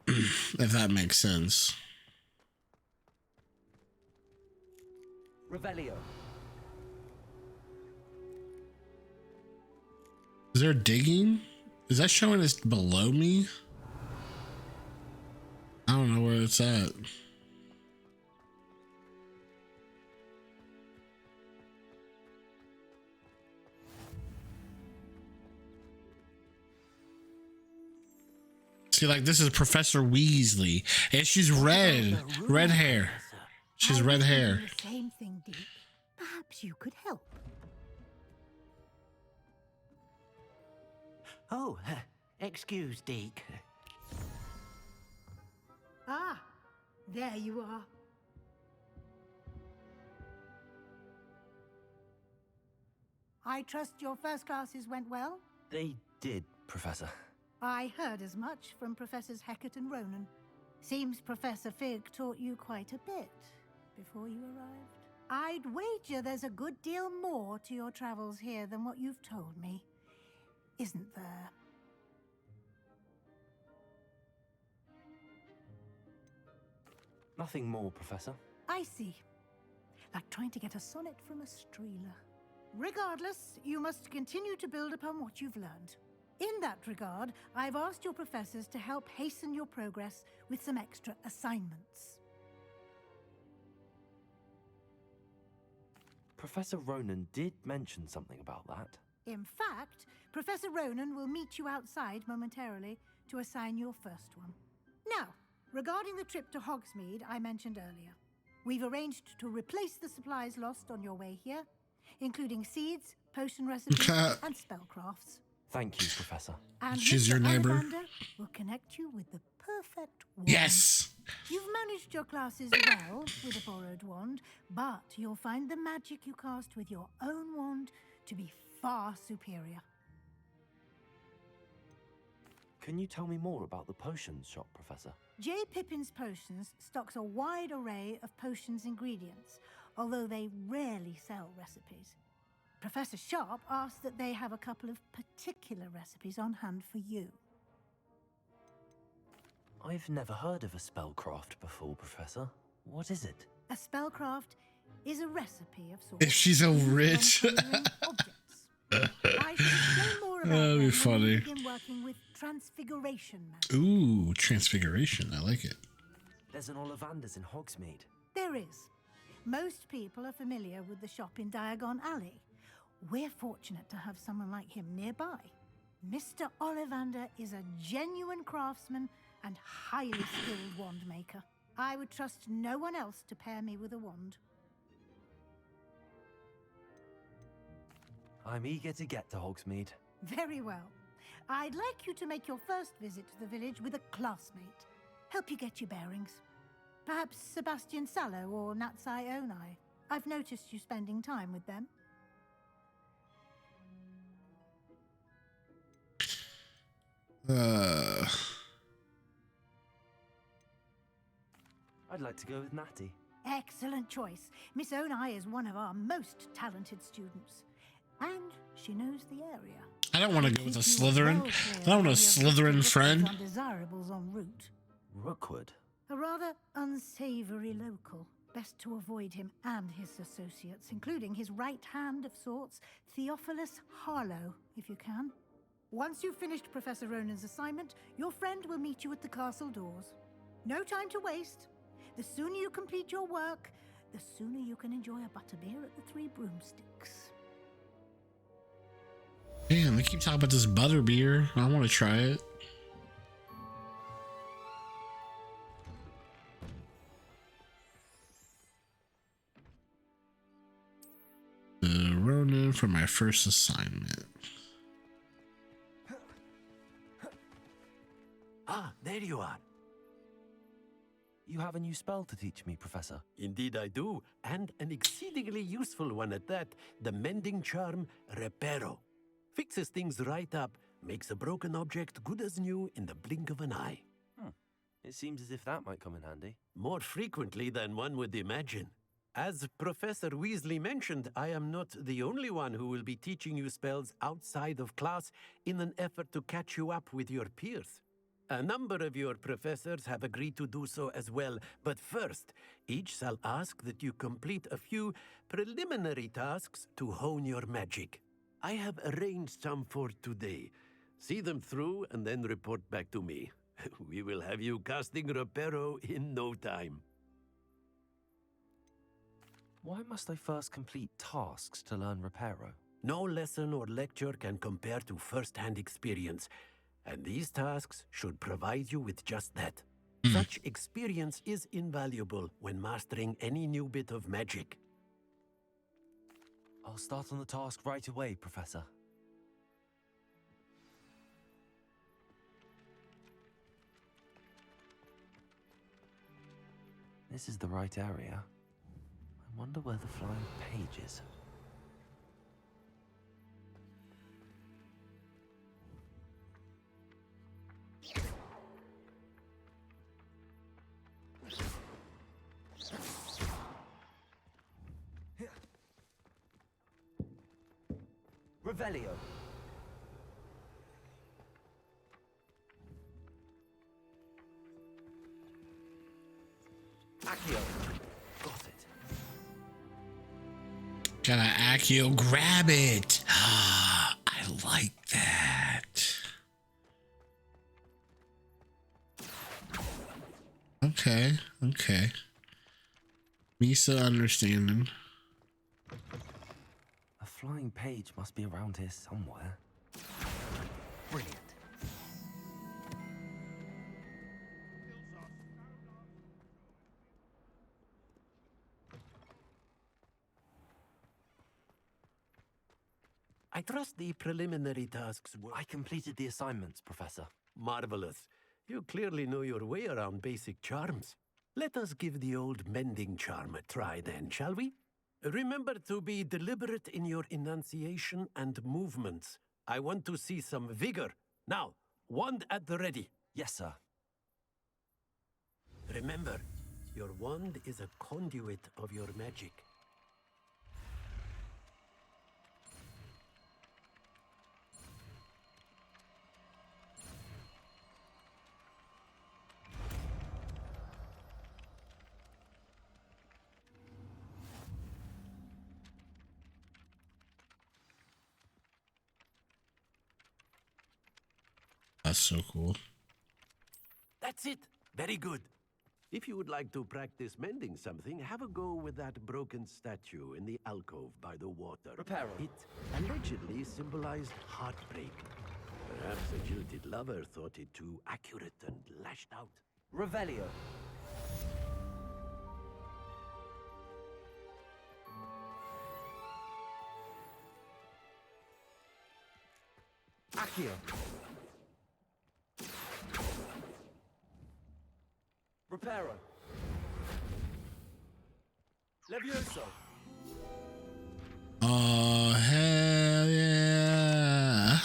If that makes sense. Revelio. Is there digging? Is that showing us below me? I don't know where it's at. See, like, this is Professor Weasley, and she's red hair. She's red hair. The same thing, Deek. Perhaps you could help. Oh, excuse, Deek. Ah, there you are. I trust your first classes went well? They did, Professor. I heard as much from Professors Hecat and Ronan. Seems Professor Fig taught you quite a bit before you arrived. I'd wager there's a good deal more to your travels here than what you've told me. Isn't there? Nothing more, Professor. I see. Like trying to get a sonnet from a streeler. Regardless, you must continue to build upon what you've learned. In that regard, I've asked your professors to help hasten your progress with some extra assignments. Professor Ronan did mention something about that. In fact, Professor Ronan will meet you outside momentarily to assign your first one. Now, regarding the trip to Hogsmeade I mentioned earlier, we've arranged to replace the supplies lost on your way here, including seeds, potion recipes, and spellcrafts. Thank you, Professor. And She's Mr. your neighbor. Ollivander will connect you with the perfect wand. Yes! You've managed your classes well with a borrowed wand, but you'll find the magic you cast with your own wand to be far superior. Can you tell me more about the potions shop, Professor? J. Pippin's Potions stocks a wide array of potions ingredients, although they rarely sell recipes. Professor Sharp asked that they have a couple of particular recipes on hand for you. I've never heard of a spellcraft before, Professor. What is it? A spellcraft is a recipe of sorts. If she's so rich. I should explain more about That'd be them when we funny. begin working with transfiguration magic. Ooh, transfiguration. I like it. There's an Ollivander's in Hogsmeade. There is. Most people are familiar with the shop in Diagon Alley. We're fortunate to have someone like him nearby. Mr. Ollivander is a genuine craftsman and highly skilled wand maker. I would trust no one else to pair me with a wand. I'm eager to get to Hogsmeade. Very well. I'd like you to make your first visit to the village with a classmate. Help you get your bearings. Perhaps Sebastian Sallow or Natsai Onai. I've noticed you spending time with them. I'd like to go with Natty. Excellent choice. Miss Onai is one of our most talented students. And she knows the area. I don't want to go with a Slytherin. I don't want a Slytherin friend. Undesirables en route. Rookwood. A rather unsavory local. Best to avoid him and his associates, including his right hand of sorts, Theophilus Harlow, if you can. Once you've finished Professor Ronan's assignment, your friend will meet you at the castle doors. No time to waste. The sooner you complete your work, the sooner you can enjoy a butterbeer at the Three Broomsticks. Damn, they keep talking about this butterbeer. I want to try it. Ronan for my first assignment. Ah, there you are. You have a new spell to teach me, Professor. Indeed I do, and an exceedingly useful one at that. The mending charm, Reparo. Fixes things right up, makes a broken object good as new in the blink of an eye. It seems as if that might come in handy. More frequently than one would imagine. As Professor Weasley mentioned, I am not the only one who will be teaching you spells outside of class in an effort to catch you up with your peers. A number of your professors have agreed to do so as well, but first, each shall ask that you complete a few preliminary tasks to hone your magic. I have arranged some for today. See them through and then report back to me. We will have you casting Reparo in no time. Why must I first complete tasks to learn Reparo? No lesson or lecture can compare to first-hand experience, and these tasks should provide you with just that. Such experience is invaluable when mastering any new bit of magic. I'll start on the task right away, Professor. This is the right area. I wonder where the flying page is. Revelio. Accio. Got it. Gotta Accio grab it. I like that. Okay, okay. Misa understanding. A flying page must be around here somewhere. Brilliant. I trust the preliminary tasks were... I completed the assignments, Professor. Marvelous. You clearly know your way around basic charms. Let us give the old mending charm a try then, shall we? Remember to be deliberate in your enunciation and movements. I want to see some vigor. Now, wand at the ready. Yes, sir. Remember, your wand is a conduit of your magic. That's so cool. That's it. Very good. If you would like to practice mending something, have a go with that broken statue in the alcove by the water. Reparo. It allegedly symbolized heartbreak. Perhaps a jilted lover thought it too accurate and lashed out. Revelio. Accio. Reparo. Levioso. Oh, hell yeah.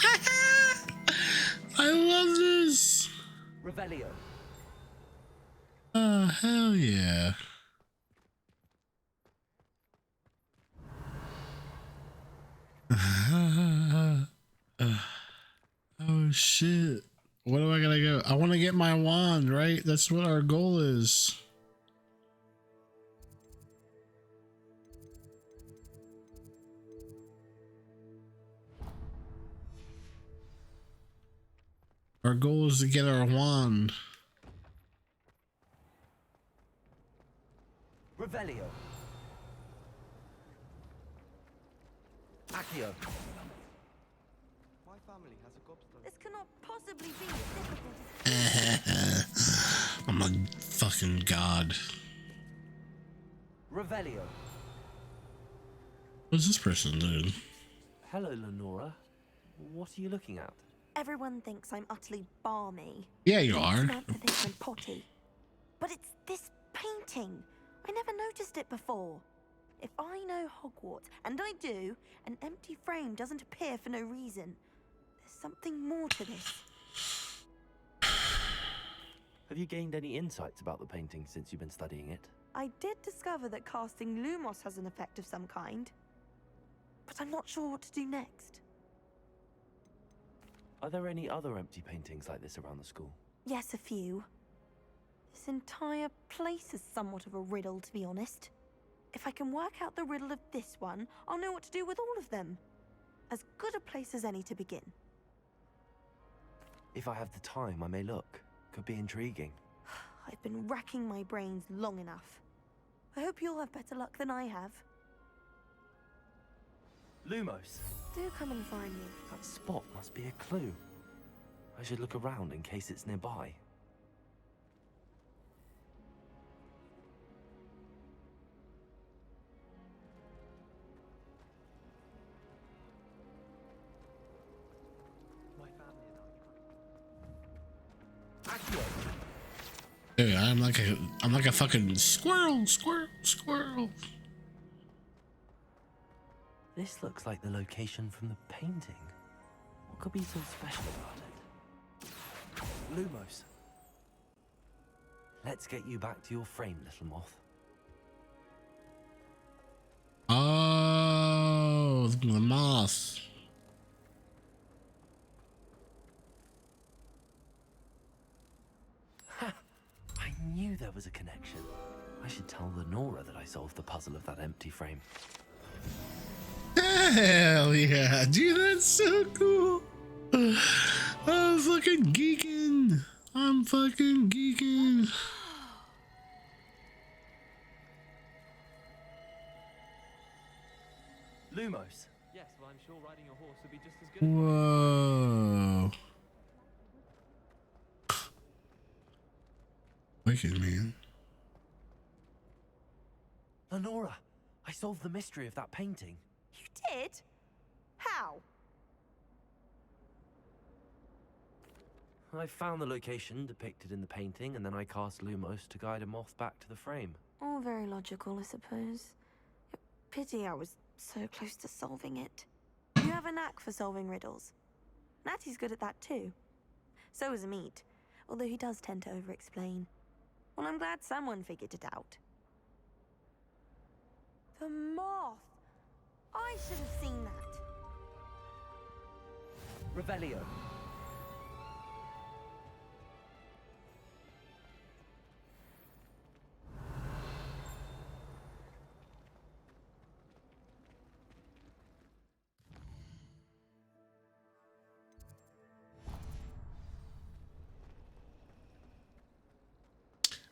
I love this. Revelio. Oh, hell yeah. Oh, shit. What am I gonna go? I want to get my wand, right? That's what our goal is. Our goal is to get our wand. Revelio. Accio. My family has a gobstone. This cannot possibly be as difficult as... I'm a fucking god. Revelio. What's this person doing? Hello, Lenora. What are you looking at? Everyone thinks I'm utterly balmy. Yeah, you are. For this and potty. But it's this painting. I never noticed it before. If I know Hogwarts, and I do, an empty frame doesn't appear for no reason. There's something more to this. Have you gained any insights about the painting since you've been studying it? I did discover that casting Lumos has an effect of some kind. But I'm not sure what to do next. Are there any other empty paintings like this around the school? Yes, a few. This entire place is somewhat of a riddle, to be honest. If I can work out the riddle of this one, I'll know what to do with all of them. As good a place as any to begin. If I have the time, I may look. Could be intriguing. I've been racking my brains long enough. I hope you'll have better luck than I have. Lumos. Do come and find me. That spot must be a clue. I should look around in case it's nearby. Dude, I'm like a fucking squirrel. This looks like the location from the painting. What could be so special about it? Lumos. Let's get you back to your frame, little moth. Oh, the moth. there was a connection. I should tell Lenora that I solved the puzzle of that empty frame. Hell yeah, dude, that's so cool. I'm fucking geeking. I'm fucking geeking. Lumos. Yes, well, I'm sure riding a horse would be just as good. Whoa. Wicked, man. Lenora, I solved the mystery of that painting. You did? How? I found the location depicted in the painting, and then I cast Lumos to guide a moth back to the frame. All very logical, I suppose. Pity I was so close to solving it. You have a knack for solving riddles. Natty's good at that too. So is Amit, although he does tend to over-explain. Well, I'm glad someone figured it out. The moth! I should have seen that. Revelio.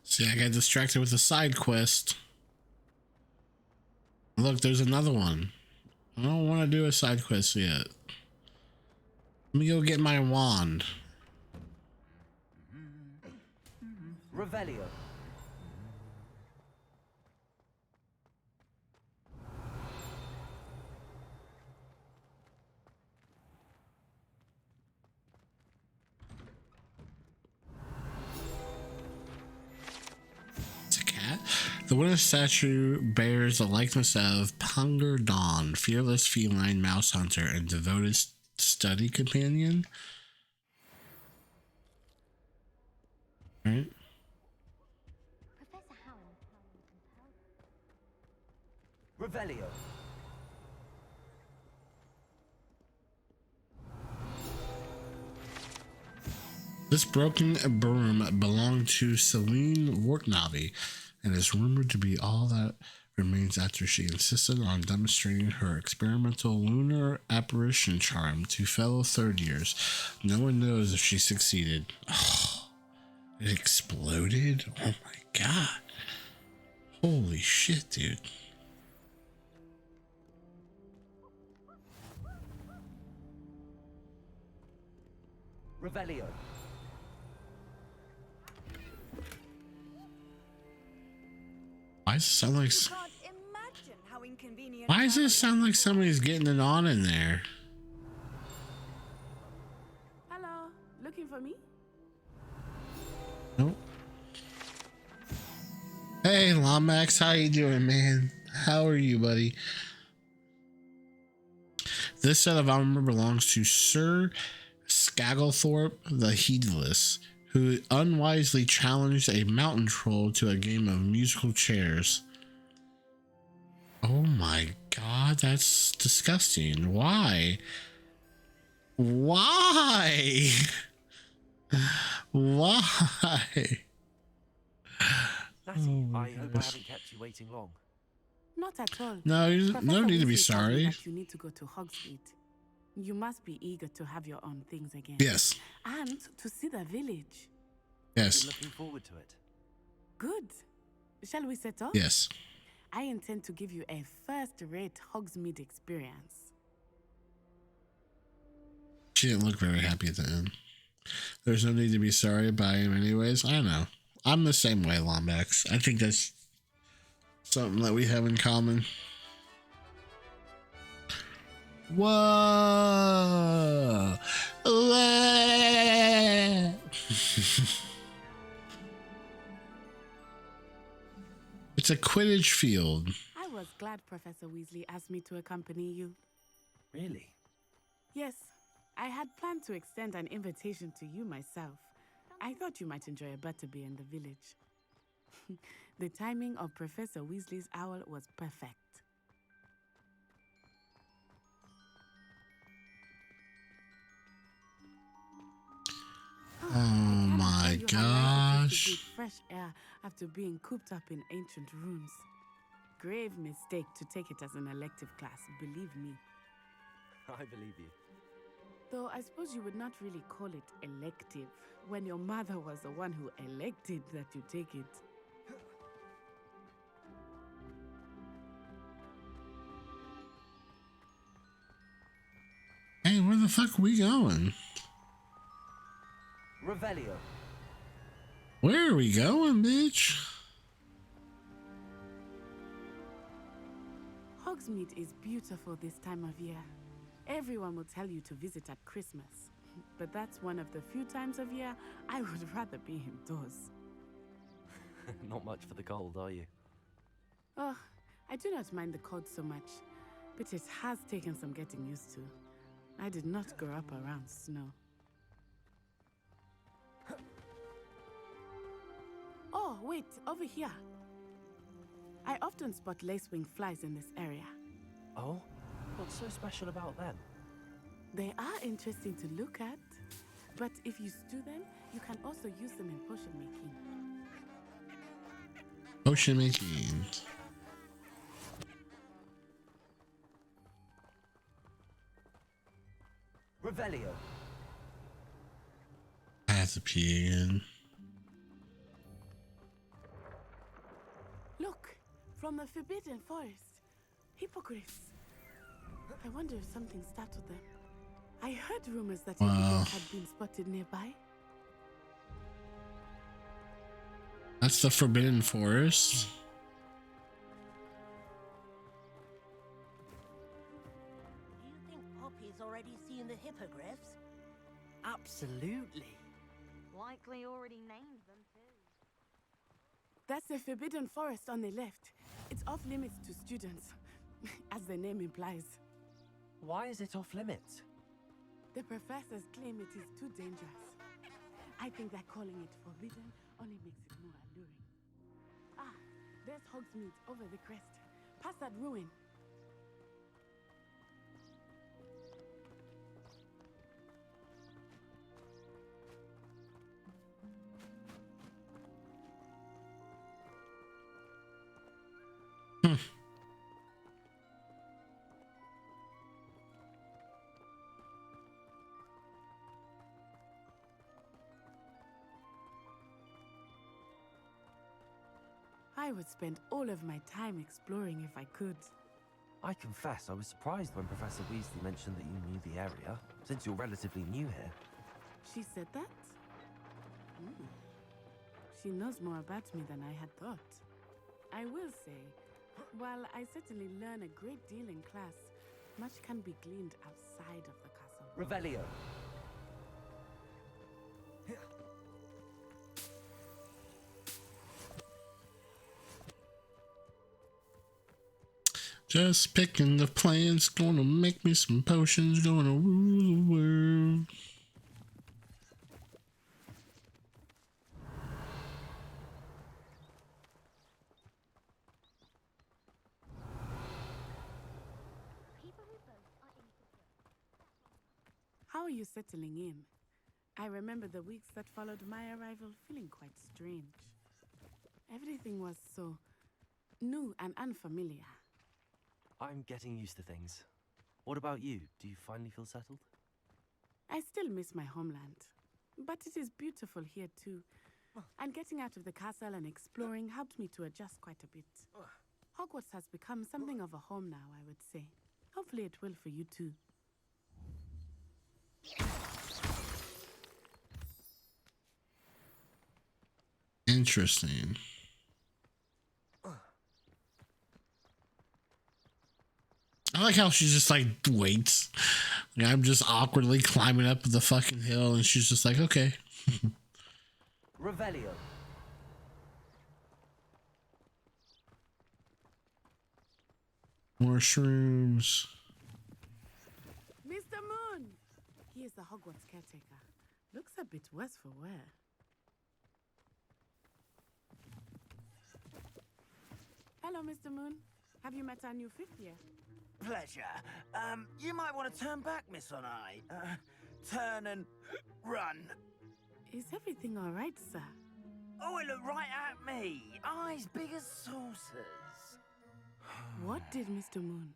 See, I got distracted with a side quest. Look, there's another one. I don't want to do a side quest yet. Let me go get my wand. Revelio. It's a cat. The wooden statue bears the likeness of Punger Dawn, fearless feline mouse hunter and devoted study companion. Right? Revelio. This broken broom belonged to Celine Wartnavi and is rumored to be all that remains after she insisted on demonstrating her experimental lunar apparition charm to fellow third years. No one knows if she succeeded. Oh, it exploded? Oh my god. Holy shit, dude. Revelio. Why does it sound like... Can't imagine how inconvenient. Why does this sound like somebody's getting it on in there? Hello, looking for me? Nope. Hey, Lomax, how you doing, man? How are you, buddy? This set of armor belongs to Sir Skagglethorpe the Heedless, who unwisely challenged a mountain troll to a game of musical chairs. Oh my god, that's disgusting. Why? Why? Why? Natty, I hope I haven't kept you waiting long. Not at all. No, no Professor need to be Weasley told me sorry. that you need to go to Hogsmeade. You must be eager to have your own things again. Yes. And to see the village. Yes. Been looking forward to it. Good. Shall we set off? Yes. I intend to give you a first-rate Hogsmeade experience. She didn't look very happy at the end. There's no need to be sorry by him anyways. I know. I'm the same way, Lombax. I think that's something that we have in common. Whoa! It's a Quidditch field. I was glad Professor Weasley asked me to accompany you. Really? Yes, I had planned to extend an invitation to you myself. I thought you might enjoy a butterbeer in the village. The timing of Professor Weasley's owl was perfect. Oh my my you how nice it is to gosh. breathe fresh air after being cooped up in ancient rooms. Grave mistake to take it as an elective class, believe me. I believe you. Though I suppose you would not really call it elective when your mother was the one who elected that you take it. Hey, where the fuck are we going? Revelio. Where are we going, bitch? Hogsmeade is beautiful this time of year. Everyone will tell you to visit at Christmas. But that's one of the few times of year I would rather be indoors. Not much for the cold, are you? Oh, I do not mind the cold so much, but it has taken some getting used to. I did not grow up around snow. Oh, wait, over here. I often spot lacewing flies in this area. Oh? What's so special about them? They are interesting to look at, but if you stew them, you can also use them in potion making. Potion making. Revelio. I have to pee again. Look, from the Forbidden Forest. Hippogriffs. I wonder if something startled them. I heard rumors that hippogriffs had been spotted nearby. That's the Forbidden Forest. Do you think Poppy's already seen the hippogriffs? Absolutely. Likely already named them too. That's the Forbidden Forest on the left. It's off limits to students, as the name implies. Why is it off limits? The professors claim it is too dangerous. I think that calling it forbidden only makes it more alluring. Ah, there's Hogsmeade over the crest. Past that ruin. I would spend all of my time exploring if I could. I confess, I was surprised when Professor Weasley mentioned that you knew the area, since you're relatively new here. She said that? She knows more about me than I had thought. I will say, while I certainly learn a great deal in class, much can be gleaned outside of the castle. Revelio. Just picking the plants, gonna make me some potions, gonna rule the world. How are you settling in? I remember the weeks that followed my arrival feeling quite strange. Everything was so new and unfamiliar. I'm getting used to things. What about you? Do you finally feel settled? I still miss my homeland, but it is beautiful here too. And getting out of the castle and exploring helped me to adjust quite a bit. Hogwarts has become something of a home now, I would say. Hopefully it will for you too. Interesting. I like how she just like waits. Like, I'm just awkwardly climbing up the fucking hill and she's just like, okay. Revelio. More shrooms. Mr. Moon! He is the Hogwarts caretaker. Looks a bit worse for wear. Hello, Mr. Moon. Have you met our new fifth year? Pleasure. You might want to turn back, Miss Onai. Turn and run. Is everything all right, sir? Oh, it looked right at me. Eyes big as saucers. What did Mr. Moon?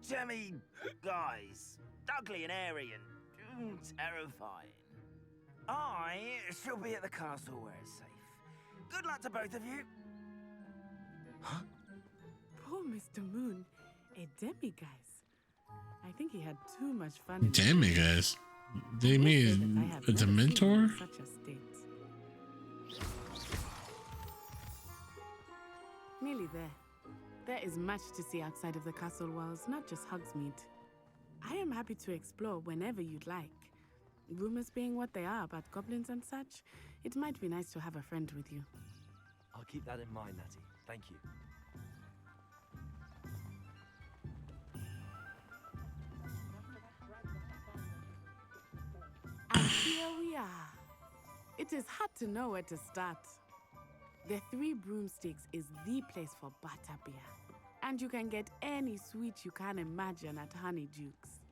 Jemmy, guys, ugly and airy and terrifying. I shall be at the castle where it's safe. Good luck to both of you. Poor Mr. Moon, a demiguise. I think he had too much fun. In Demiguise? They mean it's a mentor? Such a state. Nearly there. There is much to see outside of the castle walls, not just Hogsmeade. I am happy to explore whenever you'd like. Rumors being what they are about goblins and such, it might be nice to have a friend with you. I'll keep that in mind, Natty. Thank you. And here we are. It is hard to know where to start. The Three Broomsticks is the place for butterbeer. And you can get any sweet you can imagine at Honeydukes.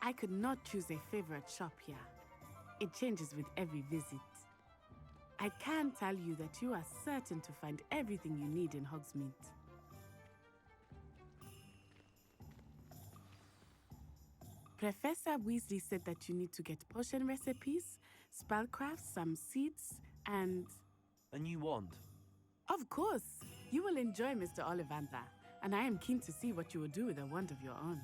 I could not choose a favorite shop here. It changes with every visit. I can tell you that you are certain to find everything you need in Hogsmeade. Professor Weasley said that you need to get potion recipes, spellcraft, some seeds, and... A new wand. Of course! You will enjoy Mr. Ollivander, and I am keen to see what you will do with a wand of your own.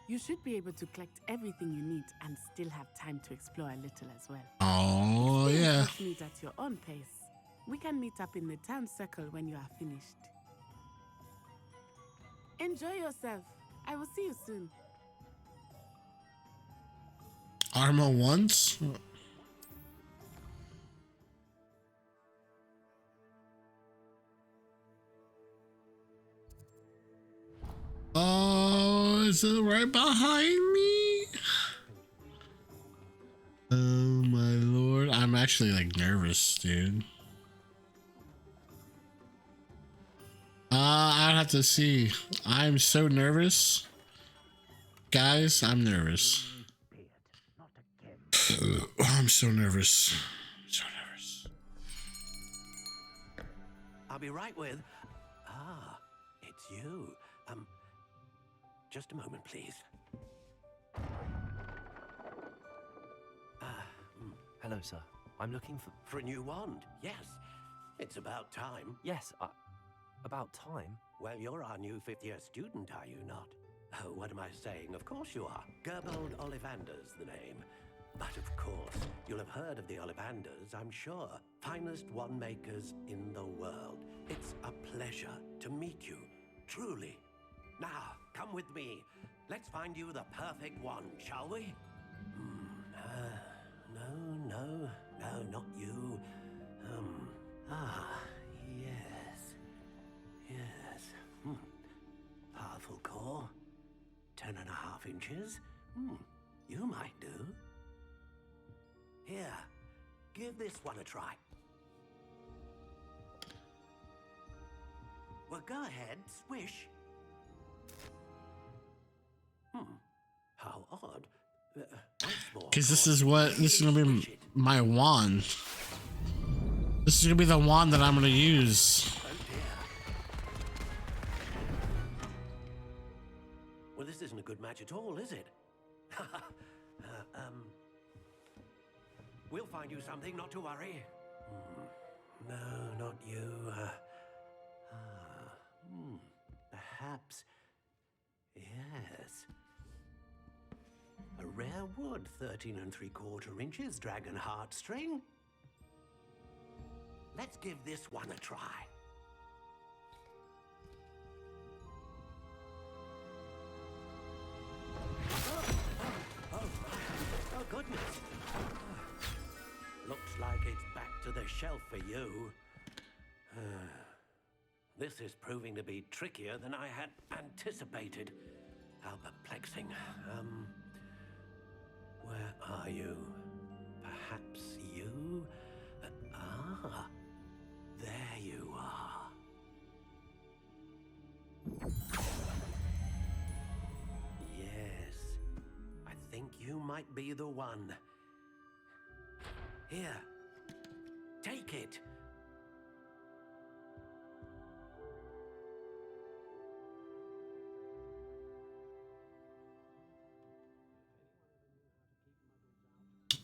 You should be able to collect everything you need and still have time to explore a little as well. Oh, yeah. Meet at your own pace. We can meet up in the town circle when you are finished. Enjoy yourself. I will see you soon. Arma once? Oh, is it right behind me? Oh my lord. I'm actually like nervous, dude. I'd have to see. I'm so nervous. Guys, I'm nervous. I'm so nervous. So nervous. I'll be right with... Ah, it's you. Just a moment, please. Hello, sir. I'm looking for a new wand. Yes, it's about time. Yes, about time? Well, you're our new fifth-year student, are you not? Oh, what am I saying? Of course you are. Gerbold Ollivander's the name. But of course, you'll have heard of the Ollivanders, I'm sure. Finest wand makers in the world. It's a pleasure to meet you, truly. Now, come with me. Let's find you the perfect wand, shall we? No, not you. Yes. Powerful core. 10.5 inches. You might do. Here, give this one a try. Well, go ahead, swish. How odd. Because this is gonna be my wand. This is gonna be the wand that I'm gonna use. Well, this isn't a good match at all, is it? We'll find you something, not to worry. No, not you. Perhaps. Yes. A rare wood, 13 3/4 inches, dragon heartstring. Let's give this one a try. Oh, goodness. Looks like it's back to the shelf for you. This is proving to be trickier than I had anticipated. How perplexing. Where are you? Perhaps you? There you are. Yes, I think you might be the one. Here. Take it.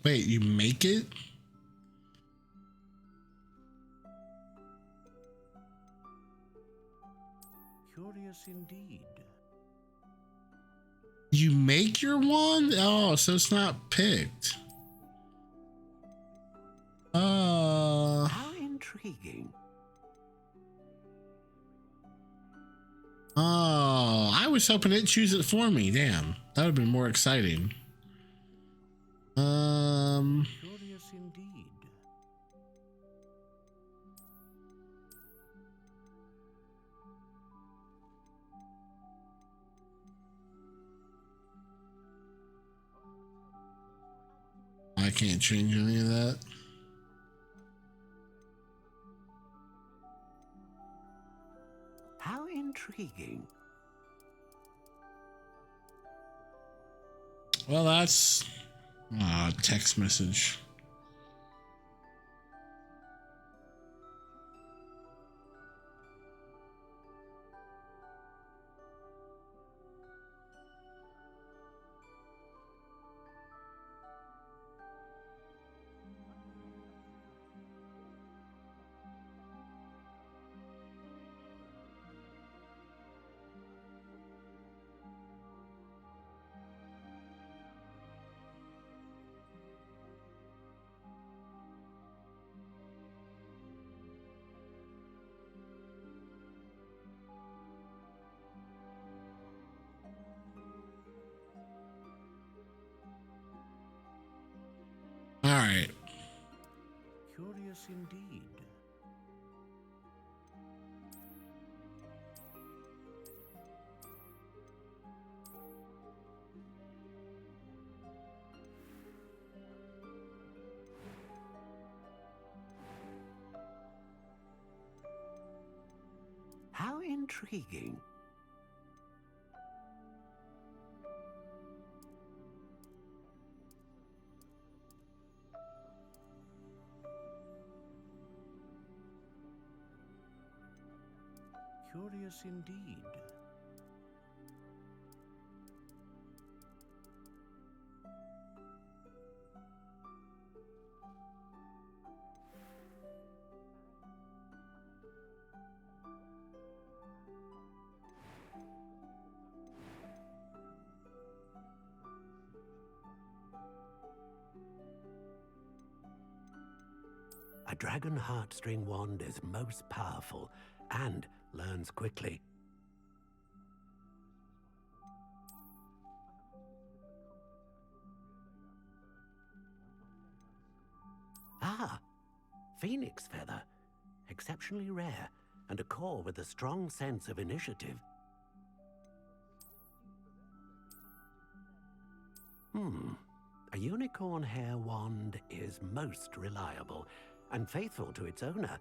Wait, you make it? Curious indeed. You make your wand? Oh, so it's not picked. How intriguing. Oh, I was hoping it'd choose it for me. Damn, that would have been more exciting. Curious indeed. I can't change any of that. How intriguing. Well, that's text message. All right. Curious indeed. How intriguing. Curious indeed. A dragon heartstring wand is most powerful and learns quickly. Ah, phoenix feather. Exceptionally rare, and a core with a strong sense of initiative. A unicorn hair wand is most reliable and faithful to its owner.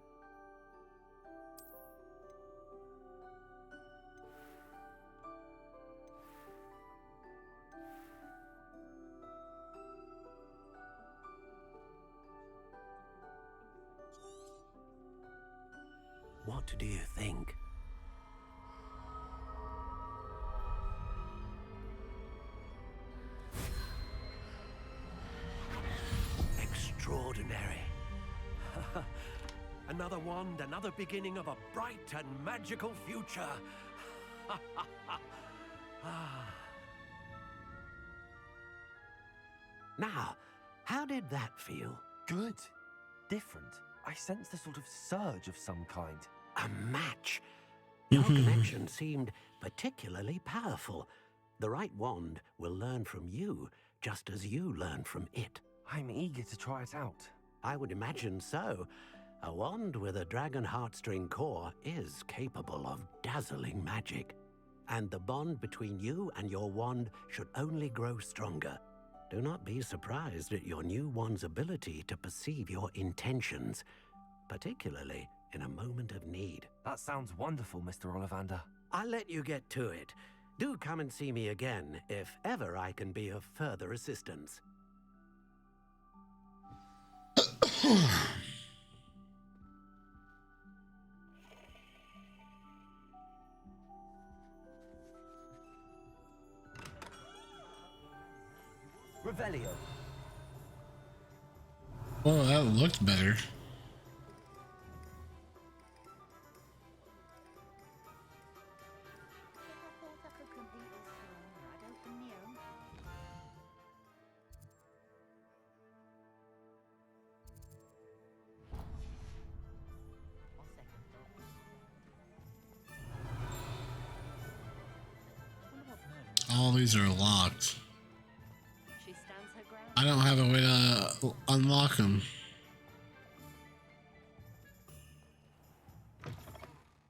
What do you think? Extraordinary. Another wand, another beginning of a bright and magical future. Now, how did that feel? Good. Different. I sensed a sort of surge of some kind. A match. Your connection seemed particularly powerful. The right wand will learn from you, just as you learn from it. I'm eager to try it out. I would imagine so. A wand with a dragon heartstring core is capable of dazzling magic. And the bond between you and your wand should only grow stronger. Do not be surprised at your new wand's ability to perceive your intentions, particularly in a moment of need. That sounds wonderful, Mr. Ollivander. I'll let you get to it. Do come and see me again if ever I can be of further assistance. Revelio. Oh, that looked better. All these are locked. I don't have a way to unlock them.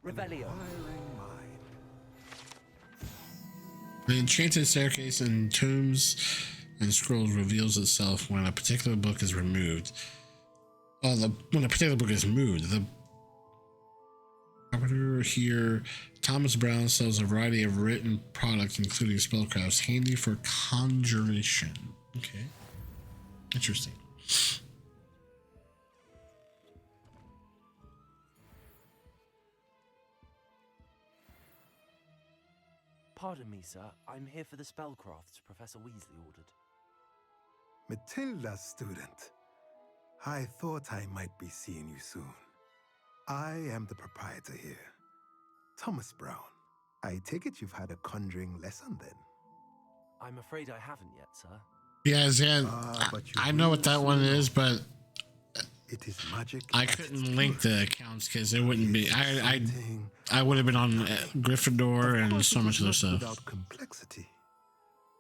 Revelio. The enchanted staircase in tombs and scrolls reveals itself when a particular book is removed. Oh, when a particular book is moved. The operator here, Thomas Brown, sells a variety of written products, including spellcrafts, handy for conjuration. Okay. Interesting. Pardon me, sir. I'm here for the spellcrafts Professor Weasley ordered. Matilda's student. I thought I might be seeing you soon. I am the proprietor here, Thomas Brown. I take it you've had a conjuring lesson then? I'm afraid I haven't yet, sir. Yeah, Zan, I know what that one is, but it is magic. I couldn't link the accounts because it wouldn't be. I would have been on Gryffindor and so much other stuff. Without complexity,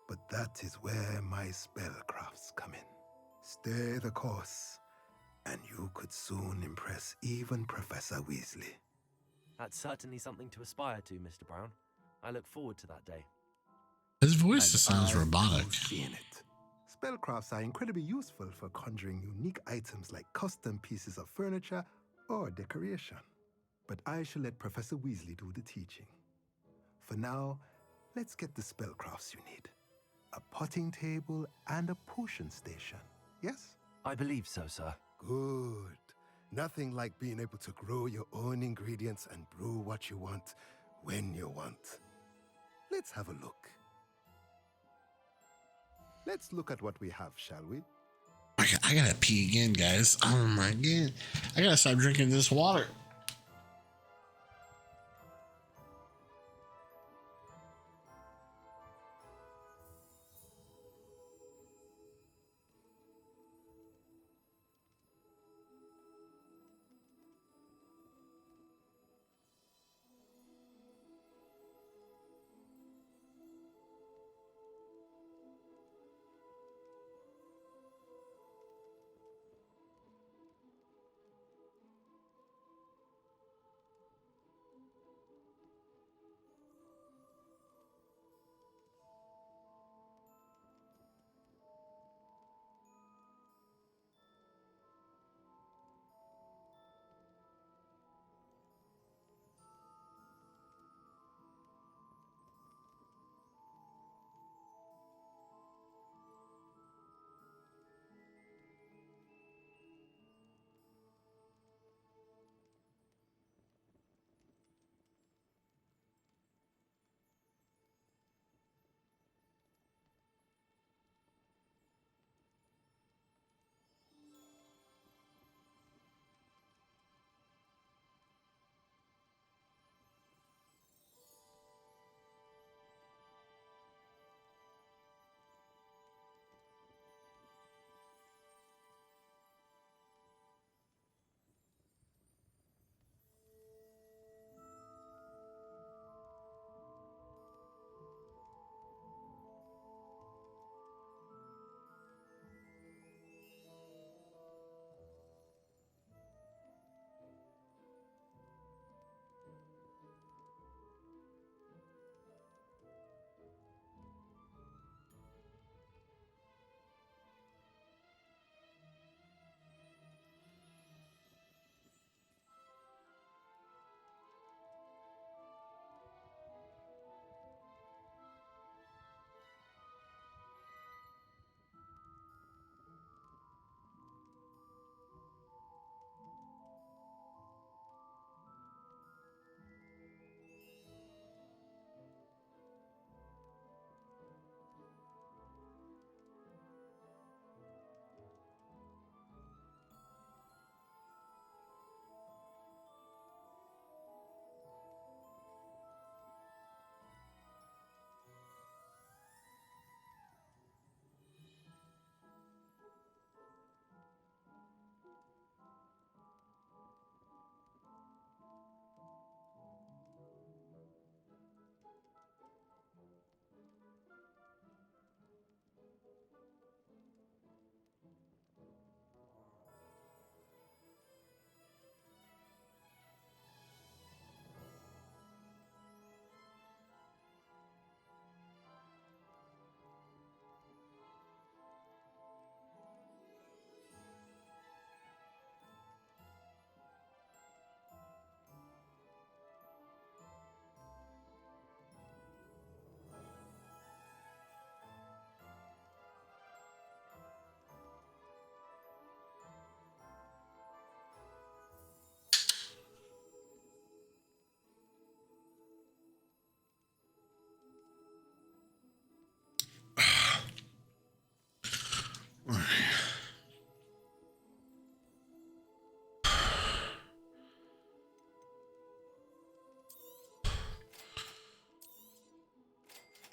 but that is where my spellcrafts come in. Stay the course, and you could soon impress even Professor Weasley. That's certainly something to aspire to, Mr. Brown. I look forward to that day. His voice just sounds robotic. Spellcrafts are incredibly useful for conjuring unique items like custom pieces of furniture or decoration. But I shall let Professor Weasley do the teaching. For now, let's get the spellcrafts you need. A potting table and a potion station, yes? I believe so, sir. Good. Nothing like being able to grow your own ingredients and brew what you want when you want. Let's have a look. Let's look at what we have, shall we? I gotta pee again, guys. Oh my god. I gotta stop drinking this water.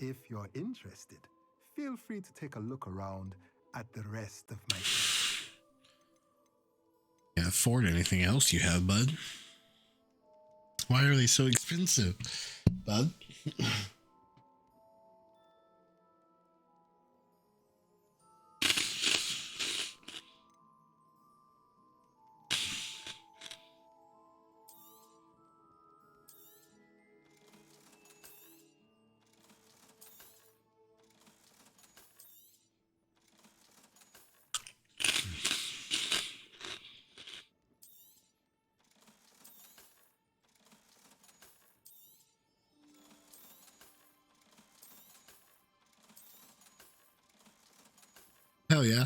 if you're interested, feel free to take a look around at the rest of my... Can't afford anything else you have, bud. Why are they so expensive, bud? Hell yeah.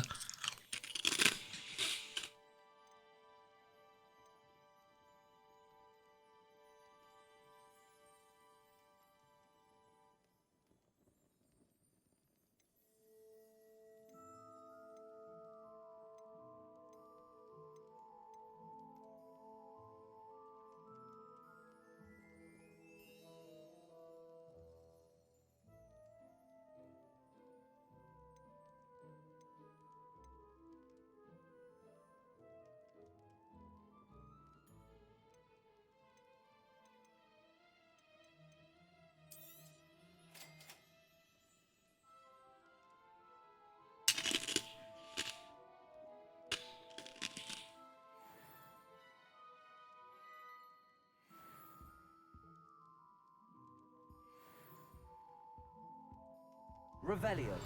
Revelio.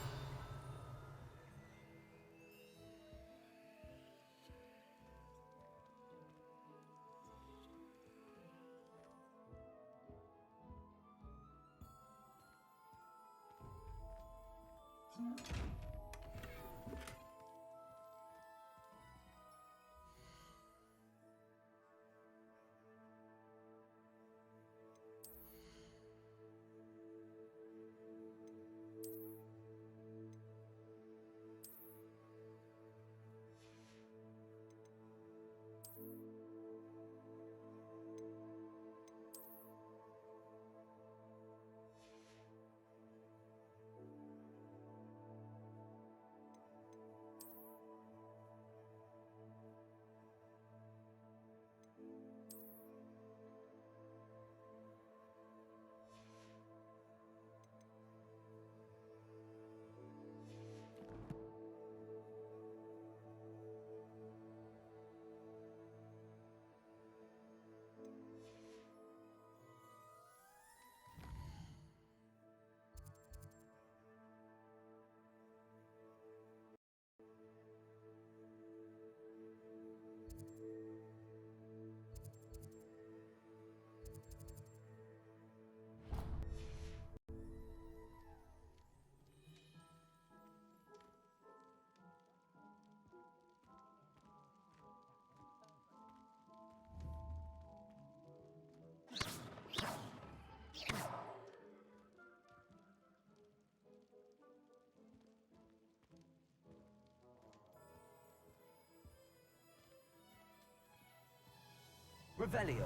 Revelio.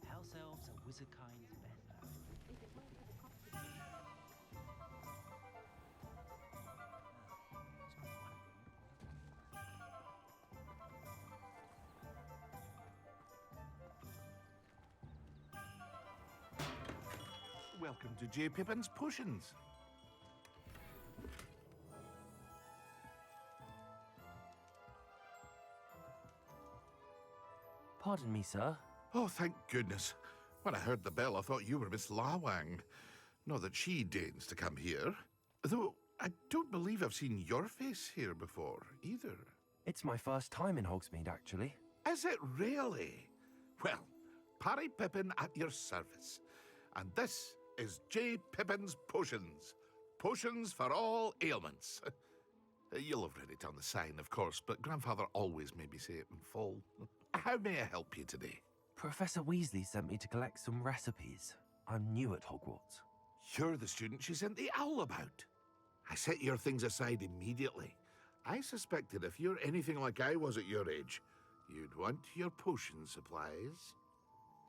House elves are wizard kind best. Welcome to J. Pippin's Potions. Pardon me, sir. Oh, thank goodness. When I heard the bell, I thought you were Miss Lawang. Not that she deigns to come here. Though I don't believe I've seen your face here before, either. It's my first time in Hogsmeade, actually. Is it really? Well, Parry Pippin at your service. And this is J. Pippin's Potions. Potions for all ailments. You'll have read it on the sign, of course, but Grandfather always made me say it in full. How may I help you today? Professor Weasley sent me to collect some recipes. I'm new at Hogwarts. You're the student she sent the owl about. I set your things aside immediately. I suspected if you're anything like I was at your age, you'd want your potion supplies.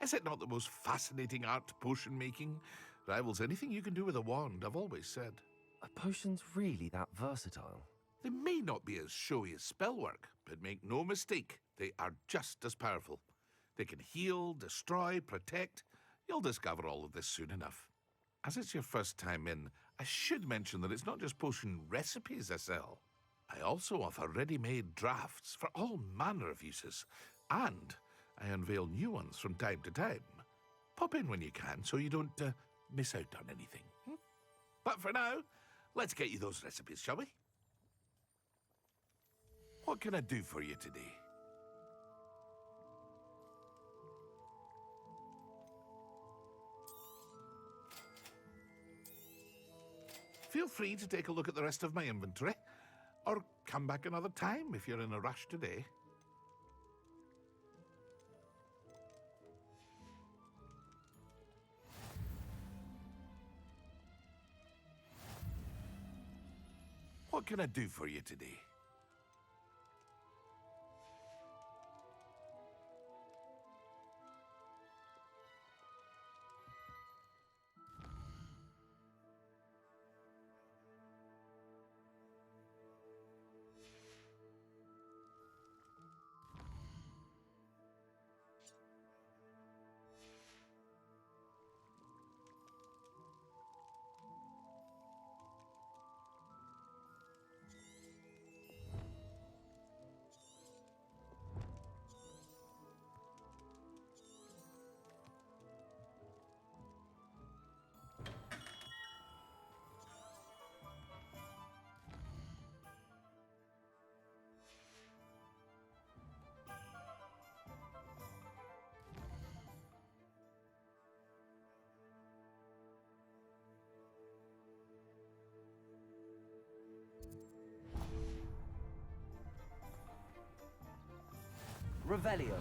Is it not the most fascinating art, potion making? Rivals anything you can do with a wand, I've always said. Are potions really that versatile? They may not be as showy as spellwork, but make no mistake, they are just as powerful. They can heal, destroy, protect. You'll discover all of this soon enough. As it's your first time in, I should mention that it's not just potion recipes I sell. I also offer ready-made drafts for all manner of uses, and I unveil new ones from time to time. Pop in when you can so you don't miss out on anything. But for now, let's get you those recipes, shall we? What can I do for you today? Feel free to take a look at the rest of my inventory, or come back another time if you're in a rush today. What can I do for you today? Revelio.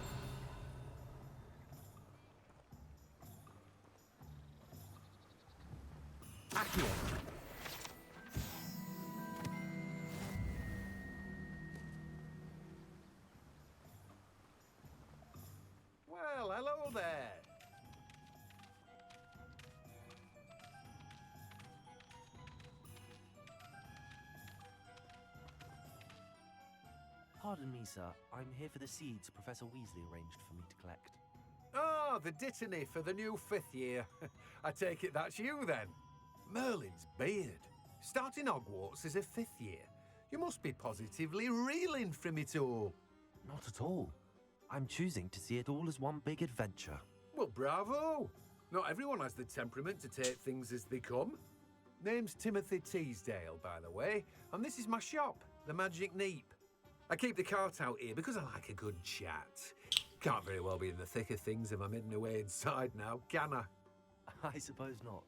Accio. Well, hello there. Pardon me, sir. I'm here for the seeds Professor Weasley arranged for me to collect. Oh, the dittany for the new 5th year. I take it that's you, then. Merlin's beard. Starting Hogwarts as a 5th year. You must be positively reeling from it all. Not at all. I'm choosing to see it all as one big adventure. Well, bravo. Not everyone has the temperament to take things as they come. Name's Timothy Teasdale, by the way, and this is my shop, the Magic Neep. I keep the cart out here because I like a good chat. Can't very well be in the thick of things if I'm hidden away inside now, can I? I suppose not.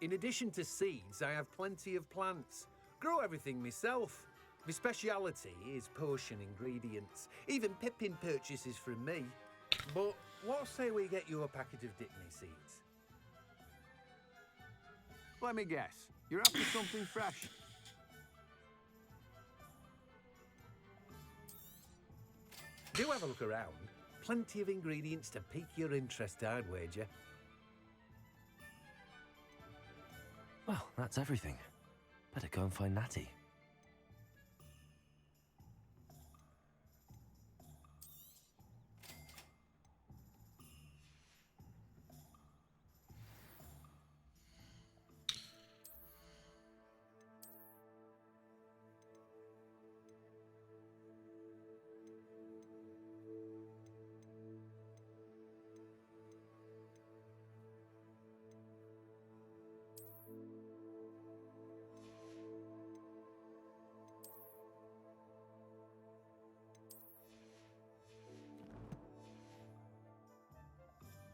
In addition to seeds, I have plenty of plants. Grow everything myself. My speciality is potion ingredients. Even Pippin purchases from me. But what say we get you a packet of Dittany seeds? Let me guess. You're after something fresh. Do have a look around. Plenty of ingredients to pique your interest, I'd wager. Well, that's everything. Better go and find Natty.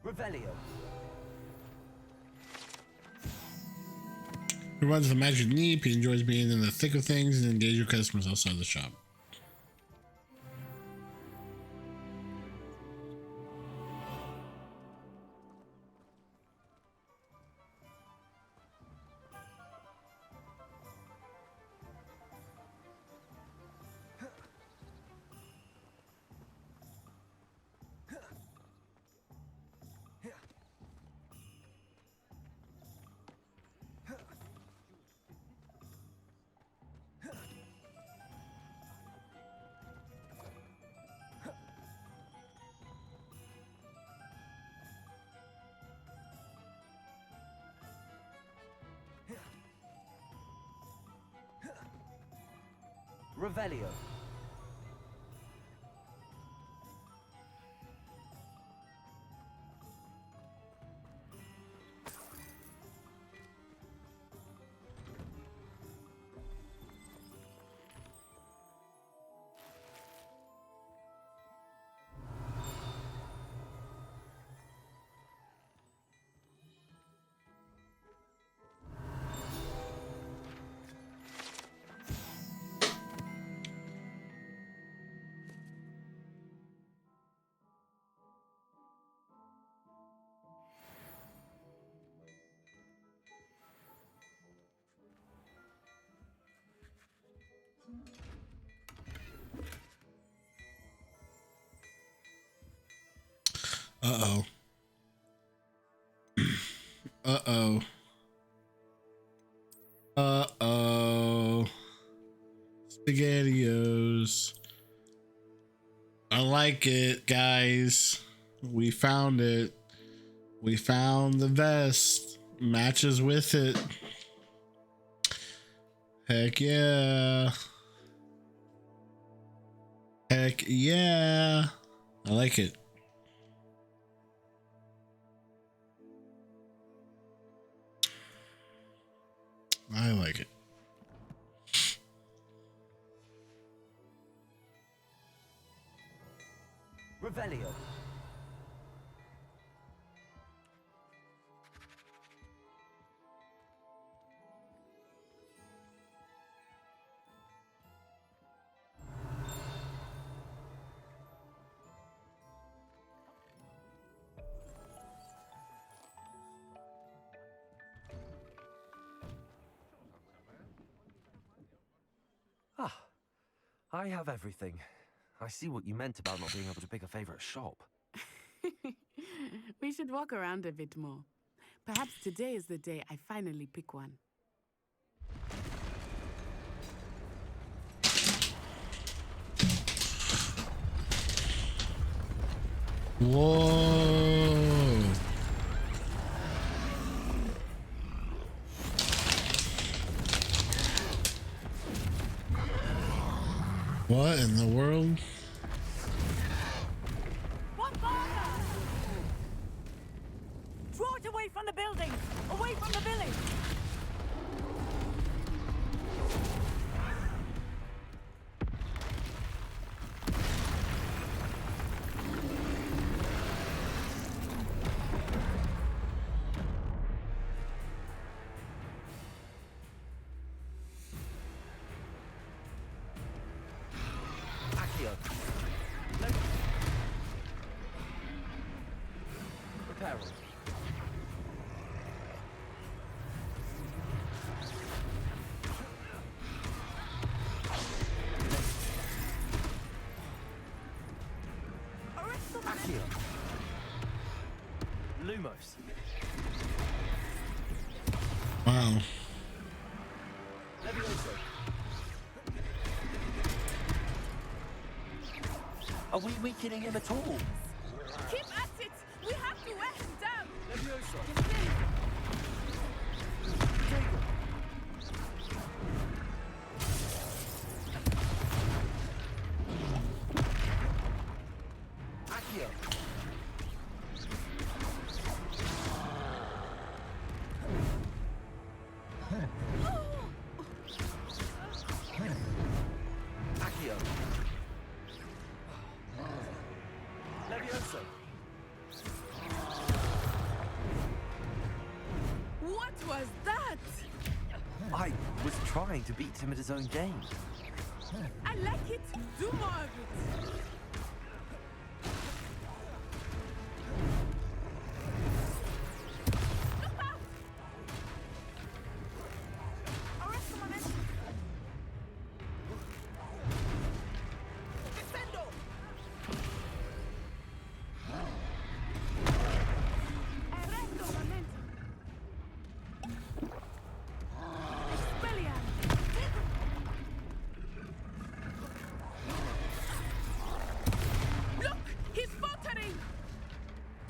Revelio. He runs the Magic Neep. He enjoys being in the thick of things and engage with customers outside the shop. Revelio. Uh-oh. Uh-oh. Uh-oh. SpaghettiOs. I like it, guys. We found it. We found the vest. Matches with it. Heck yeah. Heck yeah. I like it. I like it. Revelio. Ah, I have everything. I see what you meant about not being able to pick a favorite shop. We should walk around a bit more. Perhaps today is the day I finally pick one. Whoa. What in the world? Draw it away from the building! Away from the village! Accio. Reparo. Accio. Lumos. Wow. Levioso. Are we weakening him at all? Keep at it! We have to wear him down! Levioso. Accio. Accio. Levioso. What was that? I was trying to beat him at his own game. I like it. Do more of it.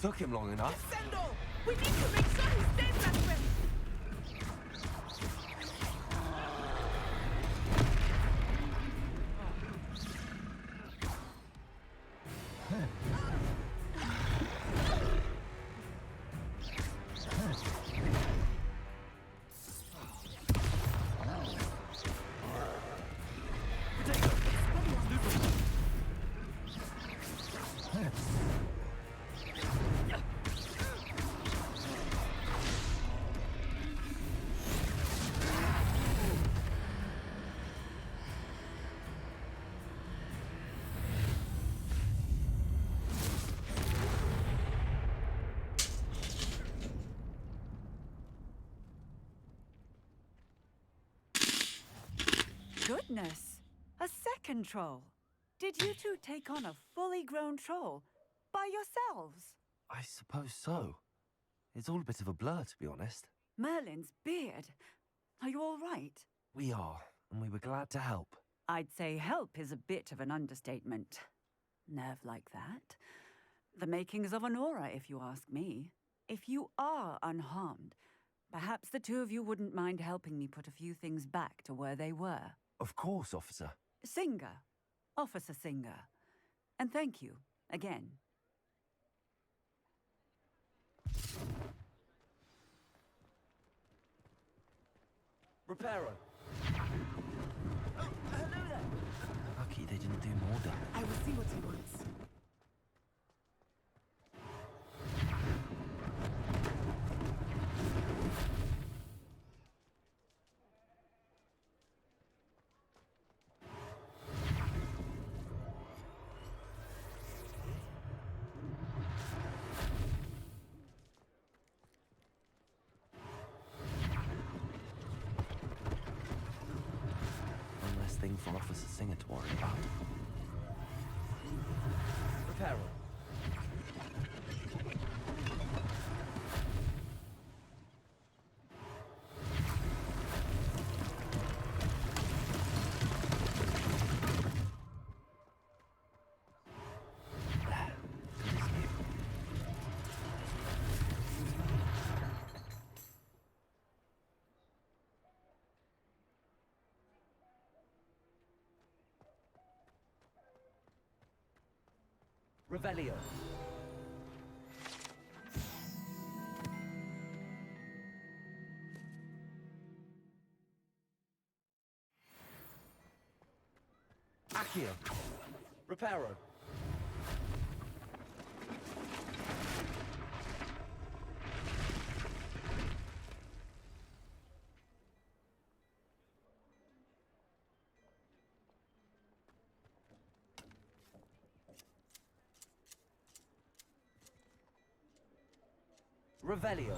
Took him long enough. Sendo! We need to make sure he stays that way! Goodness! A second troll! Did you two take on a fully grown troll by yourselves? I suppose so. It's all a bit of a blur, to be honest. Merlin's beard. Are you all right? We are, and we were glad to help. I'd say help is a bit of an understatement. Nerve like that. The makings of an aura, if you ask me. If you are unharmed, perhaps the two of you wouldn't mind helping me put a few things back to where they were. Of course, officer. Singer. Officer Singer. And thank you, again. Reparo. Oh, hello there. Lucky they didn't do more damage. I will see what he wants. One less thing for Officer Singer to worry about. Reparo. Revelio. Accio. Reparo. Revelio.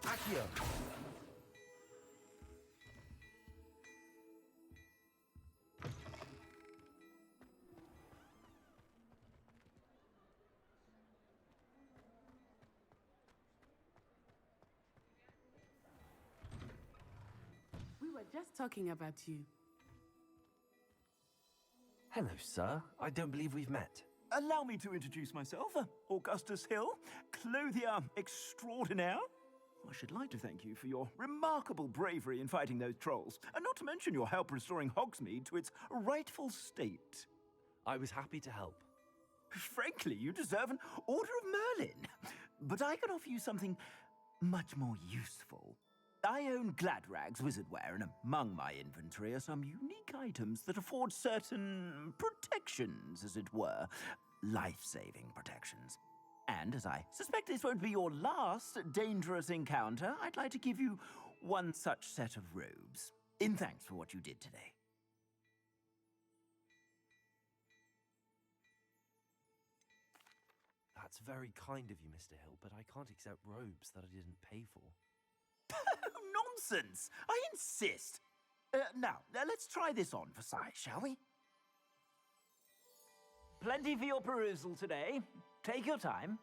Accio. We were just talking about you. Hello, sir. I don't believe we've met. Allow me to introduce myself. Augustus Hill, clothier extraordinaire. I should like to thank you for your remarkable bravery in fighting those trolls, and not to mention your help restoring Hogsmeade to its rightful state. I was happy to help. Frankly, you deserve an Order of Merlin. But I can offer you something much more useful. I own Gladrag's wizardware, and among my inventory are some unique items that afford certain protections, as it were. Life-saving protections. And as I suspect this won't be your last dangerous encounter, I'd like to give you one such set of robes, in thanks for what you did today. That's very kind of you, Mr. Hill, but I can't accept robes that I didn't pay for. Nonsense! I insist! Now, let's try this on for size, shall we? Plenty for your perusal today. Take your time.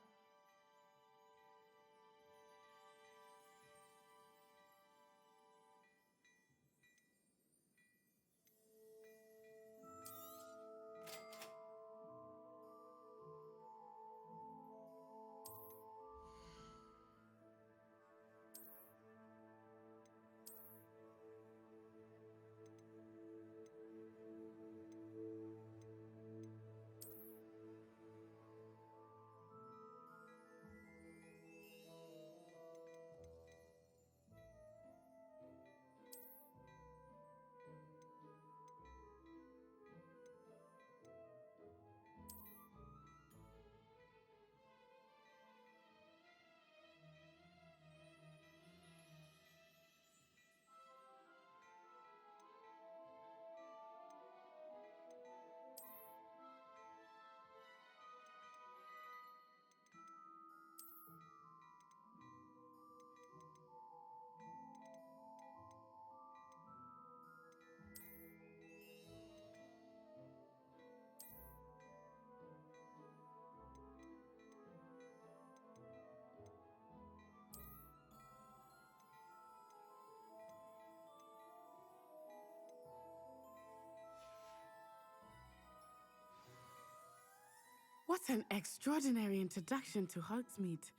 What an extraordinary introduction to Hogsmeade.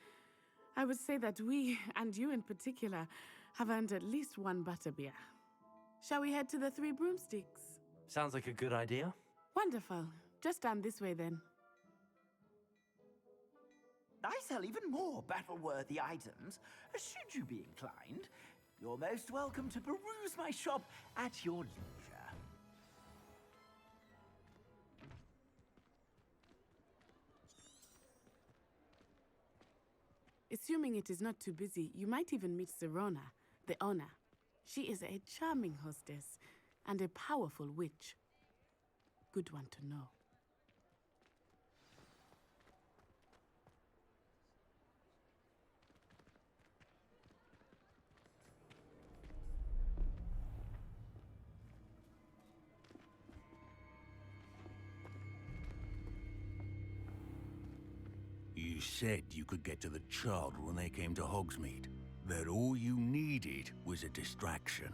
I would say that we, and you in particular, have earned at least one butterbeer. Shall we head to the Three Broomsticks? Sounds like a good idea. Wonderful. Just down this way then. I sell even more battle-worthy items. Should you be inclined, you're most welcome to peruse my shop at your leisure. Assuming it is not too busy, you might even meet Sirona, the owner. She is a charming hostess and a powerful witch. Good one to know. You said you could get to the child when they came to Hogsmeade. That all you needed was a distraction.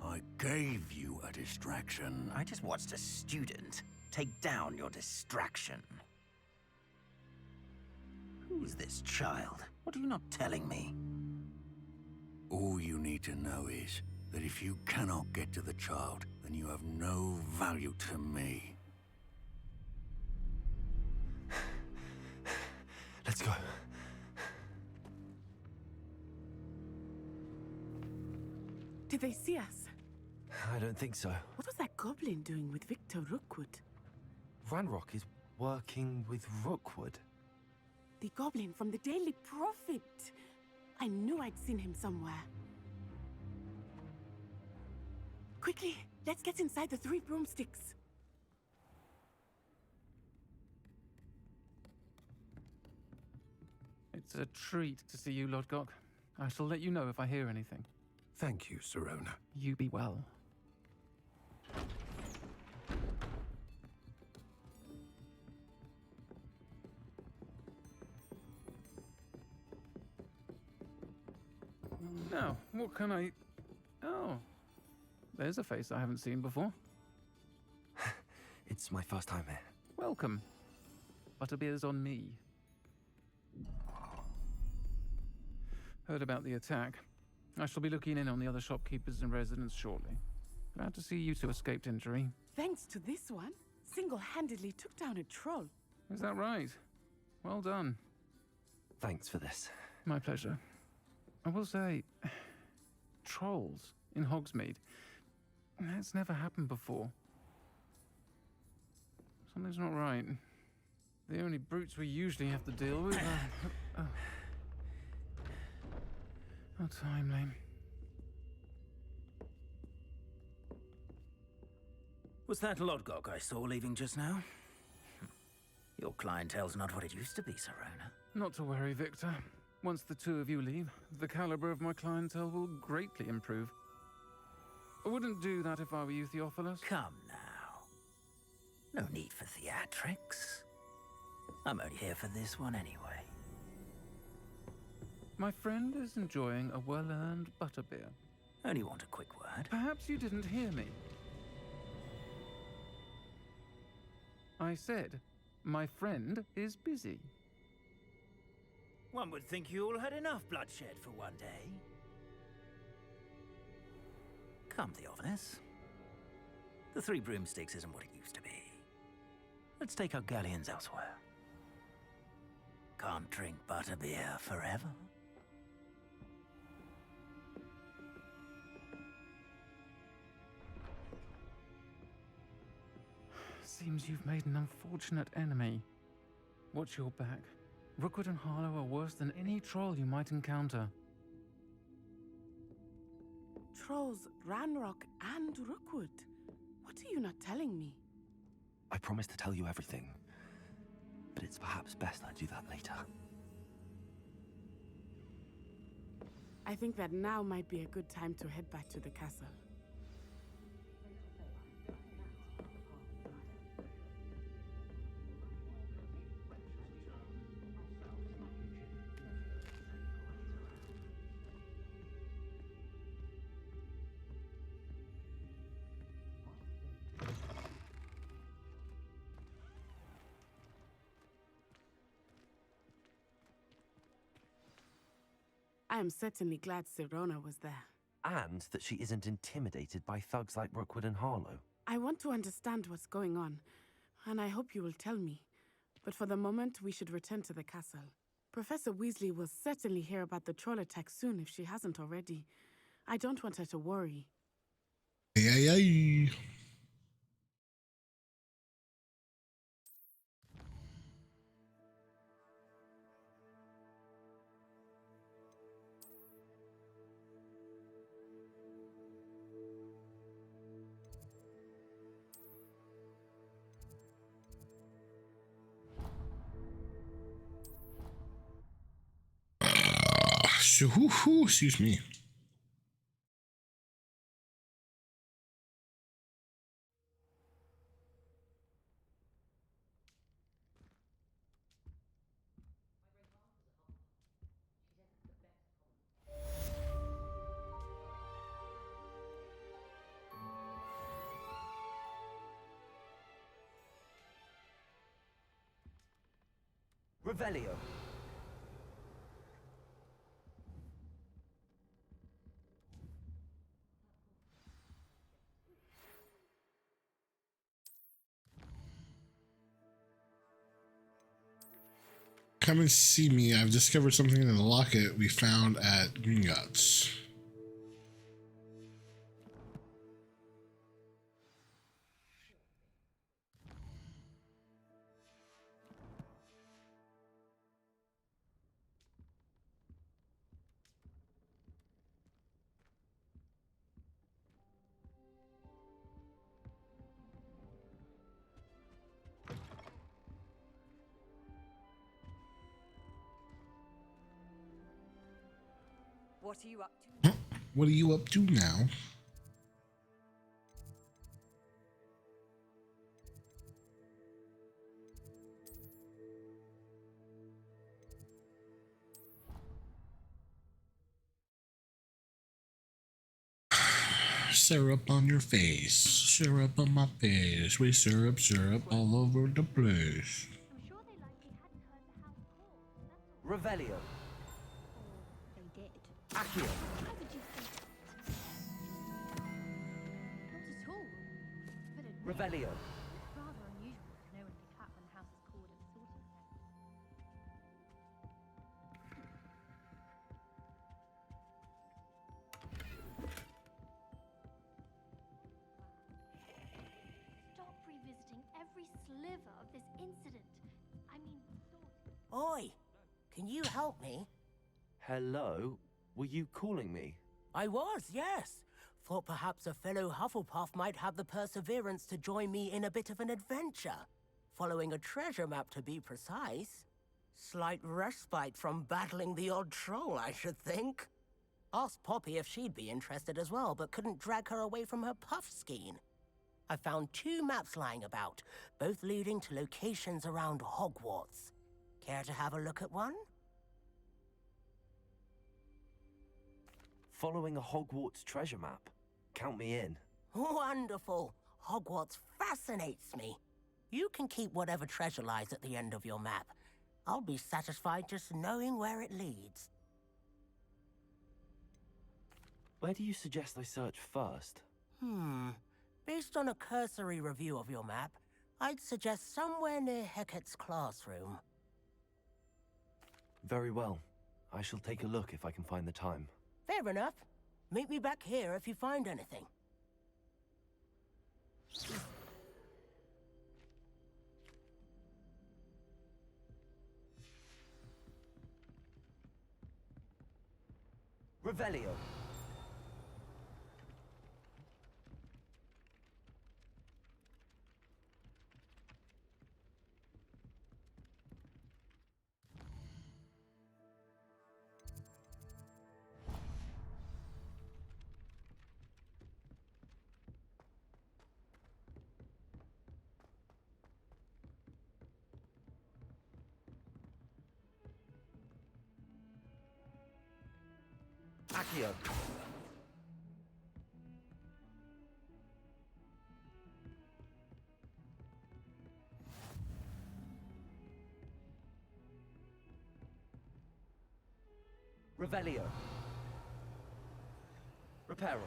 I gave you a distraction. I just watched a student take down your distraction. Who is this child? What are you not telling me? All you need to know is that if you cannot get to the child, then you have no value to me. Let's go. Did they see us? I don't think so. What was that goblin doing with Victor Rookwood? Ranrock is working with Rookwood. The goblin from the Daily Prophet. I knew I'd seen him somewhere. Quickly, let's get inside the Three Broomsticks. It's a treat to see you, Lodgok. I shall let you know if I hear anything. Thank you, Sirona. You be well. Now, what can I... Oh, there's a face I haven't seen before. It's my first time here. Welcome. Butterbeer's on me. Heard about the attack. I shall be looking in on the other shopkeepers and residents shortly. Glad to see you two escaped injury. Thanks to this one, single-handedly took down a troll. Is that right? Well done. Thanks for this. My pleasure. I will say, trolls in Hogsmeade. That's never happened before. Something's not right. The only brutes we usually have to deal with are... How timely. Was that Lodgok I saw leaving just now? Your clientele's not what it used to be, Sirona. Not to worry, Victor. Once the two of you leave, the caliber of my clientele will greatly improve. I wouldn't do that if I were you, Theophilus. Come now. No need for theatrics. I'm only here for this one anyway. My friend is enjoying a well-earned butterbeer. Only want a quick word. Perhaps you didn't hear me. I said, my friend is busy. One would think you all had enough bloodshed for one day. Come, Theophilus. The Three Broomsticks isn't what it used to be. Let's take our galleons elsewhere. Can't drink butterbeer forever. Seems you've made an unfortunate enemy. Watch your back. Rookwood and Harlow are worse than any troll you might encounter. Trolls, Ranrock, and Rookwood. What are you not telling me? I promise to tell you everything, but it's perhaps best I do that later. I think that now might be a good time to head back to the castle. I am certainly glad Sirona was there. And that she isn't intimidated by thugs like Rookwood and Harlow. I want to understand what's going on, and I hope you will tell me. But for the moment, we should return to the castle. Professor Weasley will certainly hear about the troll attack soon if she hasn't already. I don't want her to worry. Ay, ay, ay. Excuse me. Revelio. Come and see me. I've discovered something in the locket we found at Gringotts. What are you up to? What are you up to now? Syrup on your face, syrup on my face. We syrup all over the place. Revelio. They did. Accio. How did you think? Not at all. But admit, Revelio. it's rather unusual to know when the Caplan House is called a sorting pen. Stop revisiting every sliver of this incident. I mean, Oi, can you help me? Hello? Were you calling me? I was, yes. Thought perhaps a fellow Hufflepuff might have the perseverance to join me in a bit of an adventure. Following a treasure map, to be precise. Slight respite from battling the odd troll, I should think. Asked Poppy if she'd be interested as well, but couldn't drag her away from her puff skein. I found 2 maps lying about, both leading to locations around Hogwarts. Care to have a look at one? Following a Hogwarts treasure map. Count me in. Wonderful. Hogwarts fascinates me. You can keep whatever treasure lies at the end of your map. I'll be satisfied just knowing where it leads. Where do you suggest I search first? Based on a cursory review of your map, I'd suggest somewhere near Hecat's classroom. Very well. I shall take a look if I can find the time. Fair enough. Meet me back here if you find anything. Revelio. Accio. Revelio. Reparo.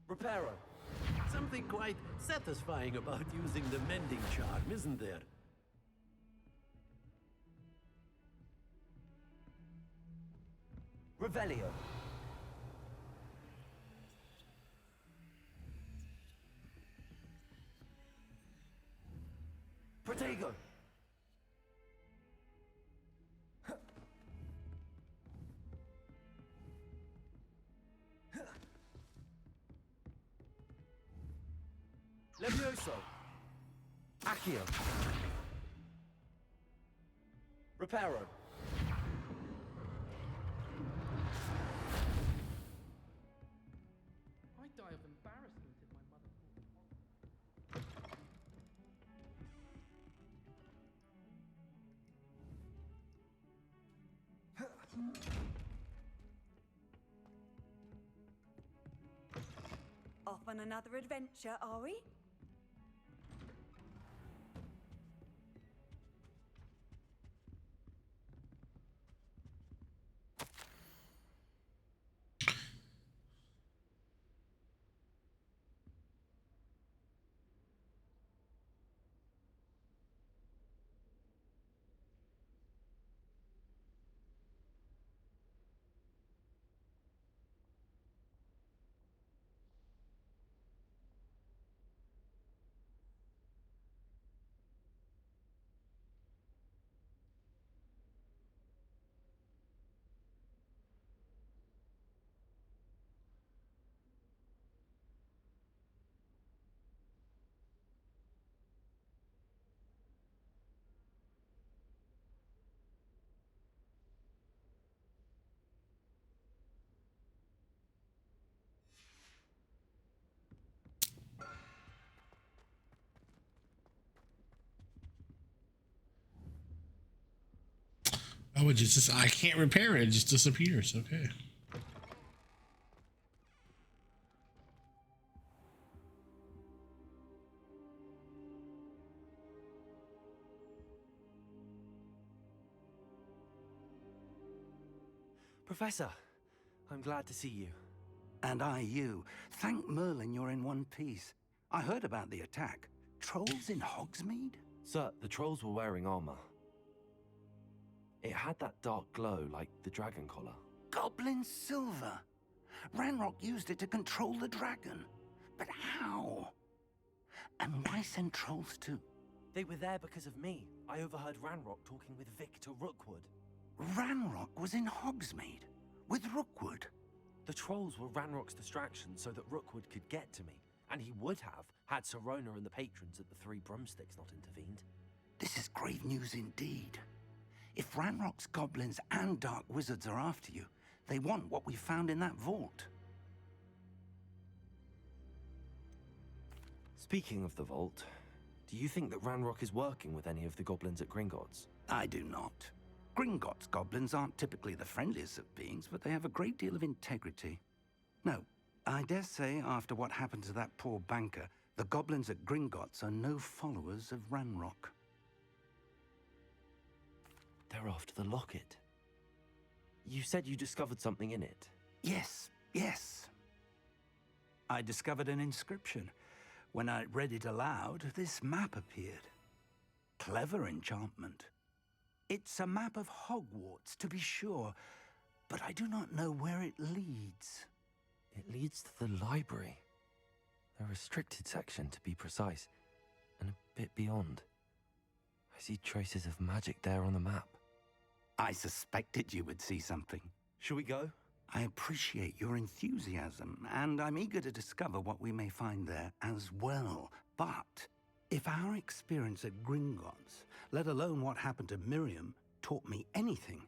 Reparo. Something quite satisfying about using the mending charm, isn't there? Revelio. Protego. Levioso. Accio. Reparo. I'd die of embarrassment if my mother Off on another adventure, are we? Oh, it just I can't repair it. It just disappears. Okay. Professor, I'm glad to see you. And I you. Thank Merlin you're in one piece. I heard about the attack. Trolls in Hogsmeade? Sir, the trolls were wearing armor. It had that dark glow like the dragon collar. Goblin silver. Ranrock used it to control the dragon. But how? And why send trolls too? They were there because of me. I overheard Ranrock talking with Victor Rookwood. Ranrock was in Hogsmeade with Rookwood. The trolls were Ranrock's distraction so that Rookwood could get to me. And he would have had Sirona and the patrons at the Three Broomsticks not intervened. This is grave news indeed. If Ranrock's goblins and dark wizards are after you, they want what we found in that vault. Speaking of the vault, do you think that Ranrock is working with any of the goblins at Gringotts? I do not. Gringotts goblins aren't typically the friendliest of beings, but they have a great deal of integrity. No, I dare say after what happened to that poor banker, the goblins at Gringotts are no followers of Ranrock. They're after the locket. You said you discovered something in it. Yes, yes. I discovered an inscription. When I read it aloud, this map appeared. Clever enchantment. It's a map of Hogwarts, to be sure, but I do not know where it leads. It leads to the library. A restricted section, to be precise, and a bit beyond. I see traces of magic there on the map. I suspected you would see something. Shall we go? I appreciate your enthusiasm, and I'm eager to discover what we may find there as well. But if our experience at Gringotts, let alone what happened to Miriam, taught me anything,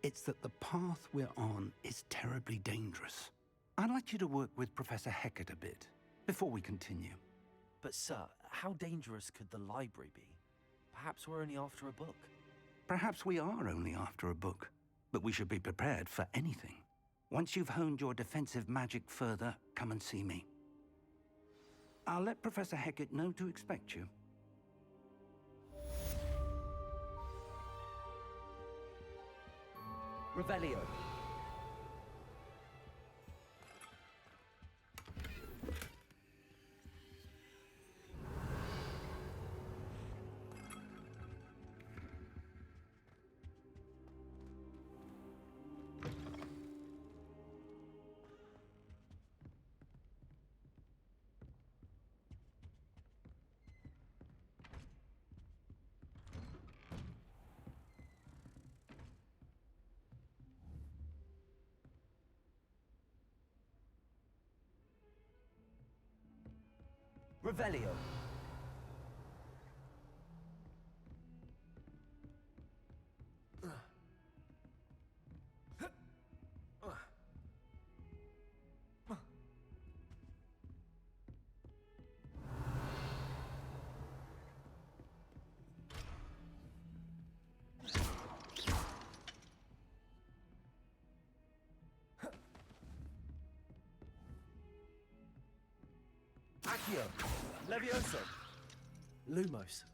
it's that the path we're on is terribly dangerous. I'd like you to work with Professor Hecat a bit, before we continue. But sir, how dangerous could the library be? Perhaps we're only after a book. Perhaps we are only after a book. but we should be prepared for anything. Once you've honed your defensive magic further, come and see me. I'll let Professor Hecat know to expect you. Revelio. Revelio. Accio. Levioso. Lumos.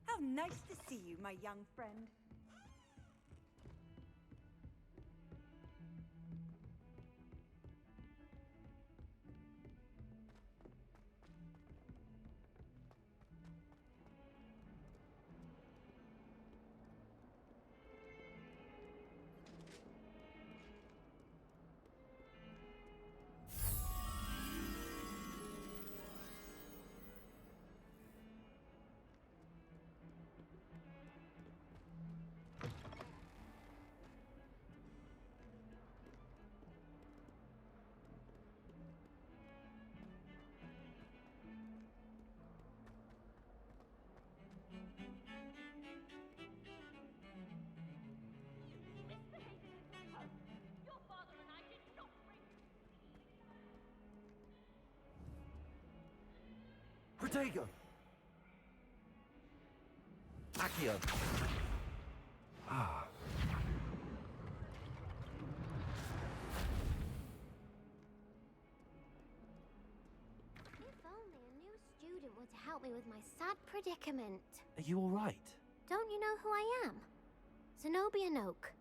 How nice to see you, my young friend. Protego. Accio. Ah. If only a new student were to help me with my sad predicament. Are you all right? Don't you know who I am? Zenobia Noak,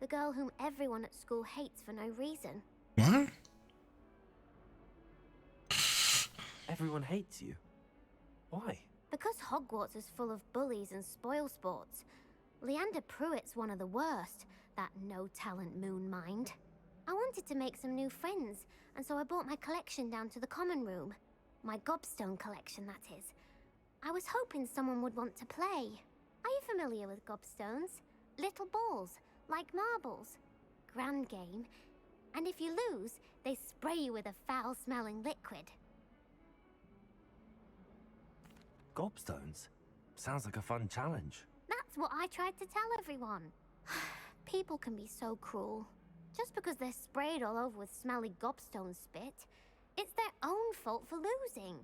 the girl whom everyone at school hates for no reason. What? Everyone hates you. Why? Because Hogwarts is full of bullies and spoilsports. Leander Pruitt's one of the worst, that no-talent moon mind. I wanted to make some new friends, and so I brought my collection down to the common room. My gobstone collection, that is. I was hoping someone would want to play. Are you familiar with gobstones? Little balls, like marbles. Grand game. And if you lose, they spray you with a foul-smelling liquid. Gobstones? Sounds like a fun challenge. That's what I tried to tell everyone. People can be so cruel. Just because they're sprayed all over with smelly gobstone spit, it's their own fault for losing.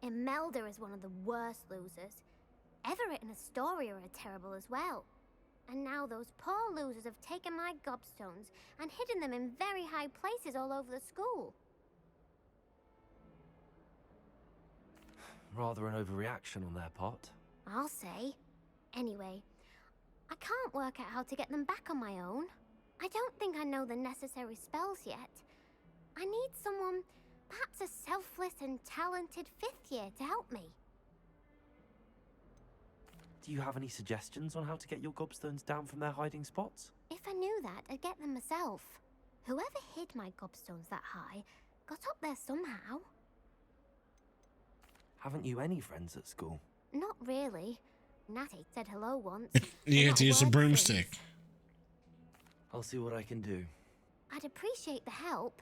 Imelda is one of the worst losers. Everett and Astoria are terrible as well. And now those poor losers have taken my gobstones and hidden them in very high places all over the school. Rather an overreaction on their part. I'll say. Anyway, I can't work out how to get them back on my own. I don't think I know the necessary spells yet. I need someone, perhaps a selfless and talented 5th year to help me. Do you have any suggestions on how to get your gobstones down from their hiding spots? If I knew that, I'd get them myself. Whoever hid my gobstones that high got up there somehow. Haven't you any friends at school? Not really. Natty said hello once. You had to use a broomstick. I'll see what I can do. I'd appreciate the help.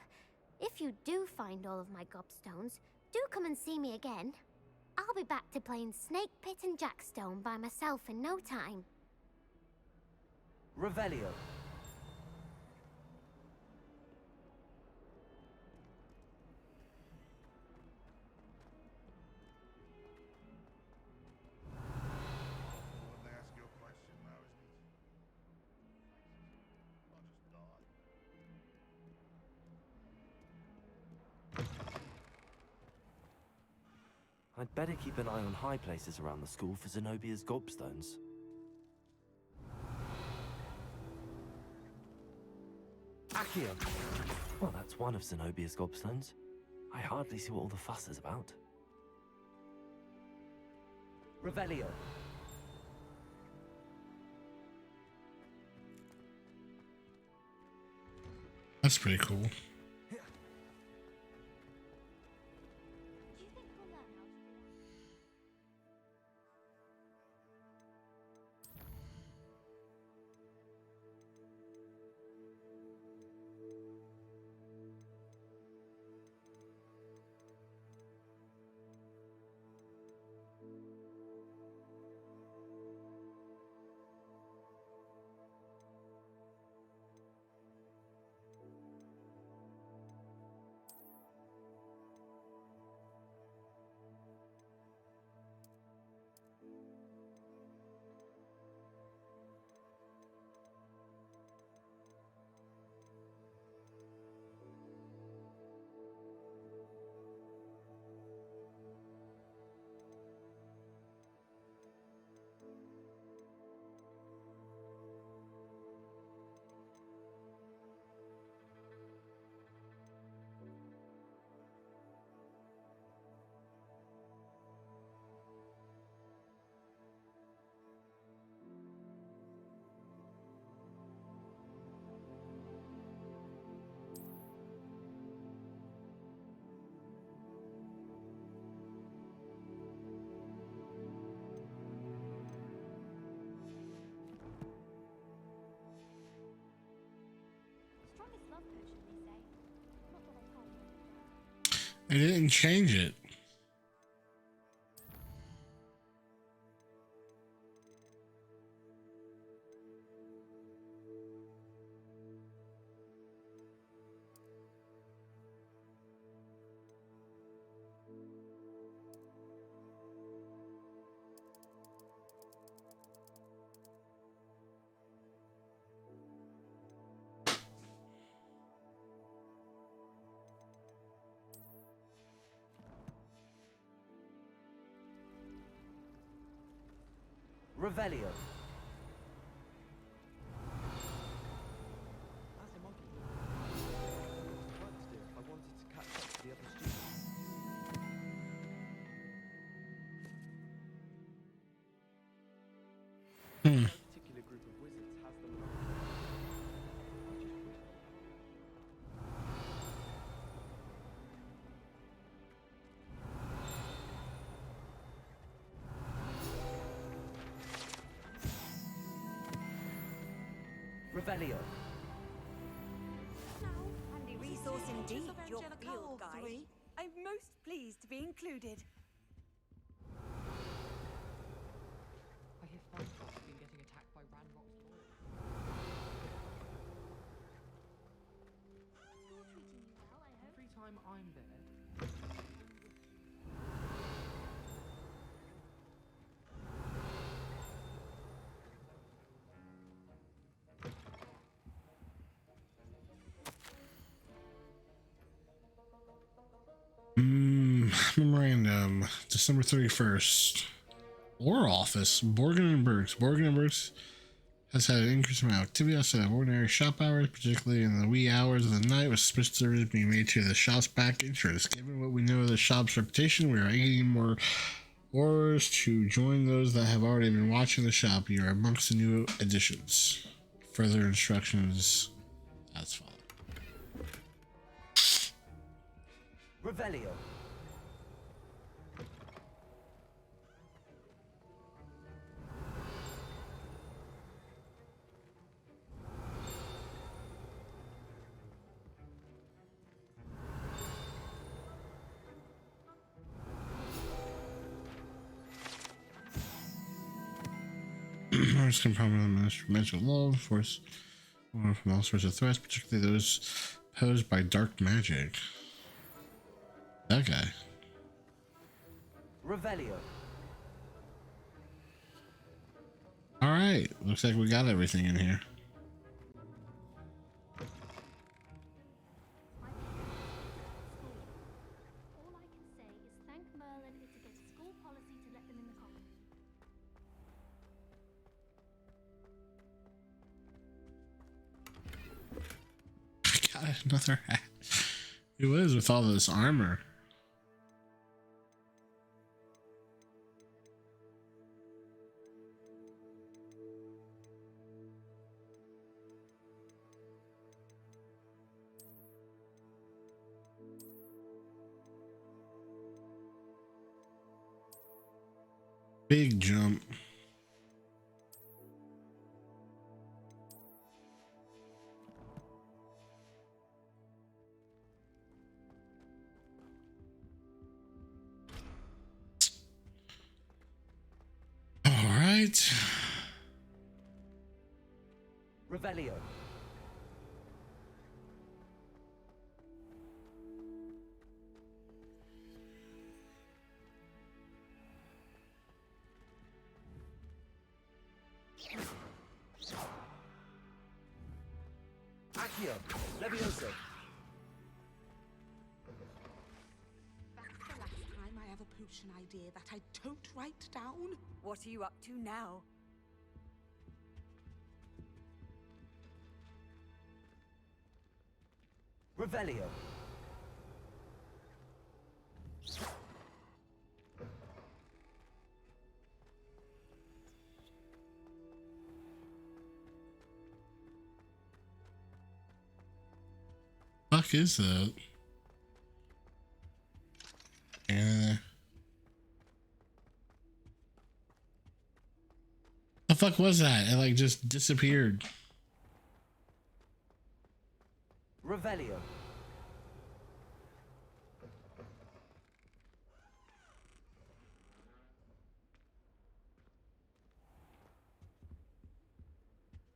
If you do find all of my gobstones, do come and see me again. I'll be back to playing Snake Pit and Jackstone by myself in no time. Revelio. I'd better keep an eye on high places around the school for Zenobia's gobstones. Accio! Well, that's one of Zenobia's gobstones. I hardly see what all the fuss is about. Revelio. That's pretty cool. They didn't change it. Revelio. As a monkey, what to do if I wanted to catch up to the other students? No particular group of wizards has them. I just wish they Revelio. Handy resource indeed, your field guide. I'm most pleased to be included. I hear Fangfox have been getting attacked by Ranrock's law. Every time I'm there, Memorandum, December 31st. War Office, Borgin and Burks. Borgin and Burks has had an increase in activity outside of ordinary shop hours, particularly in the wee hours of the night, with special service being made to the shop's back interest. Given what we know of the shop's reputation, we are aiding more orders to join those that have already been watching the shop. You are amongst the new additions. Further instructions as follows. Revelio. Orders can probably administer magical law, enforce from all sorts of threats, particularly those posed by dark magic. That guy. Revelio. Alright, looks like we got everything in here. All I can say is thank Merlin Itigatus Another hat. He was with all this armor. Big jump. All right. Revelio. Accio. Levioso. That's the last time I have a potion idea that I don't write down. What are you up to now? Revelio. Fuck is that? The fuck was that? It like just disappeared. Revelio.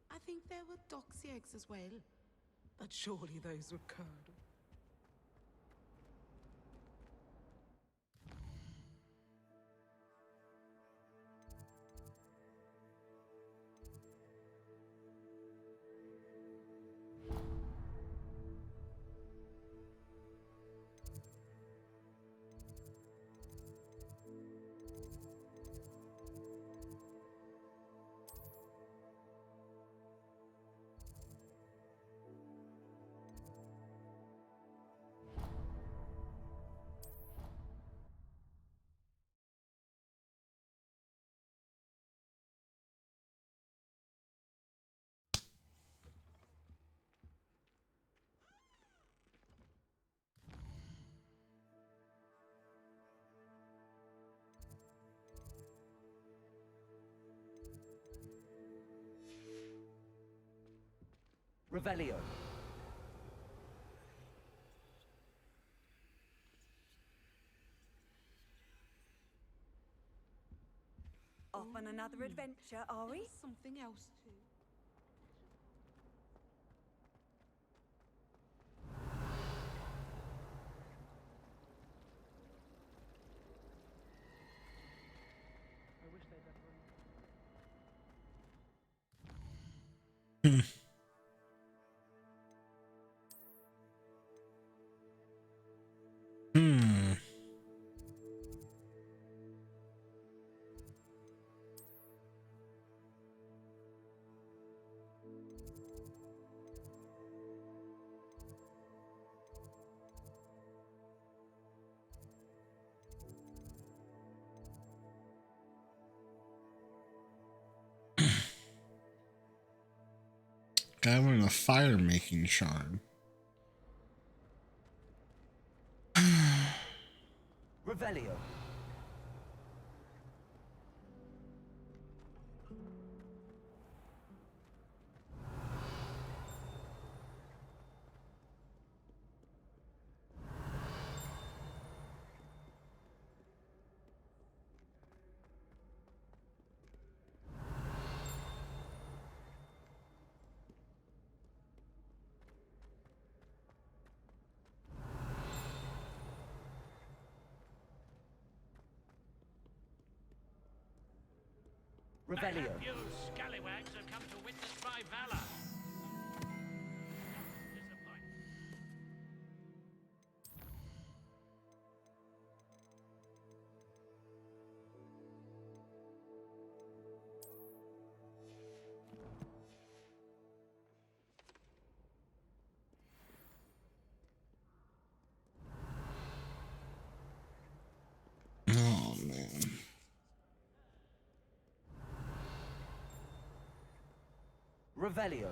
I think there were doxy eggs as well. But surely those were curdled. Revelio. Off on another adventure, are we? Something else too. Hmm. Guy with a fire making charm. Revelio. Revelio. You scallywags have come to witness my valor. Revelio.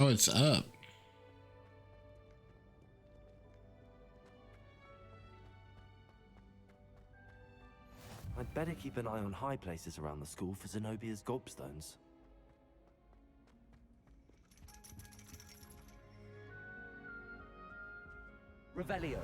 Oh, it's up. I'd better keep an eye on high places around the school for Zenobia's gobstones. Revelio.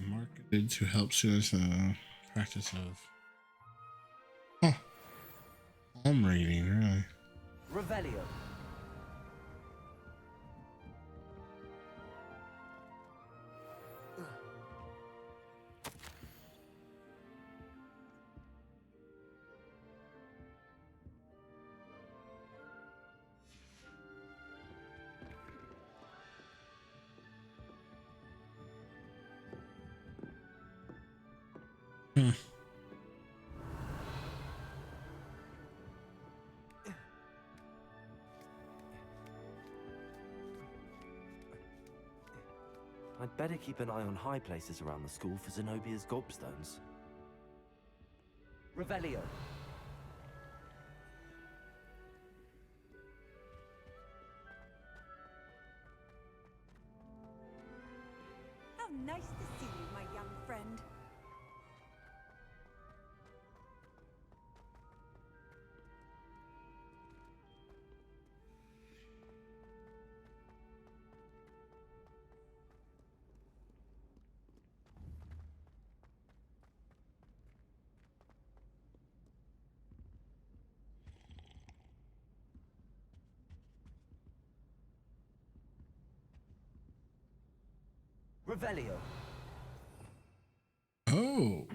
Marketed to help students practice of palm reading, really. Revelio. I'd better keep an eye on high places around the school for Zenobia's gobstones. Revelio. How nice to see you, my young friend. Revelio. Oh.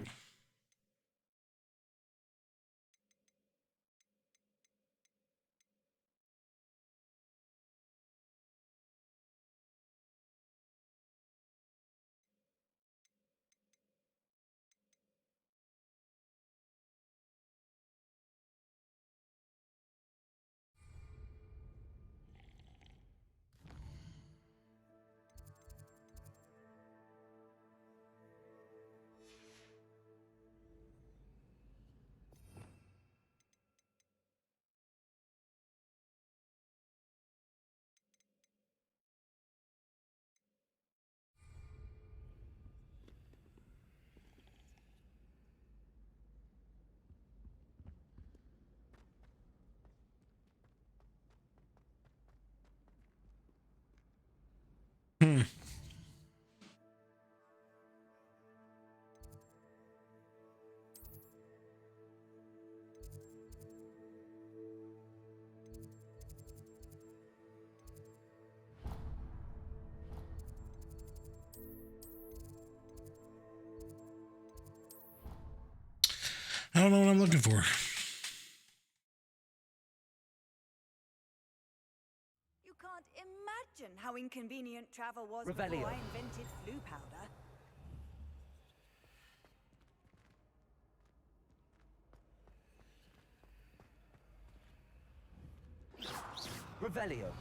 I don't know what I'm looking for. You can't imagine how inconvenient travel was Revelio. before I invented flu powder. Revelio.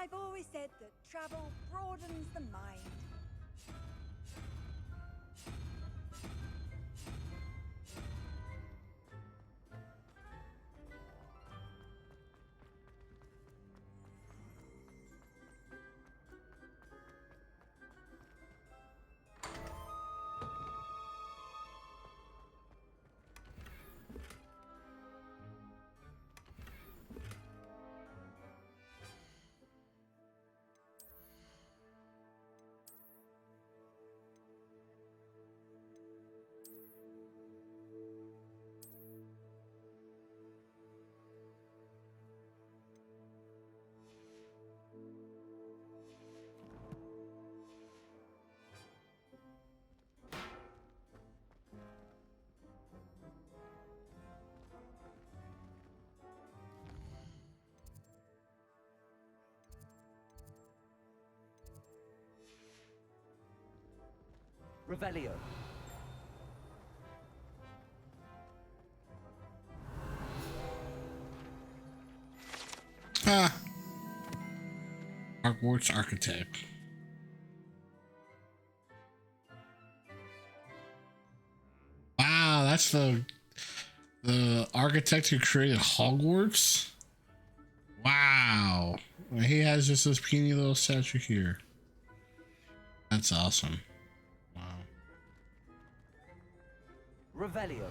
I've always said that travel broadens the mind. Revelio. Ah. Hogwarts architect. Wow, that's the architect who created Hogwarts. Wow, he has just this puny little statue here. That's awesome. Wow. Revelio.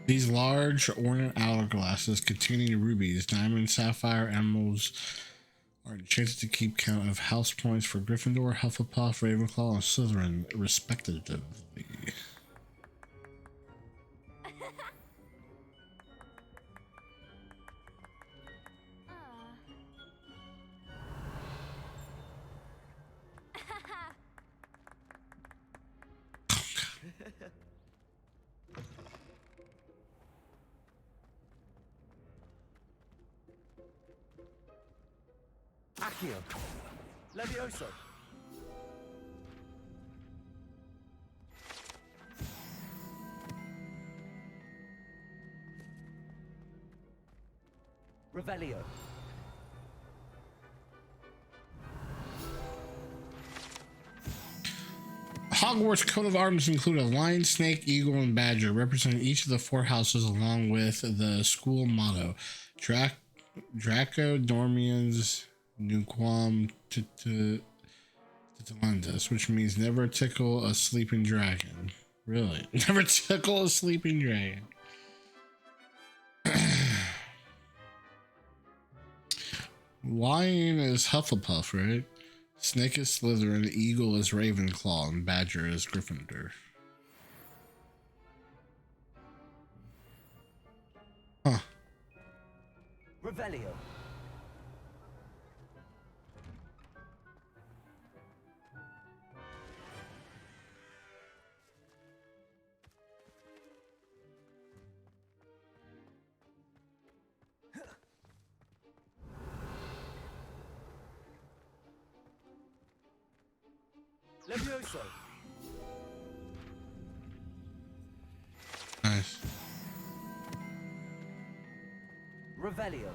These large ornate hourglasses containing rubies, diamonds, sapphire, emeralds are enchanted to keep count of house points for Gryffindor, Hufflepuff, Ravenclaw, and Slytherin, respectively. Accio. Levioso. Revelio. Hogwarts coat of arms include a lion, snake, eagle, and badger, representing each of the 4 houses, along with the school motto: Draco Dormiens Nuquam Titilundus, which means never tickle a sleeping dragon. Really? Never tickle a sleeping dragon. Lion is Hufflepuff, right? Snake is Slytherin, Eagle is Ravenclaw, and Badger is Gryffindor. Huh. Revelio. Levioso. Nice. Revelio.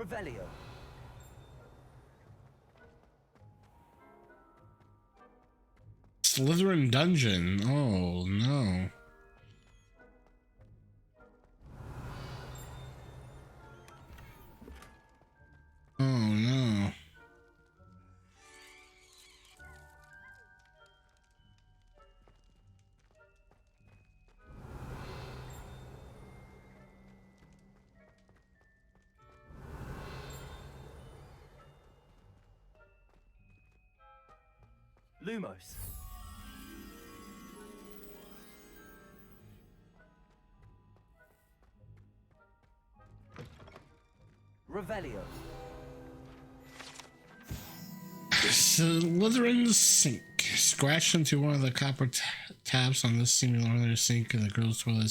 Revelio. Slytherin Dungeon. Oh no. Oh no. Lumos. Revelio. Slytherin sink. Scratched into one of the copper tabs on this singular sink in the girl's toilet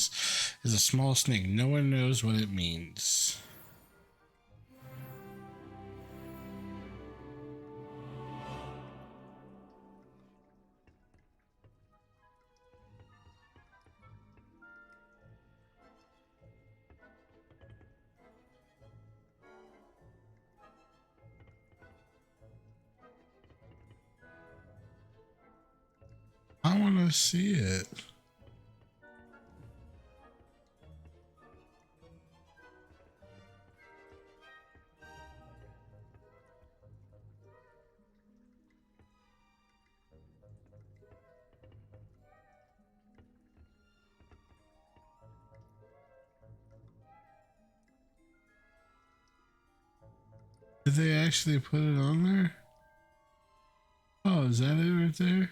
is a small snake. No one knows what it means. I want to see it. Did they actually put it on there? Oh, is that it right there?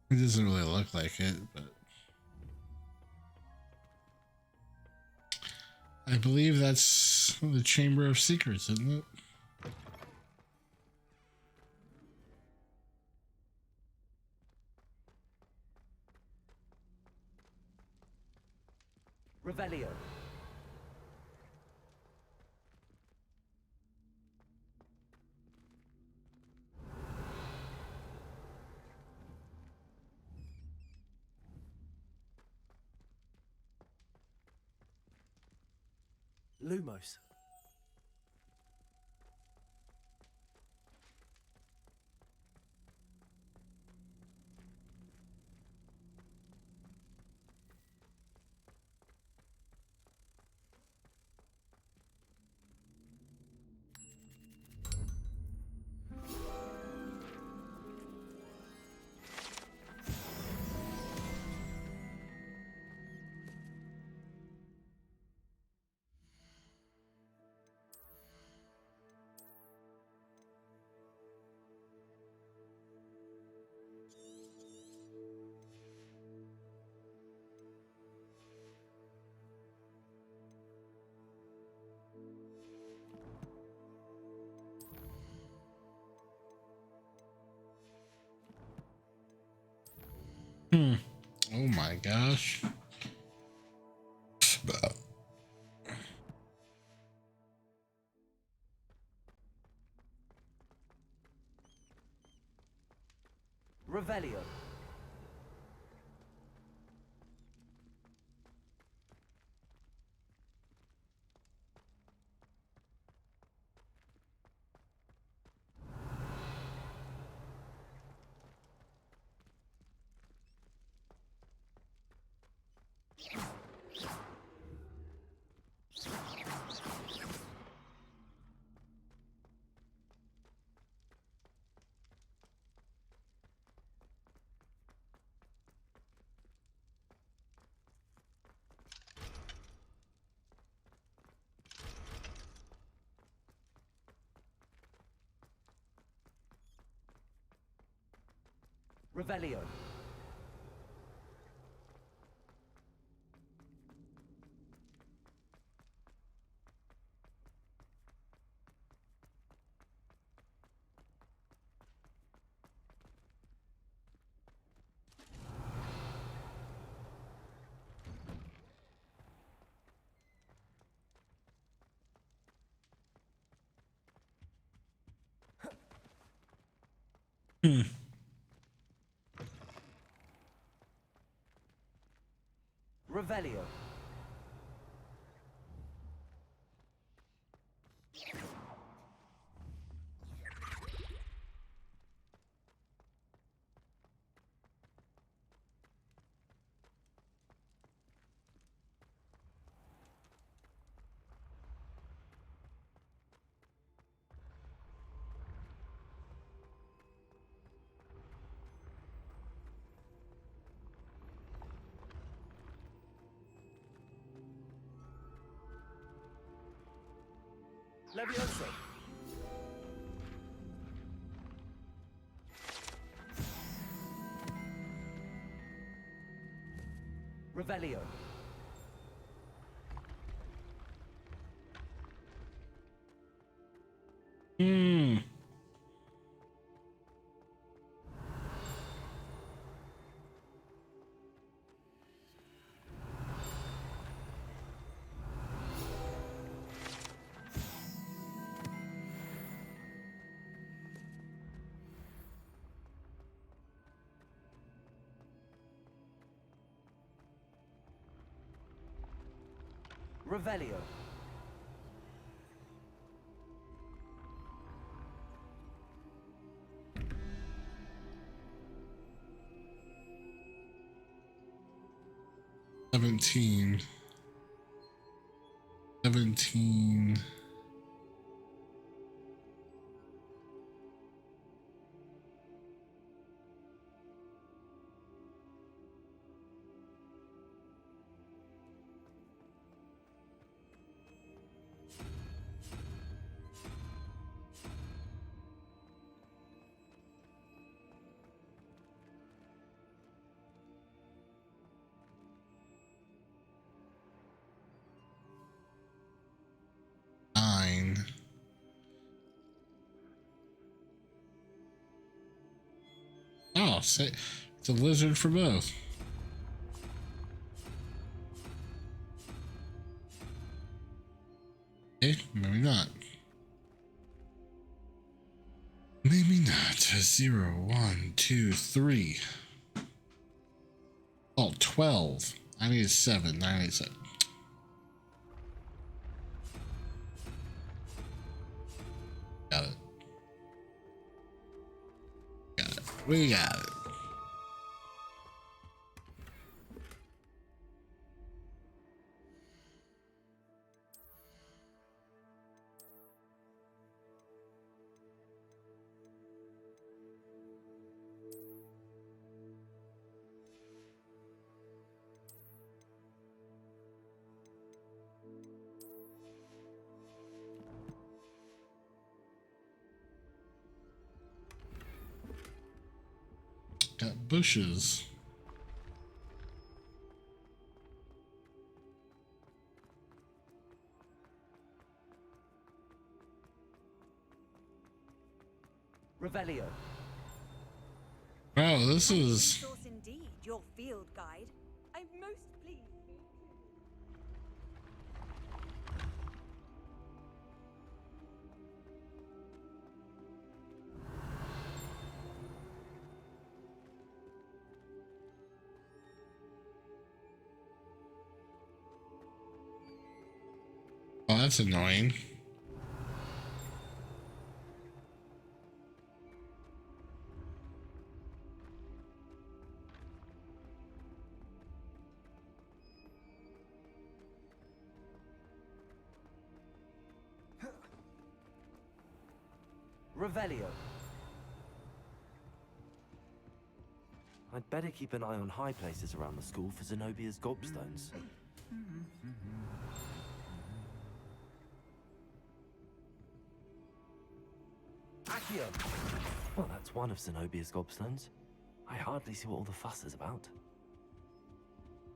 It doesn't really look like it, but I believe that's the Chamber of Secrets, isn't it? Revelio. Lumos. Oh my gosh. Revelio. Revelio. Revelio. Levioso. Revelio. Revelio. Seventeen. Oh, say it's a lizard for both. Okay, maybe not. Maybe not. 0, 1, 2, 3. Oh, 12. I need 7. I need 7. Got it. We got it. Got bushes. Revelio. Wow, this is Source indeed, your field guide. I'm most pleased. oh, that's annoying. Revelio. I'd better keep an eye on high places around the school for Zenobia's gobstones. Accio. Well, that's one of Zenobia's gobstones. I hardly see what all the fuss is about.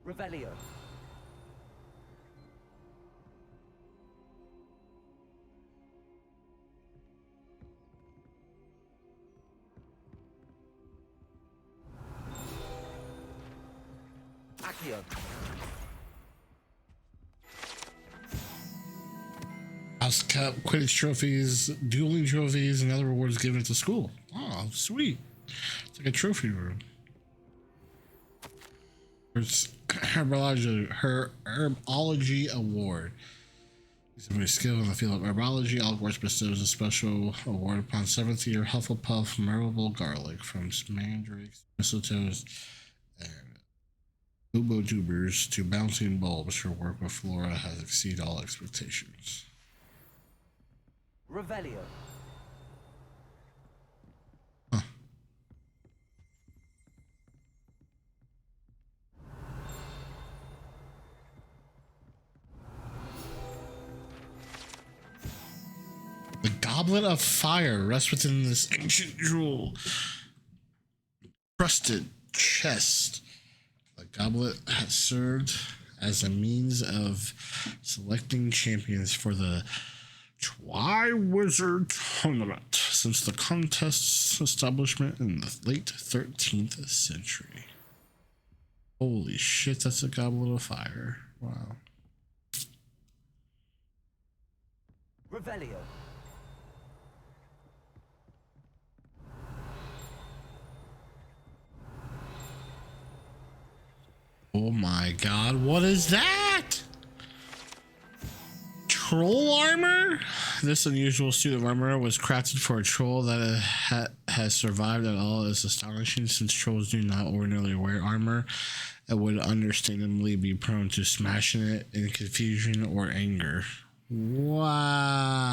Revelio. Accio. House Cup, Quidditch trophies, dueling trophies, and other rewards given at the school. Oh, sweet. It's like a trophy room. It's Herbology Award. Somebody's skill in the field of herbology. Hogwarts bestows a special award upon 7th year Hufflepuff Marble Garlic from mandrakes, mistletoes, and Bubotubers to bouncing bulbs. Her work with flora has exceeded all expectations. Revelio. The Goblet of Fire rests within this ancient jewel crusted chest. The goblet has served as a means of selecting champions for the Triwizard Tournament since the contest's establishment in the late 13th century. Holy shit, that's a Goblet of Fire. Wow. Revelio. Oh my god, what is that? Troll armor? This unusual suit of armor was crafted for a troll that has survived at all is astonishing since trolls do not ordinarily wear armor and would understandably be prone to smashing it in confusion or anger. Wow.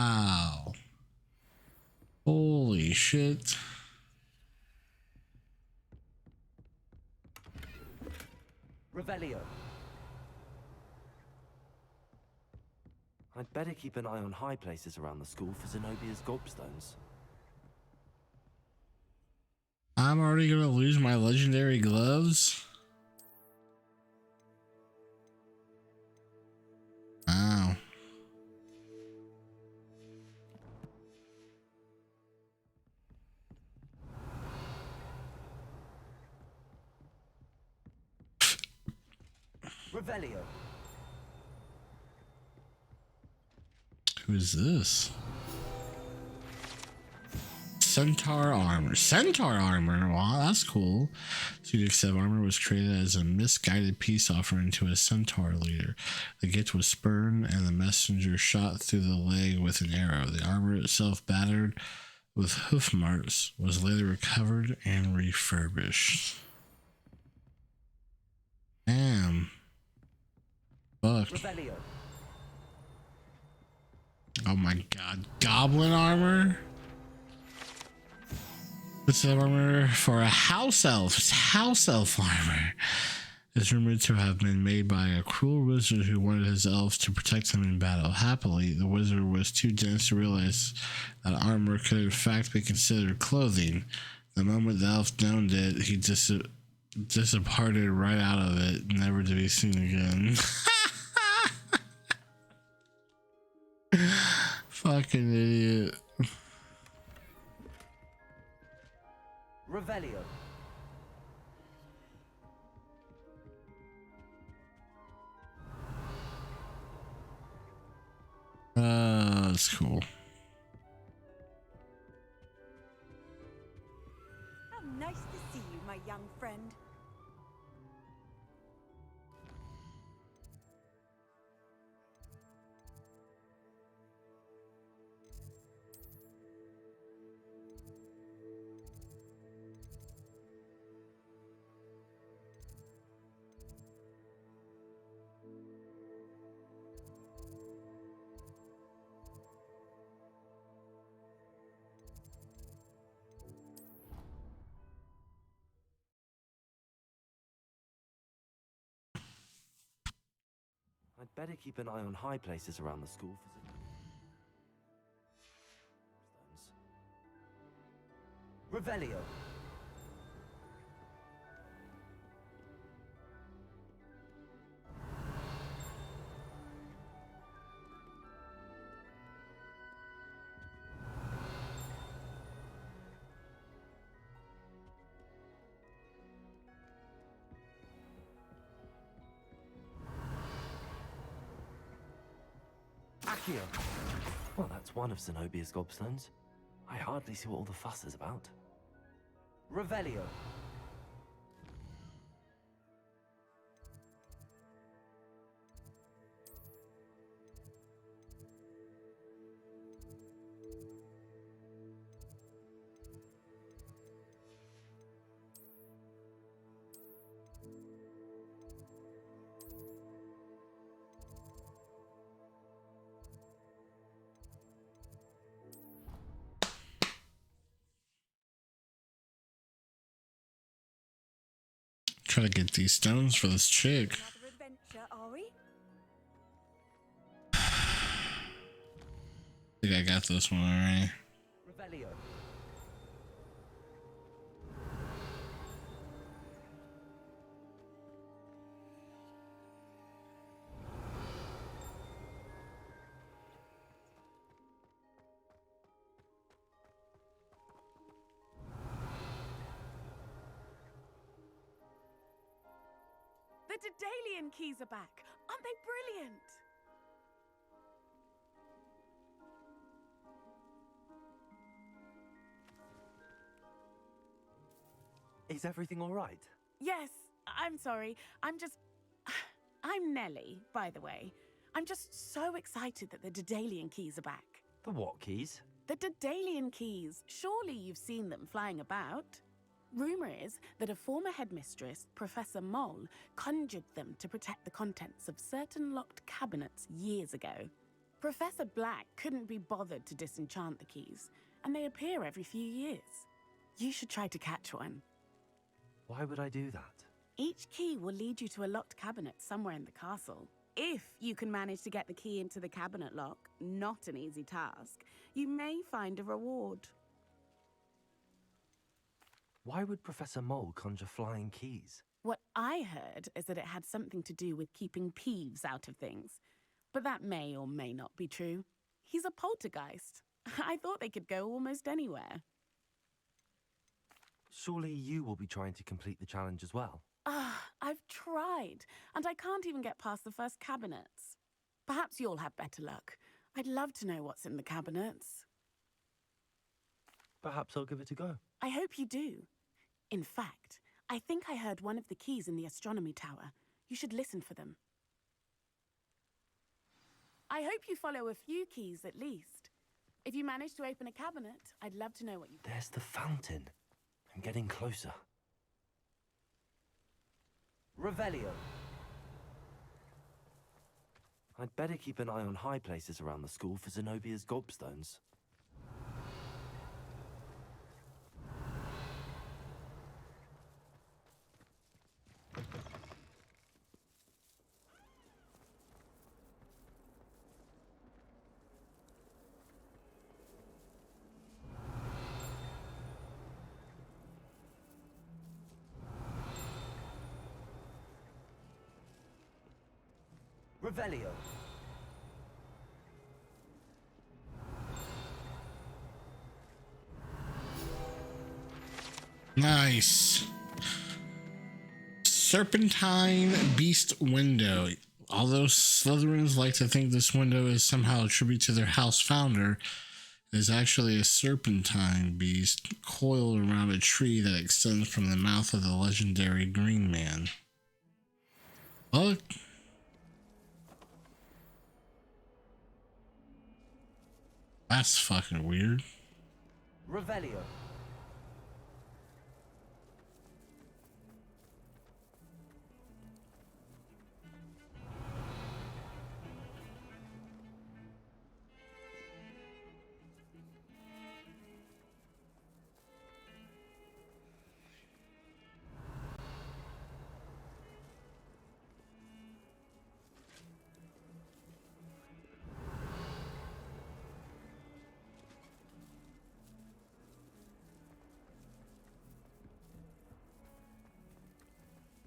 Holy shit. Revelio. I'd better keep an eye on high places around the school for Zenobia's gobstones. I'm already gonna lose my legendary gloves? Wow. Revelio. Who is this? Centaur armor. Centaur armor. Wow, that's cool. Sudic 7 armor was created as a misguided peace offering to a centaur leader. The gift was spurned, and the messenger shot through the leg with an arrow. The armor itself, battered with hoof marks, was later recovered and refurbished. Damn. Fuck. Revelio. Oh my god. Goblin armor? This is armor for a house elf. It's house elf armor. It's rumored to have been made by a cruel wizard who wanted his elves to protect him in battle. Happily, the wizard was too dense to realize that armor could in fact be considered clothing. The moment the elf donned it, he departed right out of it, never to be seen again. Fucking idiot. Revelio. That's cool. How nice to see you, my young friend. I'd better keep an eye on high places around the school for Revelio. Accio. Well, that's one of Zenobia's gobstones. I hardly see what all the fuss is about. Revelio. Try to get these stones for this chick. Another adventure, are we? I think I got this one alright. Revelio. The Daedalian keys are back. Aren't they brilliant? Is everything all right? Yes, I'm sorry. I'm Nellie, by the way. I'm just so excited that the Daedalian keys are back. The what keys? The Daedalian keys. Surely you've seen them flying about. Rumour is that a former headmistress, Professor Moll, conjured them to protect the contents of certain locked cabinets years ago. Professor Black couldn't be bothered to disenchant the keys, and they appear every few years. You should try to catch one. Why would I do that? Each key will lead you to a locked cabinet somewhere in the castle. If you can manage to get the key into the cabinet lock, not an easy task, you may find a reward. Why would Professor Mole conjure flying keys? What I heard is that it had something to do with keeping Peeves out of things. But that may or may not be true. He's a poltergeist. I thought they could go almost anywhere. Surely you will be trying to complete the challenge as well. I've tried, and I can't even get past the first cabinets. Perhaps you'll have better luck. I'd love to know what's in the cabinets. Perhaps I'll give it a go. I hope you do. In fact, I think I heard one of the keys in the astronomy tower. You should listen for them. I hope you follow a few keys at least. If you manage to open a cabinet, I'd love to know what you... There's the fountain. I'm getting closer. Revelio. I'd better keep an eye on high places around the school for Zenobia's gobstones. Revelio. Nice. Serpentine Beast Window. Although Slytherins like to think this window is somehow a tribute to their house founder, it is actually a serpentine beast coiled around a tree that extends from the mouth of the legendary Green Man. Look. That's fucking weird. Revelio.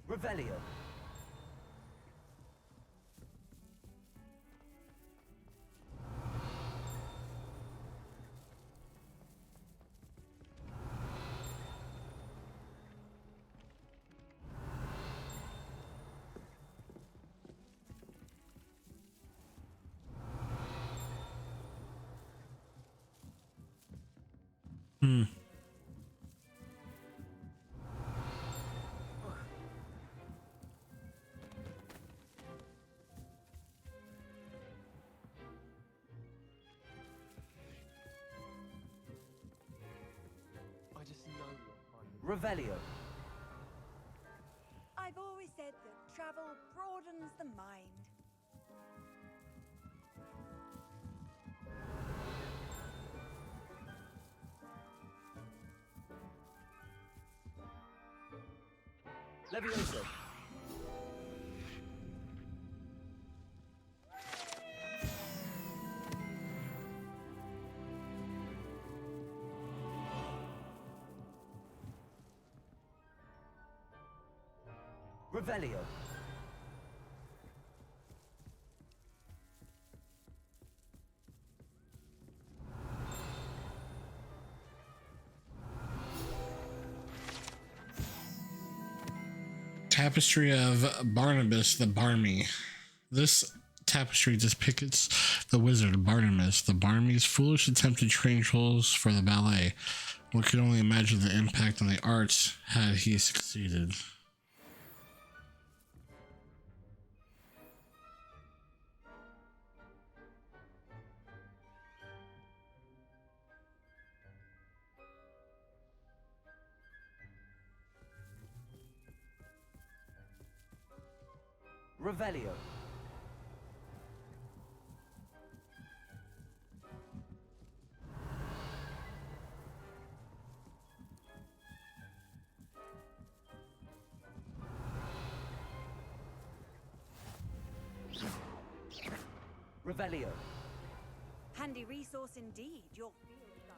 Revelio. Revelio. I've always said that travel broadens the mind. Levioso. Revelio. Tapestry of Barnabas the Barmy. This tapestry depicts the wizard Barnabas the Barmy's foolish attempt to train trolls for the ballet. One could only imagine the impact on the arts had he succeeded. Revelio. Revelio. Handy resource indeed, your field guide.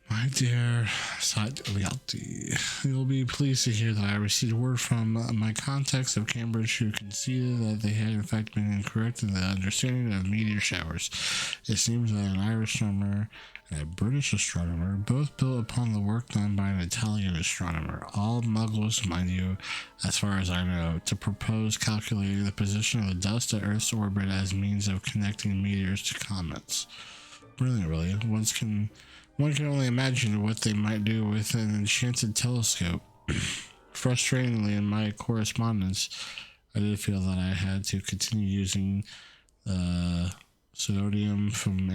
My dear Satliati, you'll be pleased to hear that I received word from my contacts of Cambridge who conceded that they had in fact been incorrect in the understanding of meteor showers. It seems that an Irish astronomer and a British astronomer both built upon the work done by an Italian astronomer, all muggles, mind you, as far as I know, to propose calculating the position of the dust at Earth's orbit as means of connecting meteors to comets. Brilliant, really. One can only imagine what they might do with an enchanted telescope. Frustratingly, in my correspondence, I did feel that I had to continue using the pseudonym from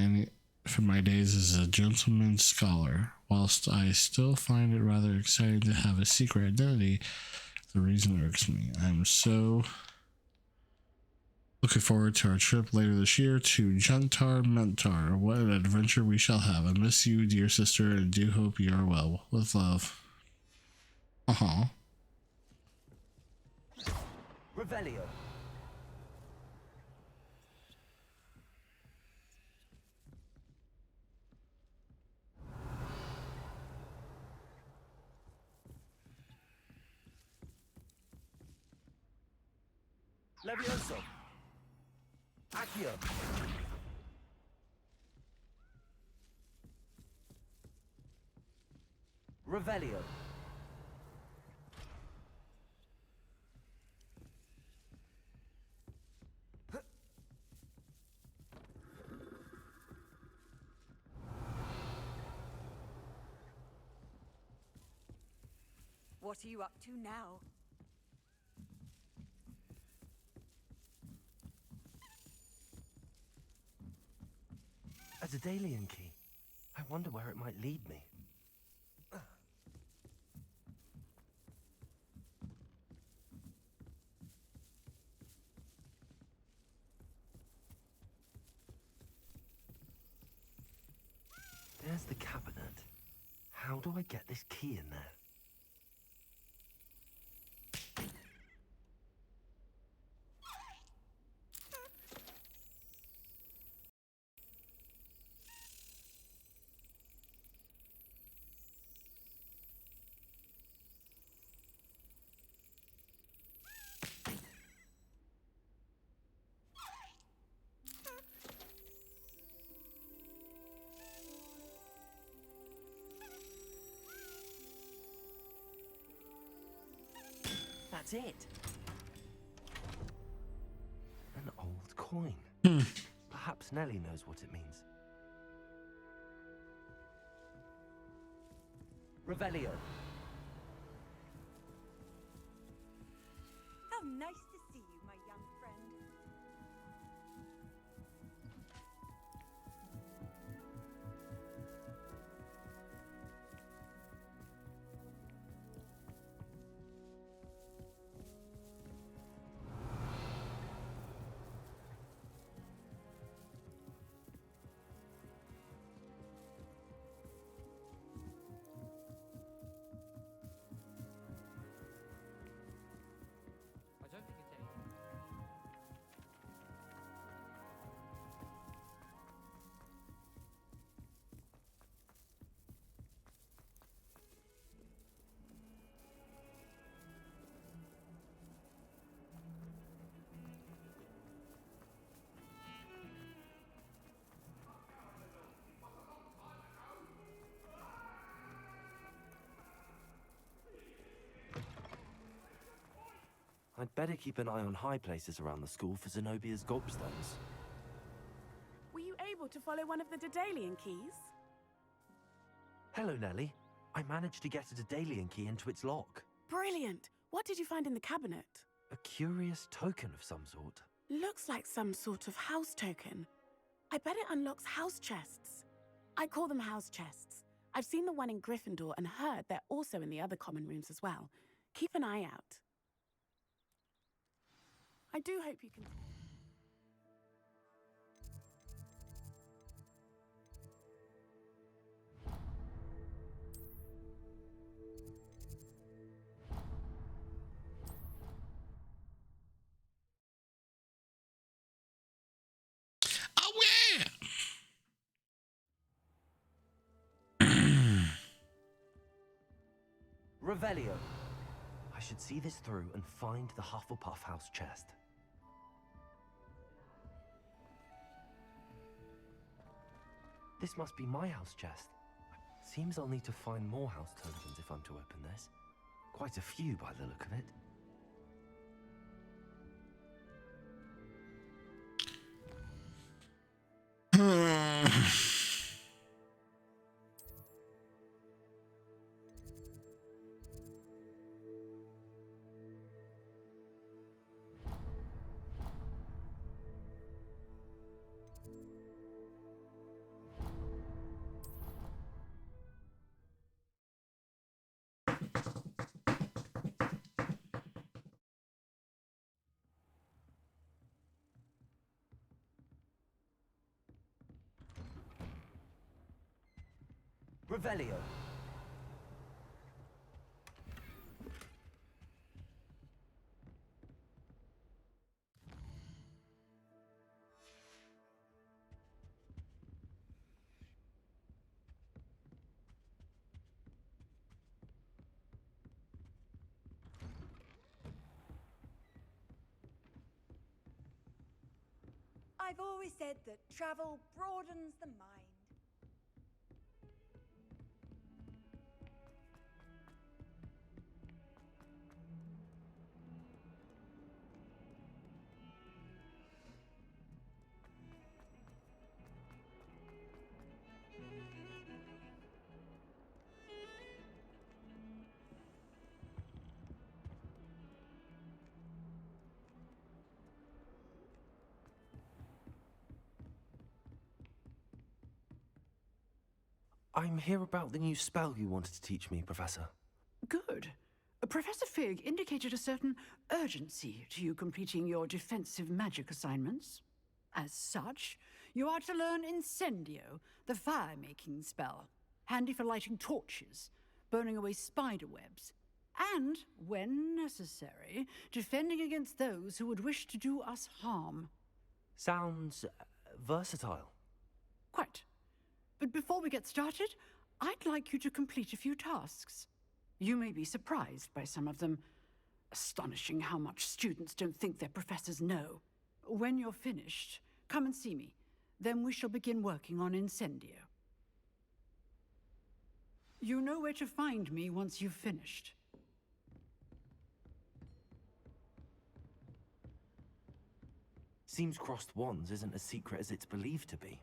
my days as a gentleman scholar. Whilst I still find it rather exciting to have a secret identity, the reason irks me. I'm so looking forward to our trip later this year to Juntar Mentar. What an adventure we shall have. I miss you, dear sister, and do hope you are well. With love. Revelio. Levioso. Accio. Revelio. What are you up to now? A Daedalian key. I wonder where it might lead me. There's the cabinet. How do I get this key in there? That's it. An old coin. Perhaps Nellie knows what it means. Revelio. How nice to see you, my young friend. I'd better keep an eye on high places around the school for Zenobia's gobstones. Were you able to follow one of the Daedalian keys? Hello, Nellie. I managed to get a Daedalian key into its lock. Brilliant! What did you find in the cabinet? A curious token of some sort. Looks like some sort of house token. I bet it unlocks house chests. I call them house chests. I've seen the one in Gryffindor and heard they're also in the other common rooms as well. Keep an eye out. I do hope you can... Revelio. I should see this through and find the Hufflepuff house chest. This must be my house chest. Seems I'll need to find more house tokens if I'm to open this. Quite a few by the look of it. Revelio. I've always said that travel broadens the mind. I'm here about the new spell you wanted to teach me, Professor. Good. Professor Fig indicated a certain urgency to you completing your defensive magic assignments. As such, you are to learn Incendio, the fire-making spell, handy for lighting torches, burning away spider webs, and, when necessary, defending against those who would wish to do us harm. Sounds versatile. Quite. But before we get started, I'd like you to complete a few tasks. You may be surprised by some of them. Astonishing how much students don't think their professors know. When you're finished, come and see me. Then we shall begin working on Incendio. You know where to find me once you've finished. Seems crossed wands isn't as secret as it's believed to be.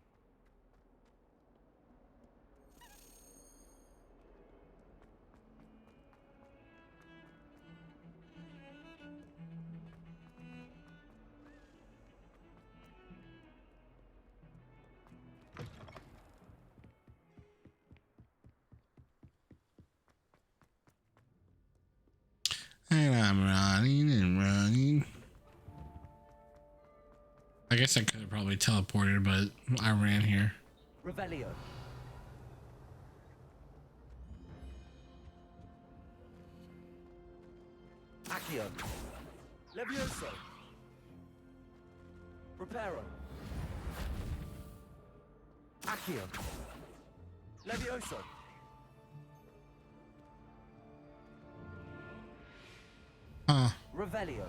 And I'm running and running. I guess I could have probably teleported, but I ran here. Revelio. Accio. Levioso. Reparo. Accio. Levioso. Revelio.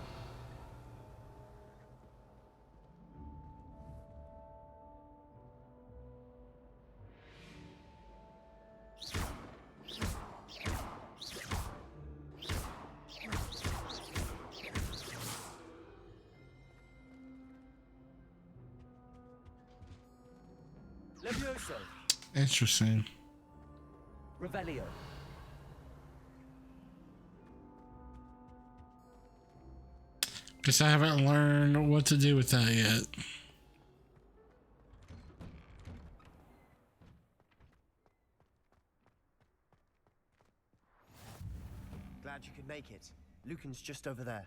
Levioso. Interesting. Revelio. Guess I haven't learned what to do with that yet. Glad you could make it. Lucan's just over there.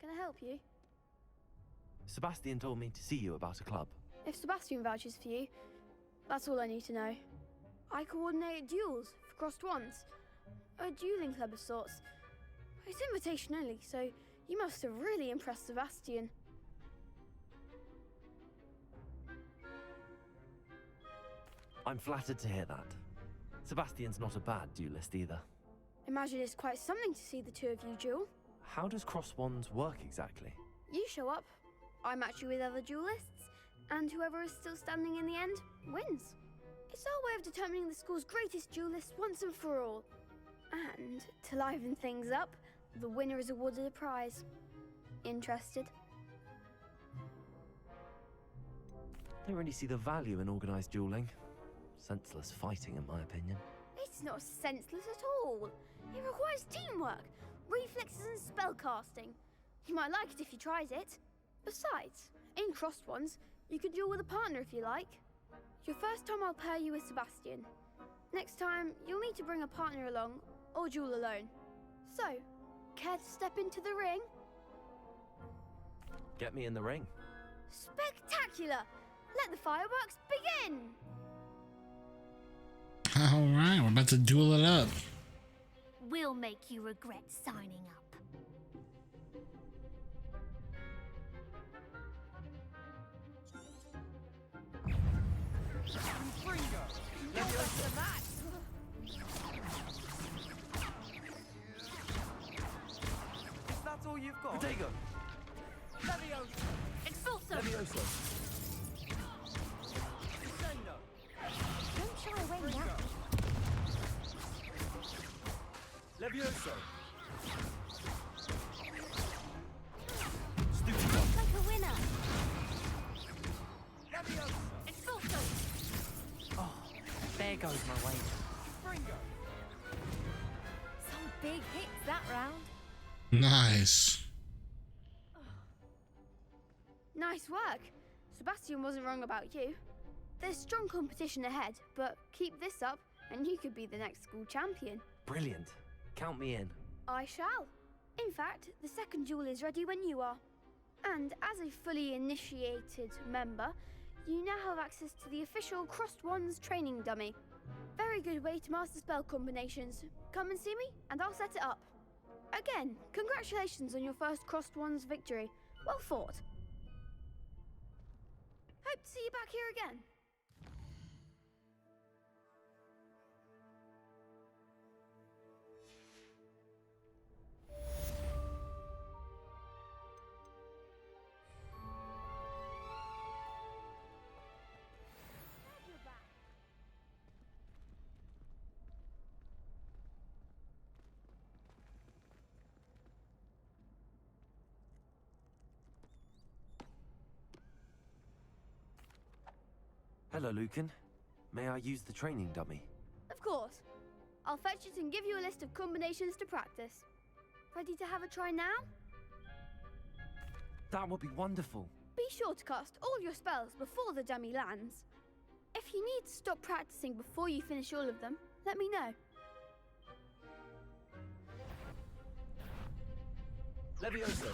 Can I help you? Sebastian told me to see you about a club. If Sebastian vouches for you, that's all I need to know. I coordinate duels for crossed ones. A dueling club of sorts. It's invitation only, so you must have really impressed Sebastian. I'm flattered to hear that. Sebastian's not a bad duelist either. Imagine it's quite something to see the two of you duel. How does cross wands work exactly? You show up, I match you with other duelists, and whoever is still standing in the end wins. It's our way of determining the school's greatest duelist once and for all. And to liven things up, the winner is awarded a prize. Interested? Don't really see the value in organised dueling. Senseless fighting, in my opinion. It's not senseless at all. It requires teamwork, reflexes and spellcasting. You might like it if you tried it. Besides, in crossed ones, you could duel with a partner if you like. Your first time I'll pair you with Sebastian. Next time, you'll need to bring a partner along, or duel alone. So, care to step into the ring? Get me in the ring. Spectacular! Let the fireworks begin! Alright, we're about to duel it up. We'll make you regret signing up. That's all you've got? Protego! Levioso! Expulso! Levioso! Don't shy away now. Levioso! Looks like a winner. Levioso! Expulso! Oh, there goes my way. Springo! Some big hits that round. Nice. Nice work. Sebastian wasn't wrong about you. There's strong competition ahead, but keep this up and you could be the next school champion. Brilliant. Count me in. I shall. In fact, the second duel is ready when you are. And as a fully initiated member, you now have access to the official Crossed Wands training dummy. Very good way to master spell combinations. Come and see me, and I'll set it up. Again, congratulations on your first Crossed Wands victory. Well fought. Hope to see you back here again. Hello, Lucan. May I use the training dummy? Of course. I'll fetch it and give you a list of combinations to practice. Ready to have a try now? That would be wonderful. Be sure to cast all your spells before the dummy lands. If you need to stop practicing before you finish all of them, let me know. Levioso!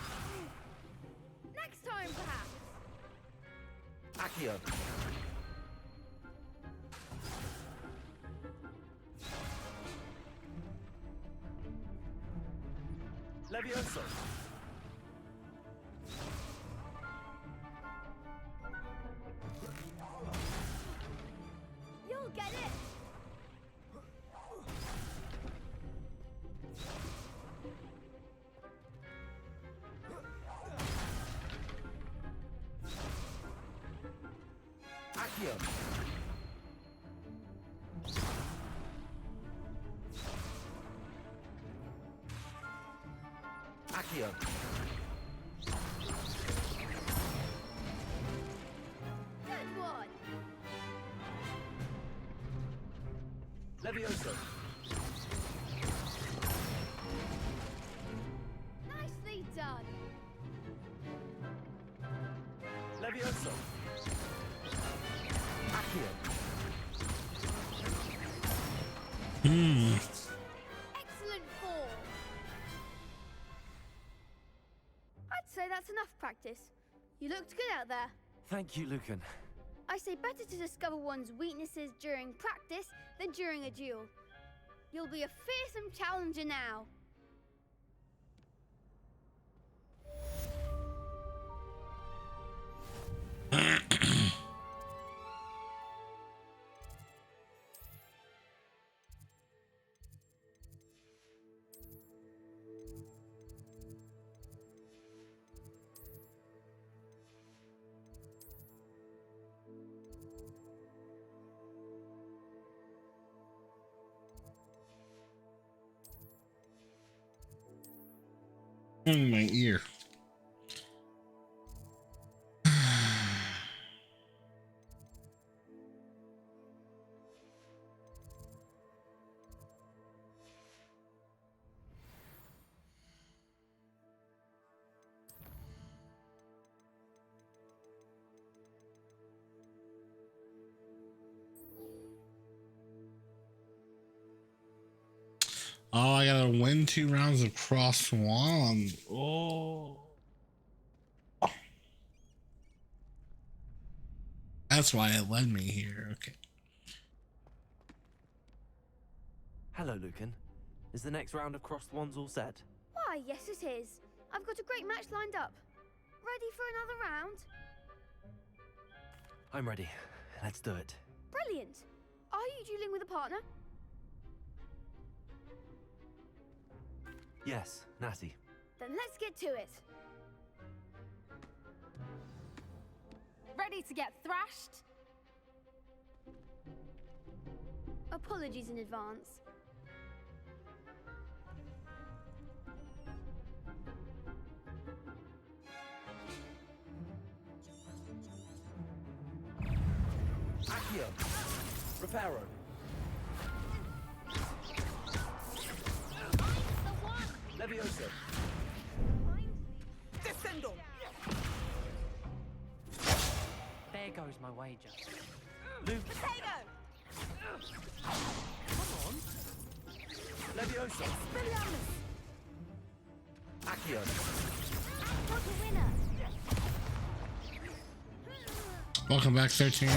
Next time, perhaps! Accio! Levioso! You'll get it! Accio! Accio! Levioso. Nicely done. Levioso. Accio. Excellent form. I'd say that's enough practice. You looked good out there. Thank you, Lucan. I say better to discover one's weaknesses during practice than during a duel. You'll be a fearsome challenger now. In my ear. Oh, I gotta win 2 rounds of Cross Swan. Oh. That's why it led me here. Okay. Hello, Lucan. Is the next round of Crossed Wands all set? Why, yes it is. I've got a great match lined up. Ready for another round? I'm ready. Let's do it. Brilliant. Are you dueling with a partner? Yes, Natty. Then let's get to it. Ready to get thrashed? Apologies in advance. Accio. Reparo. Levioso. Descendo. There goes my wager. Luke. Potato. Come on. Levioso. Expelliarmus. Accio. Got a winner. Welcome back, 13.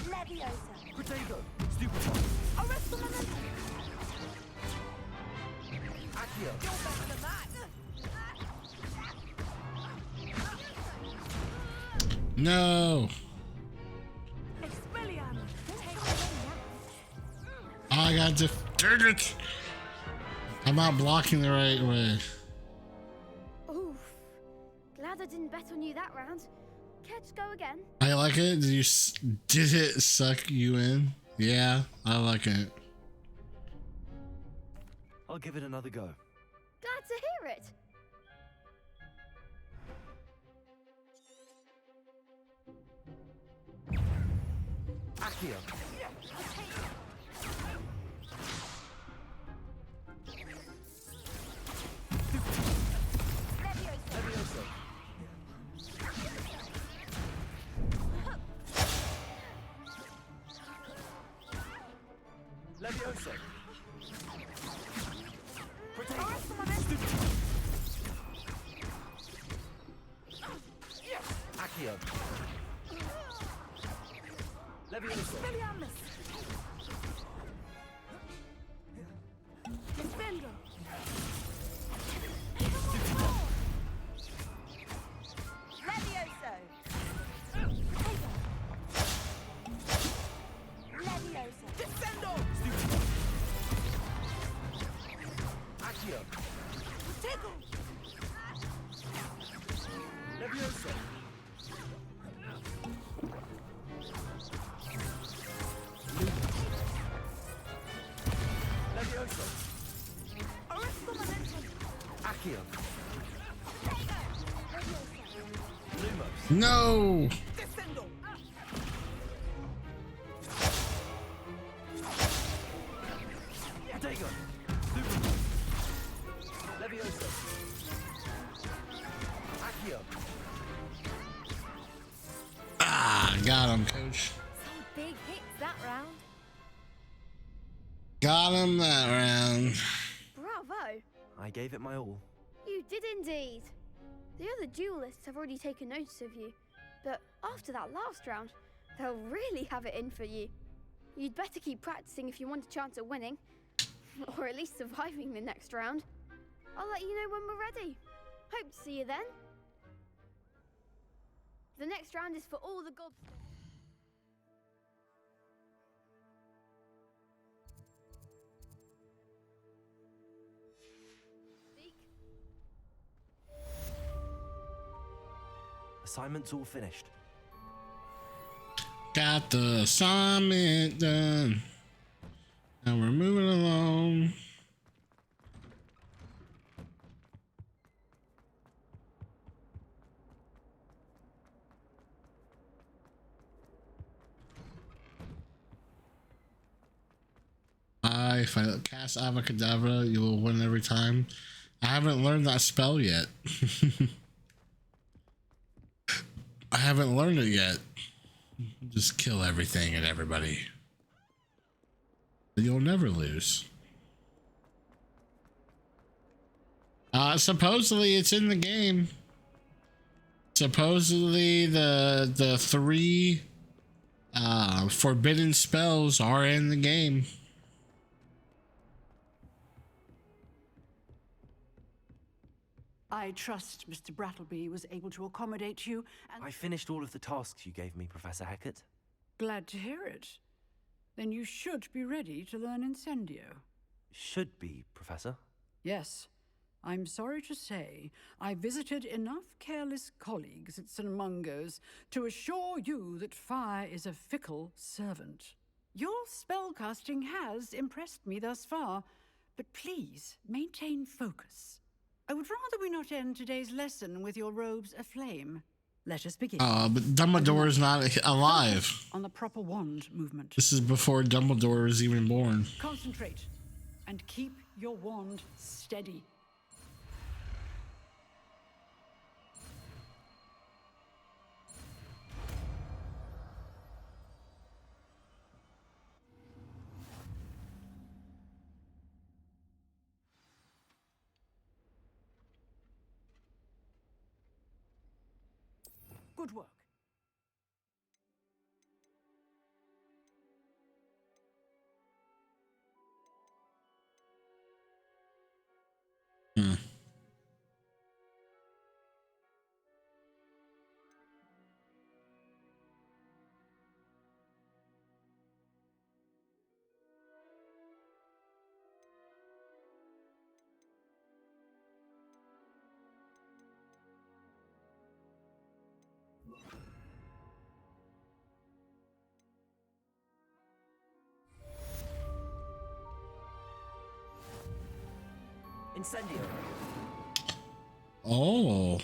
Leviosa. Potato. Stupefy. Arresto momentum. Accio. You're better than that. No. Expelliarmus. Oh, I got to. Darn it. I'm not blocking the right way. Oof. Glad I didn't bet on you that round. Care to go again? I like it. Did it suck you in? Yeah, I like it. I'll give it another go. Glad to hear it. Accio. Levioso. Levioso. Accio. Levioso. Defendo. Levioso. Levioso. Defendo. Accio. Tickle. Levioso. Levioso. Arresto momentum. Accio. Lumos. No. Defendo. Fuego. Super. Levioso. Accio. Ah, got him, coach. Some big hits that round. Got him that round. Bravo! I gave it my all. You did indeed. The other duelists have already taken notice of you, but after that last round, they'll really have it in for you. You'd better keep practicing if you want a chance at winning, or at least surviving the next round. I'll let you know when we're ready. Hope to see you then. The next round is for all the gobstones. Assignment's all finished. Got the assignment done. Now we're moving along. If I cast Avacadabra, you will win every time. I haven't learned that spell yet. I haven't learned it yet. Just kill everything and everybody. You'll never lose. Supposedly it's in the game. Supposedly the three forbidden spells are in the game. I trust Mr. Brattleby was able to accommodate you, and I finished all of the tasks you gave me, Professor Hackett. glad to hear it. Then you should be ready to learn Incendio. Should be, Professor. Yes. I'm sorry to say, I visited enough careless colleagues at St. Mungo's to assure you that fire is a fickle servant. Your spellcasting has impressed me thus far, but please maintain focus. I would rather we not end today's lesson with your robes aflame. Let us begin. But Dumbledore is not alive. On the proper wand movement. This is before Dumbledore was even born. Concentrate and keep your wand steady. Good work. Incendio. Oh.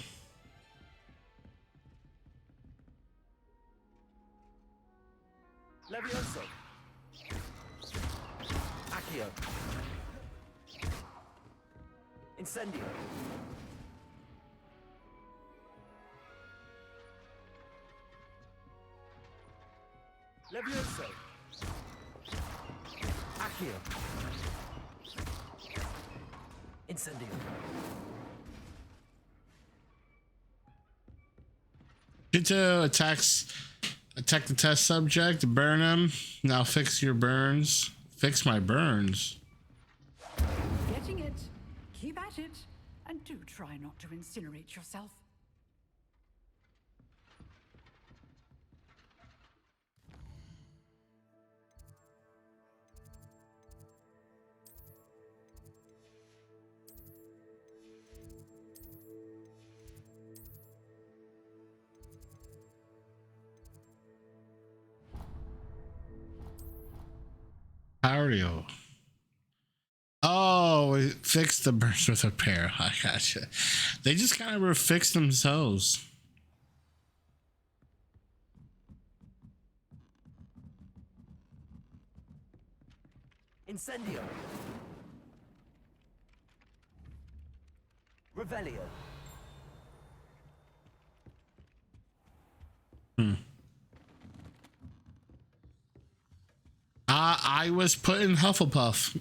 Levioso. Accio. Incendio. Levioso. Accio. Incendio. Get to attack the test subject, burn him. Now fix your burns. Fix my burns. Getting it. Keep at it. And do try not to incinerate yourself. Ario. Oh, we fixed the burns with a pair. I gotcha. They just kind of fixed themselves. Incendio. Revelio. I was put in Hufflepuff.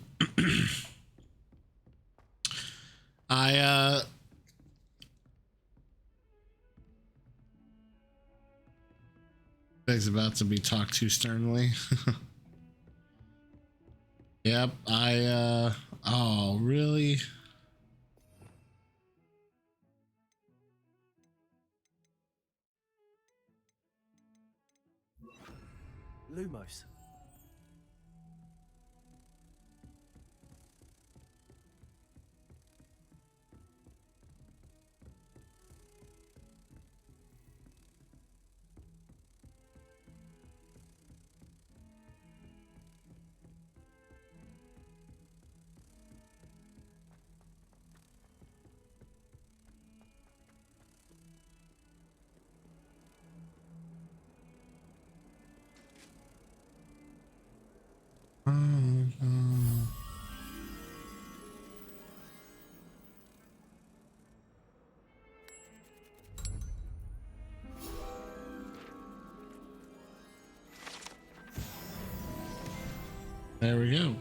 Peg's about to be talked to sternly. Yep, oh, really? Lumos. There we go.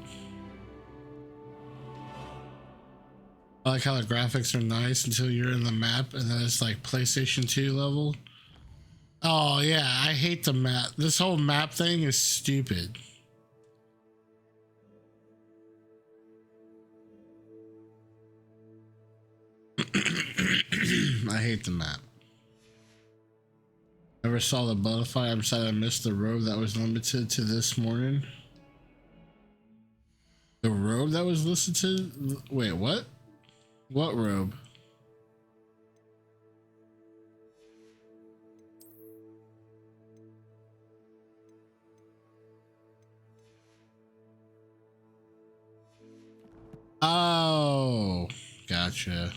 I like how the graphics are nice until you're in the map and then it's like PlayStation 2 level. Oh yeah, I hate the map. This whole map thing is stupid. I hate the map. Never saw the butterfly. I'm sad I missed the robe that was limited to this morning. The robe that was listed to? Wait, what? What robe? Oh, gotcha.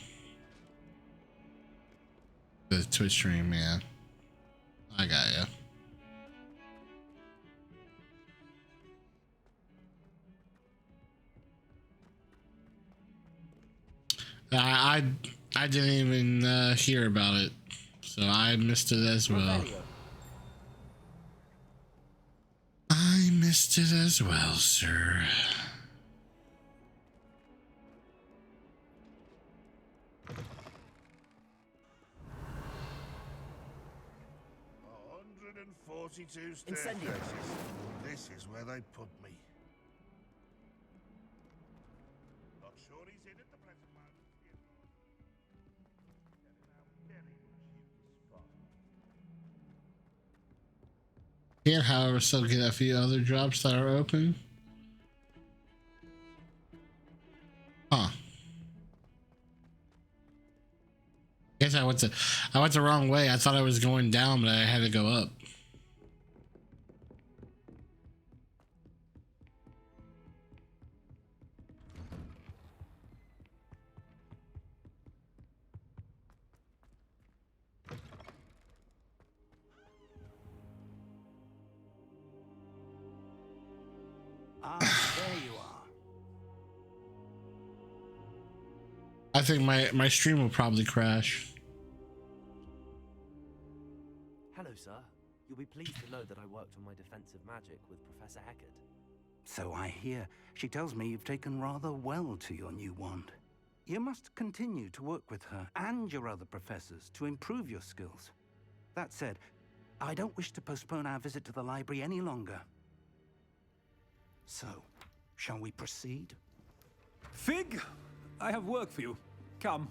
The Twitch stream, yeah. I got ya. I didn't even hear about it, so I missed it as well. I missed it as well, sir. Incendio. This is where they put me. Not sure he's in at the present moment. Can, however, still get a few other drops that are open. Huh. Guess I went the wrong way. I thought I was going down, but I had to go up. There you are. I think my stream will probably crash. Hello, sir. You'll be pleased to know that I worked on my defensive magic with Professor Eckert. So I hear. She tells me you've taken rather well to your new wand. You must continue to work with her and your other professors to improve your skills. That said, I don't wish to postpone our visit to the library any longer. So, shall we proceed? Fig, I have work for you. Come.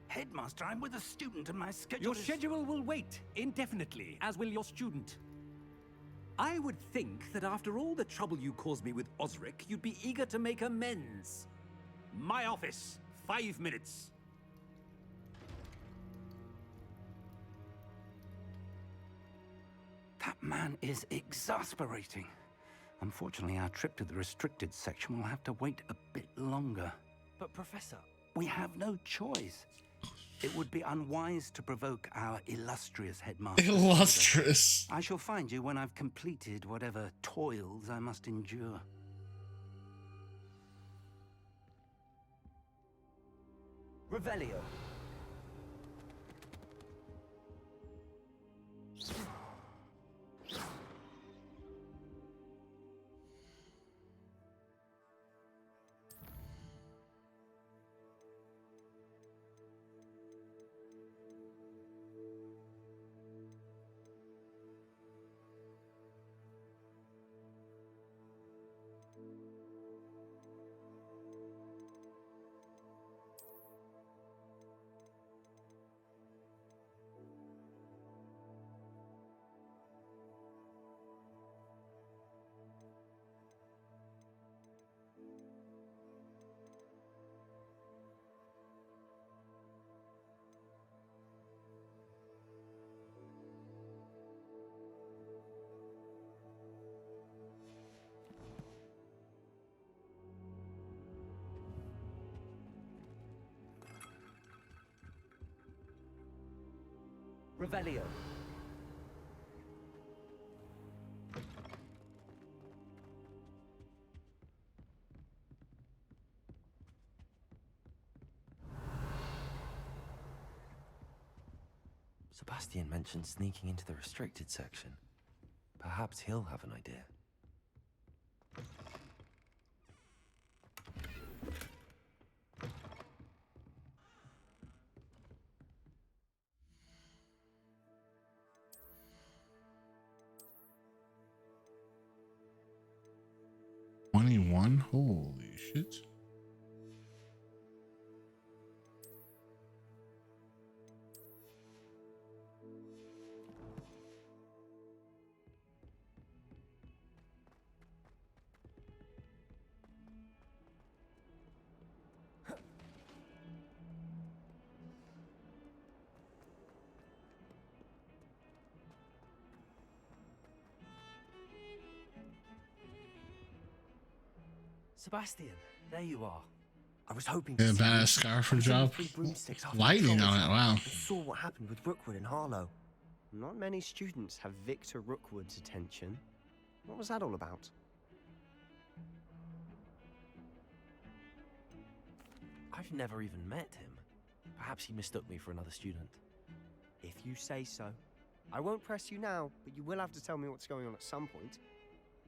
Headmaster, I'm with a student and my schedule Your is... schedule will wait indefinitely, as will your student. I would think that after all the trouble you caused me with Osric, you'd be eager to make amends. My office, 5 minutes. That man is exasperating. Unfortunately, our trip to the restricted section will have to wait a bit longer. But Professor... We have no choice. It would be unwise to provoke our illustrious headmaster. Illustrious. I shall find you when I've completed whatever toils I must endure. Revelio. Revelio. Sebastian mentioned sneaking into the restricted section. Perhaps he'll have an idea. Holy shit. Sebastian, there you are. I was hoping Yeah, badass scarf for job. Lightning on it, wow. I saw what happened with Rookwood and Harlow. Not many students have Victor Rookwood's attention. What was that all about? I've never even met him. Perhaps he mistook me for another student. If you say so. I won't press you now, but you will have to tell me what's going on at some point.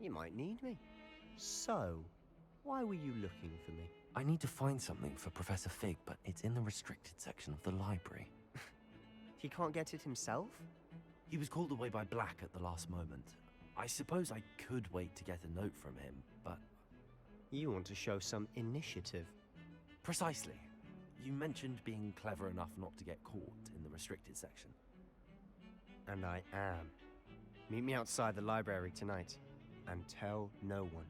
You might need me. So, why were you looking for me? I need to find something for Professor Fig, but it's in the restricted section of the library. He can't get it himself? He was called away by Black at the last moment. I suppose I could wait to get a note from him, but... You want to show some initiative. Precisely. You mentioned being clever enough not to get caught in the restricted section. And I am. Meet me outside the library tonight, and tell no one.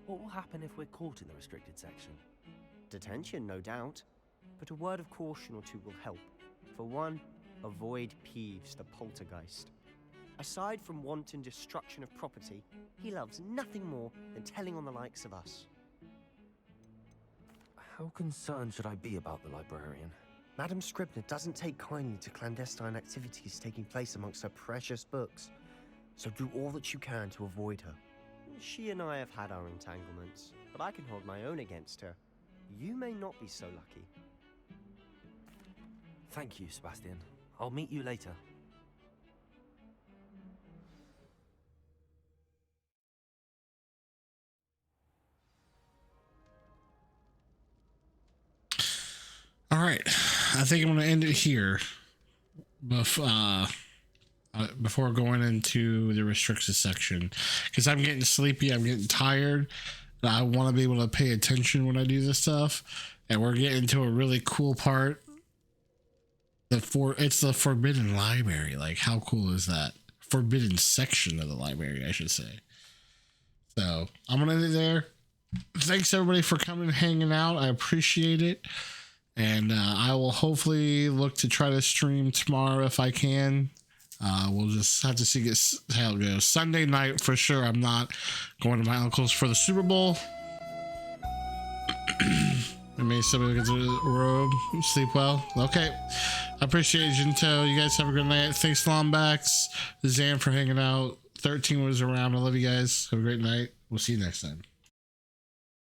What will happen if we're caught in the restricted section? Detention, no doubt. But a word of caution or two will help. For one, avoid Peeves, the poltergeist. Aside from wanton destruction of property, he loves nothing more than telling on the likes of us. How concerned should I be about the librarian? Madame Scribner doesn't take kindly to clandestine activities taking place amongst her precious books. So do all that you can to avoid her. She and I have had our entanglements, but I can hold my own against her. You may not be so lucky. Thank you, Sebastian. I'll meet you later. All right, I think I'm going to end it here. Before going into the restricted section, because I'm getting sleepy, I'm getting tired. I want to be able to pay attention when I do this stuff, and we're getting to a really cool part. It's the Forbidden Library. Like, how cool is that? Forbidden section of the library, I should say. So I'm gonna end it there. Thanks everybody for coming and hanging out. I appreciate it. And I will hopefully look to try to stream tomorrow if I can. We'll just have to see how it goes. Sunday night for sure. I'm not going to my uncle's for the Super Bowl. I mean, somebody get to the robe, sleep well. Okay, I appreciate it, Jinto. You guys have a good night. Thanks, Lombacks, Zan for hanging out. 13 was around. I love you guys. Have a great night. We'll see you next time.